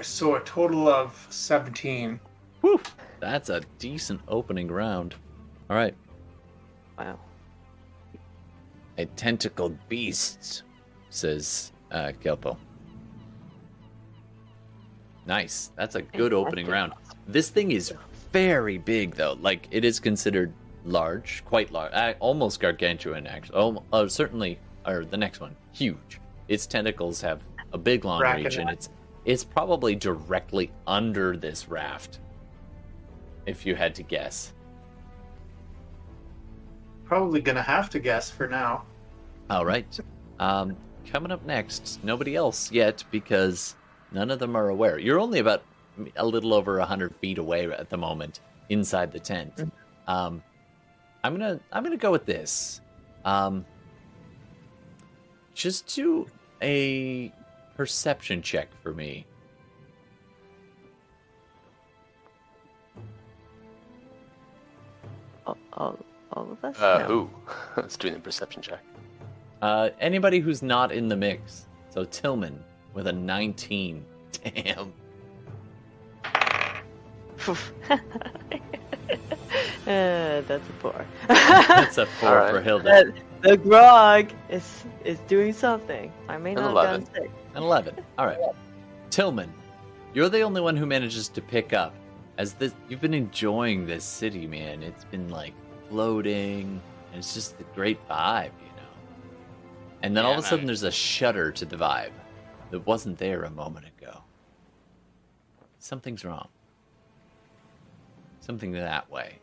so a total of 17. Whew, that's a decent opening round. All right. Wow. A tentacled beast, says Kelpo. Nice. That's a good opening round. This thing is very big, though. Like, it is considered large, quite large, almost gargantuan, actually. Certainly, or the next one, huge. Its tentacles have a big, long reach, and it's probably directly under this raft, if you had to guess. Probably gonna have to guess for now. All right. Coming up next, nobody else yet, because none of them are aware. You're only about a little over 100 feet away at the moment, inside the tent. I'm gonna go with this. Just do a perception check for me. All of us? Who? Let's do the perception check. Anybody who's not in the mix. So Tillman with a 19. Damn. That's a 4. That's a 4 All right. for Hilda. The grog is doing something. I may not have 11. gotten sick. An 11. All right. Tillman, you're the only one who manages to pick up. You've been enjoying this city, man. It's been like floating, and it's just a great vibe, you know. And then all of a sudden, there's a shudder to the vibe that wasn't there a moment ago. Something's wrong. Something that way.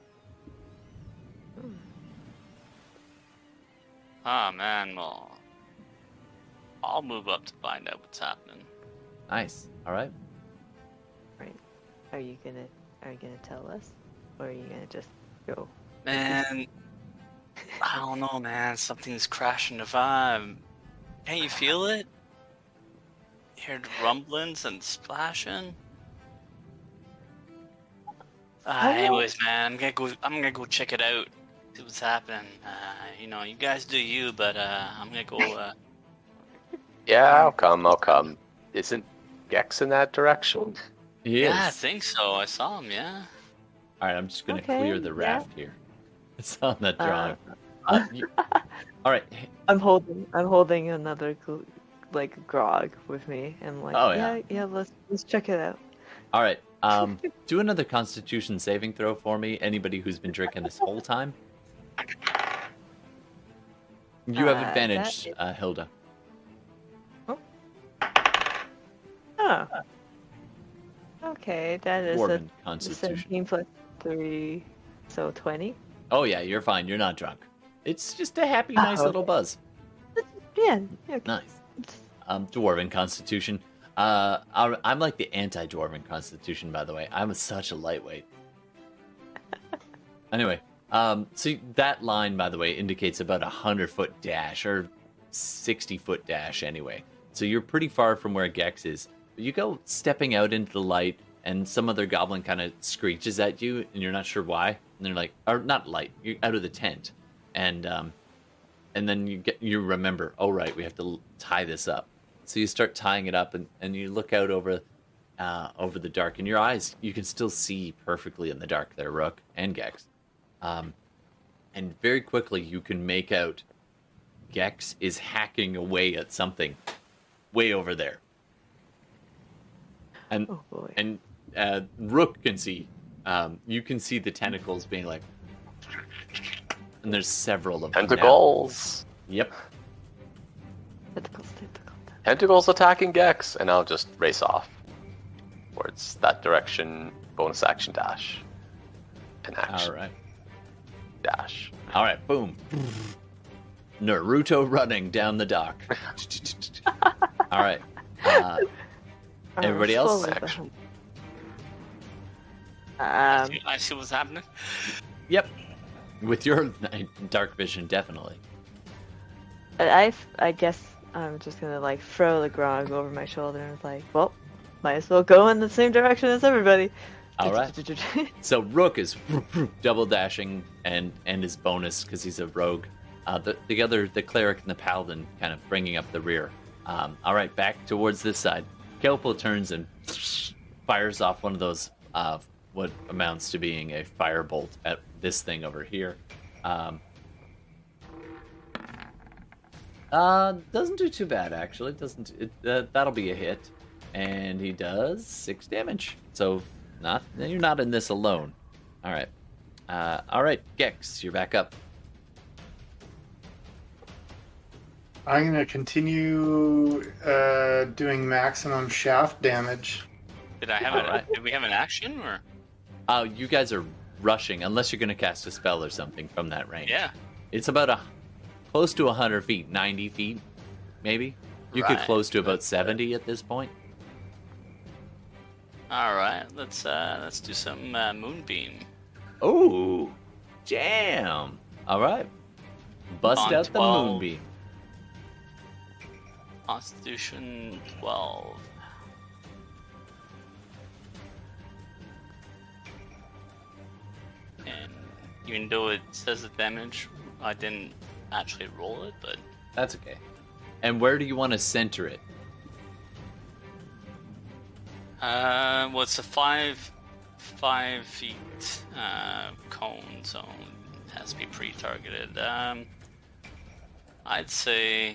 Ah, man, well, I'll move up to find out what's happening. Nice. All right. Right. Are you gonna tell us, or are you gonna just go? Man, I don't know, man. Something's crashing the vibe. Can't you feel it? Hear the rumblings and splashing? Anyways, man, I'm gonna go check it out. See what's happening. You guys do you, but I'm gonna go. Yeah, I'll come. Isn't Gex in that direction? He Yeah, I is. think so. I saw him. Yeah. All right, I'm just gonna Okay, clear the yeah. raft here. It's on that drawing. Uh, All right. I'm holding another grog with me, and like, Oh, yeah. yeah, let's check it out. All right. Do another Constitution saving throw for me. Anybody who's been drinking this whole time. You have advantage, Hilda. Oh. Okay, that is Dwarven a Constitution. 17 plus 3, so 20. Oh yeah, you're fine. You're not drunk. It's just a happy, nice okay. little buzz. Yeah, okay. Nice. Dwarven Constitution. I'm like the anti-Dwarven Constitution, by the way. I'm such a lightweight. Anyway, so that line, by the way, indicates about 100-foot dash or 60-foot dash anyway. So you're pretty far from where Gex is. But you go stepping out into the light, and some other goblin kind of screeches at you, and you're not sure why. And they're like, or not light, you're out of the tent, and then you remember, oh right, we have to tie this up. So you start tying it up, and you look out over the dark, and your eyes, you can still see perfectly in the dark there, Rook and Gex. And very quickly you can make out Gex is hacking away at something way over there. And Oh boy. and Rook can see, you can see the tentacles being like, and there's several of them now. Tentacles. Yep. Tentacle. Tentacles attacking Gex, and I'll just race off towards that direction. Bonus action dash. And action All right. dash. All right. Boom. Naruto running down the dock. All right. Everybody else? slowly, Action. I see what's happening. Yep. With your dark vision, definitely. I guess I'm just gonna throw the grog over my shoulder and it's like, well, might as well go in the same direction as everybody. All right. So Rook is double dashing and his bonus because he's a rogue. The Cleric and the Paladin kind of bringing up the rear. All right, back towards this side. Kelpo turns and fires off one of those, what amounts to being a firebolt at this thing over here. Doesn't do too bad, actually. That'll be a hit. And he does 6 damage. So you're not in this alone. All right. All right, Gex, you're back up. I'm going to continue doing maximum shaft damage. Did we have an action or? You guys are rushing, unless you're going to cast a spell or something from that range. Yeah. It's about close to 100 feet, 90 feet, maybe. You could Right. close to about 70 at this point. All right, let's do some moonbeam. Oh, jam! All right, bust On out the 12. moonbeam. Constitution 12. And even though it says the damage, I didn't actually roll it, but That's okay. And where do you want to center it? well, it's a 5 feet cone, so it has to be pre-targeted. I'd say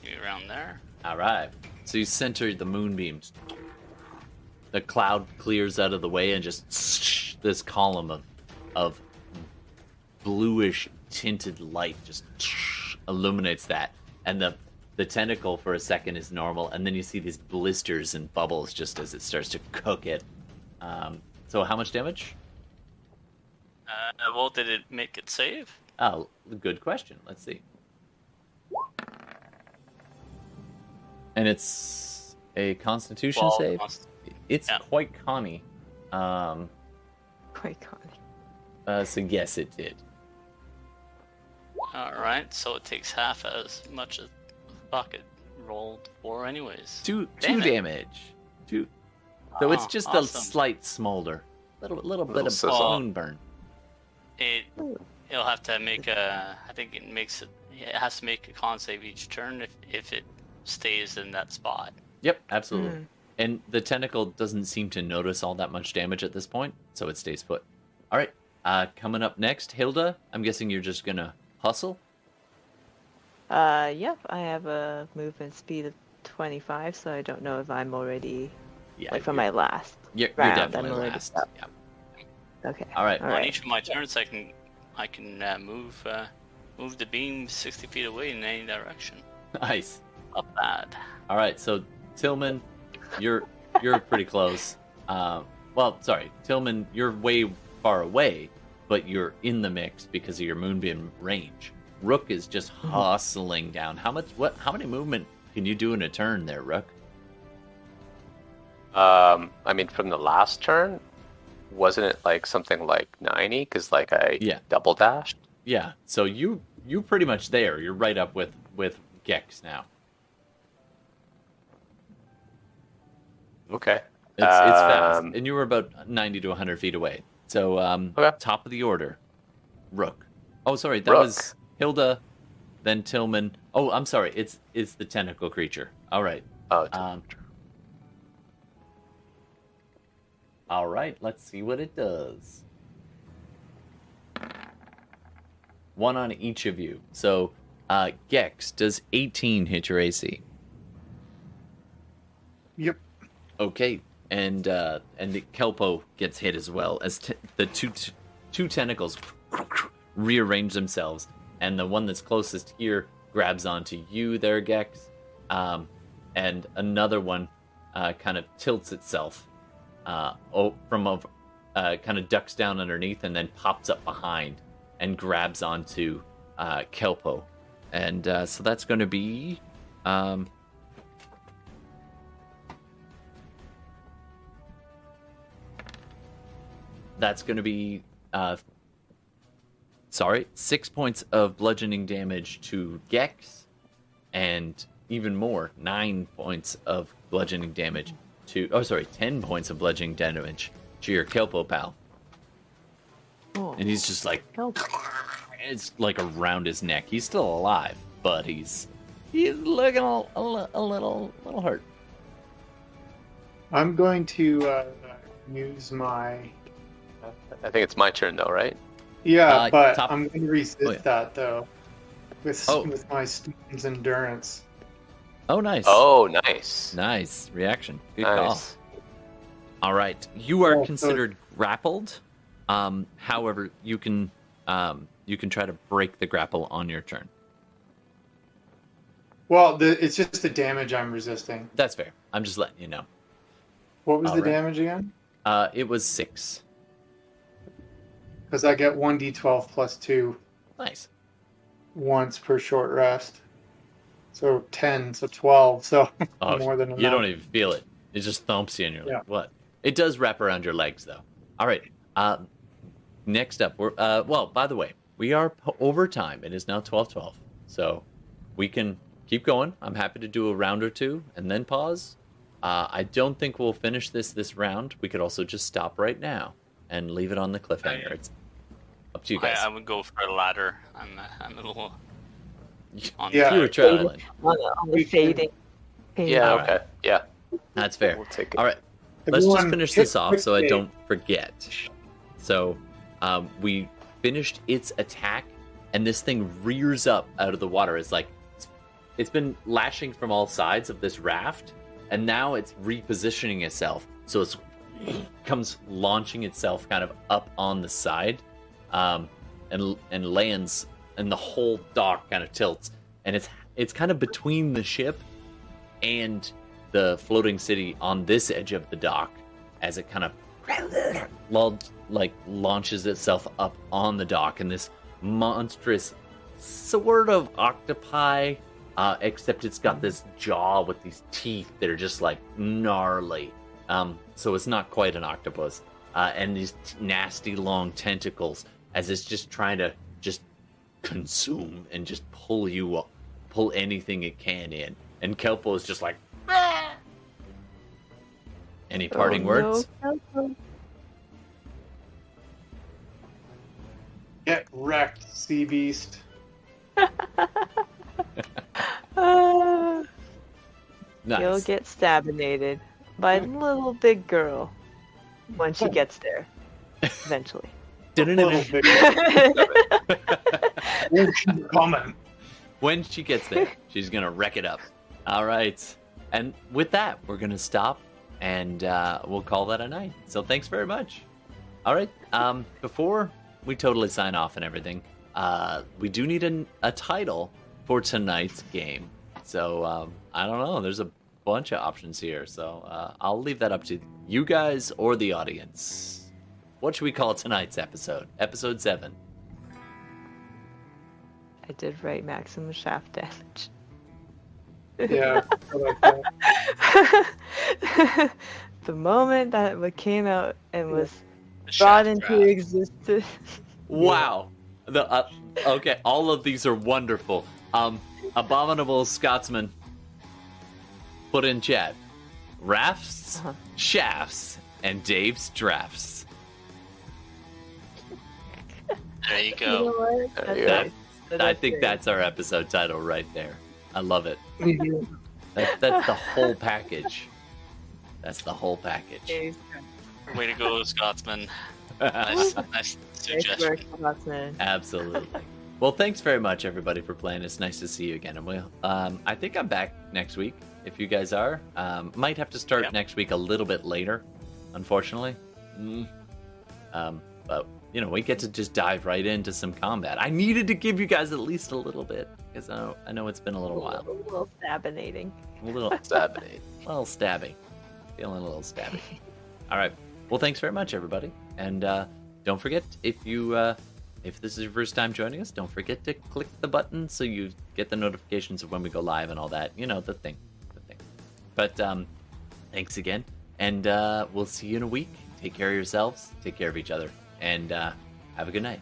maybe around there. All right. So you center the moonbeams. The cloud clears out of the way, and just this column of bluish tinted light just illuminates that. And the tentacle for a second is normal, and then you see these blisters and bubbles just as it starts to cook it. So how much damage? Well, did it make it save? Oh, good question. Let's see. And it's a Constitution Well, save. It's yeah. quite conny. Quite conny. So yes, it did. Alright, so it takes half as much as the bucket rolled for anyways. Two Damn it. damage. Two. So it's Oh, just awesome. a slight smolder. Little bit Little of sizzle. moonburn. It'll have to make a. I think it makes it. It has to make a con save each turn if it stays in that spot. Yep, absolutely. And the tentacle doesn't seem to notice all that much damage at this point, so it stays put. All right, coming up next, Hilda. I'm guessing you're just gonna hustle. Yep, I have a movement speed of 25, so I don't know if I'm already like from my last You're round. definitely I'm already last. up. Yeah. Okay. All right. On each of my turns, I can move the beam 60 feet away in any direction. Nice. Not bad. All right, so Tillman, you're pretty close. Well, sorry, Tillman, you're way far away, but you're in the mix because of your moonbeam range. Rook is just hustling down. How many movement can you do in a turn there, Rook? I mean, from the last turn, wasn't it like something like 90? Because like I double dashed. Yeah, so you pretty much there. You're right up with Gex now. Okay. It's fast, and you were about 90 to 100 feet away. So Okay. top of the order, Rook. Oh, sorry, that Rook. was Hilda, then Tillman. Oh, I'm sorry, it's the tentacle creature. All right. Oh, All right, let's see what it does. One on each of you. So, Gex, does 18 hit your AC? Yep. Okay, and the Kelpo gets hit as well as the two tentacles rearrange themselves, and the one that's closest here grabs onto you there, Gex, and another one kind of tilts itself kind of ducks down underneath and then pops up behind and grabs onto Kelpo, and so that's going to be. That's going to be, 6 points of bludgeoning damage to Gex, and even more, 9 points of bludgeoning damage to, 10 points of bludgeoning damage to your Kelpo pal. Oh, And he's just like, help. it's like around his neck. He's still alive, but he's looking a little hurt. I'm going to use my. I think it's my turn though, right? Yeah, but top- I'm going to resist that though, with Oh. with my student's endurance. Oh, nice. Oh, nice. Nice reaction. Good call. Nice. All right, you are Oh, so- considered grappled. However, you can try to break the grapple on your turn. Well, it's just the damage I'm resisting. That's fair. I'm just letting you know. What was All the right. damage again? It was 6. Because I get 1d12 plus 2 Nice. once per short rest. So 10, so 12, so Oh, more than enough. you don't even feel it. It just thumps you, and you're like, "What?" It does wrap around your legs, though. All right. Next up, we're well. By the way, we are over time. It is now 12:12, so we can keep going. I'm happy to do a round or two and then pause. I don't think we'll finish this round. We could also just stop right now and leave it on the cliffhanger. It's up to you guys. I would go for a ladder. I'm a little. On Yeah. You were trialing. On the fading. Yeah. Alright. Okay. Yeah. That's fair. We'll take it. All right. Let's just Everyone finish hit this off so I quick don't forget. So, we finished its attack, and this thing rears up out of the water. It's been lashing from all sides of this raft, and now it's repositioning itself. So it comes launching itself kind of up on the side, and lands, and the whole dock kind of tilts, and it's kind of between the ship and the floating city on this edge of the dock, as it kind of launches itself up on the dock, and this monstrous sort of octopi, except it's got this jaw with these teeth that are just like gnarly. So it's not quite an octopus, and these nasty long tentacles, as it's just trying to just consume and just pull anything it can in. And Kelpo is just like, "Ah!" Any parting words? No. Get wrecked, sea beast. You'll Nice. get stabinated by a little big girl when she gets there, eventually. Little bit. She's coming. When she gets there, she's going to wreck it up. All right. And with that, we're going to stop and we'll call that a night. So thanks very much. All right. Before we totally sign off and everything, we do need a title for tonight's game. So I don't know. There's a bunch of options here. So I'll leave that up to you guys or the audience. What should we call tonight's episode? Episode 7. I did write maximum shaft damage. Yeah, I like that. The moment that it came out and was The brought shaft into draft. existence. Wow. The okay, all of these are wonderful. Abominable Scotsman. Put in chat. Rafts, Uh-huh. shafts, and Dave's drafts. There you You go. know what? That's Yeah. nice. I think that's our episode title right there. I love it. Mhm. That's the whole package. That's the whole package. Dave's Way to go, Scotsman. Nice Nice suggestion. work, Scotsman. Absolutely. Well, thanks very much, everybody, for playing. It's nice to see you again. And I think I'm back next week. If you guys are, might have to start Yep. next week a little bit later, unfortunately. But we get to just dive right into some combat. I needed to give you guys at least a little bit because I know it's been a little while. A little stabinating. A little Sabinate. stabby, feeling a little stabby. All right. Well, thanks very much, everybody, and don't forget if this is your first time joining us, don't forget to click the button so you get the notifications of when we go live and all that. You know, the thing. But thanks again, and we'll see you in a week. Take care of yourselves, take care of each other, and have a good night.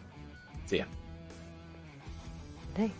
See ya. Night.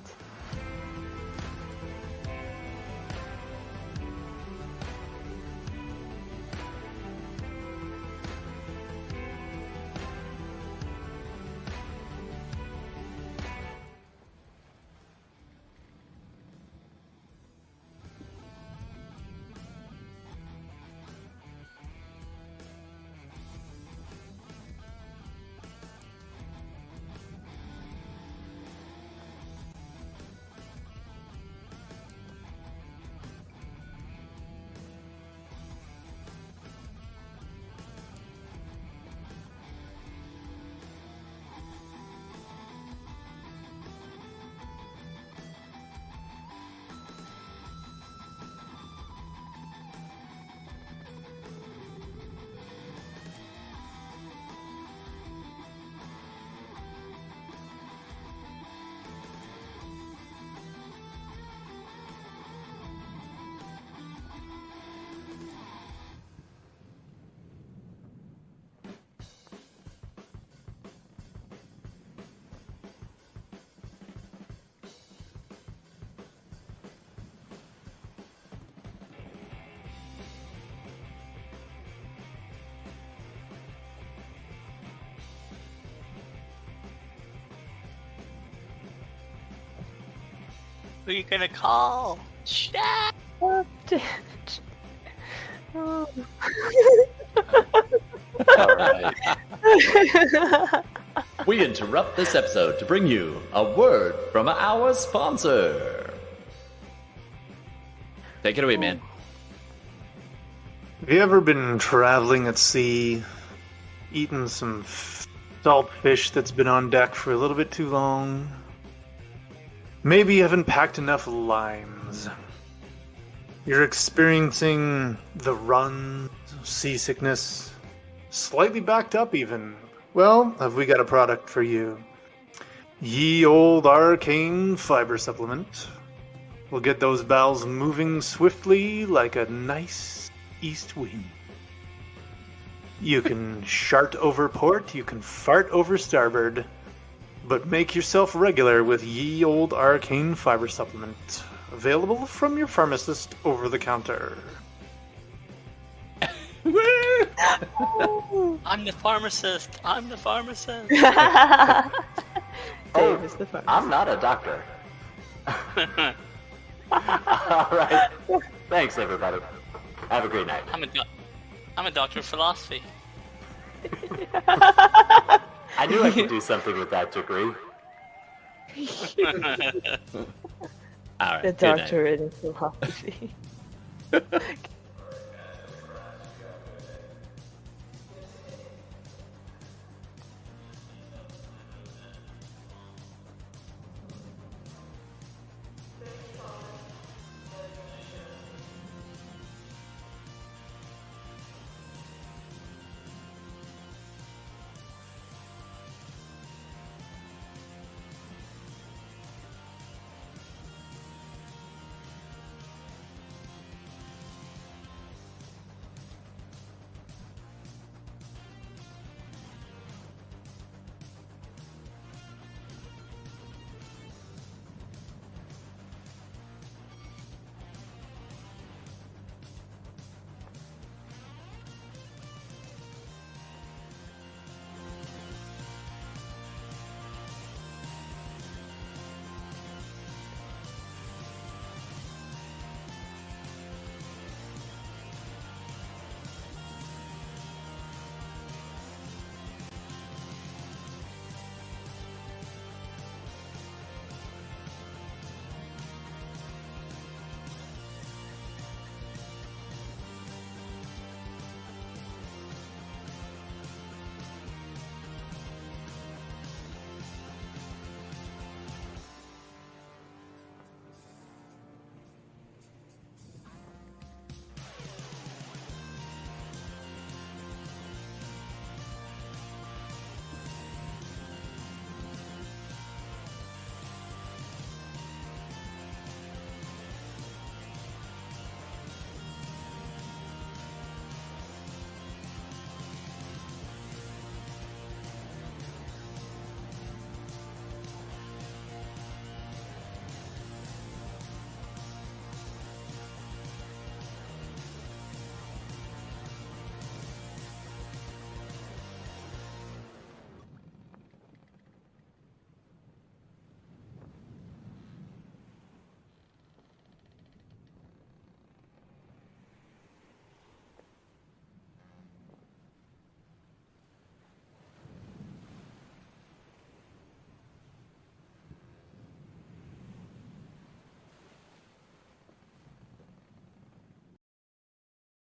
Who are you gonna call? Shit! Oh, damage. Oh. All right. We interrupt this episode to bring you a word from our sponsor. Take it away, man. Have you ever been traveling at sea, eaten some salt fish that's been on deck for a little bit too long? Maybe you haven't packed enough limes. You're experiencing the runs, seasickness, slightly backed up even. Well, have we got a product for you? Ye Old Arcane Fiber Supplement. We'll get those bowels moving swiftly like a nice east wind. You can shart over port, you can fart over starboard, but make yourself regular with Ye Old Arcane Fiber Supplement. Available from your pharmacist over the counter. I'm the pharmacist. I'm the pharmacist. Dave is the first. I'm not a doctor. All right. Thanks, everybody. Have a great night. I'm a doctor of philosophy. I knew I could do something with that degree. All right. The good night. doctorate in philosophy.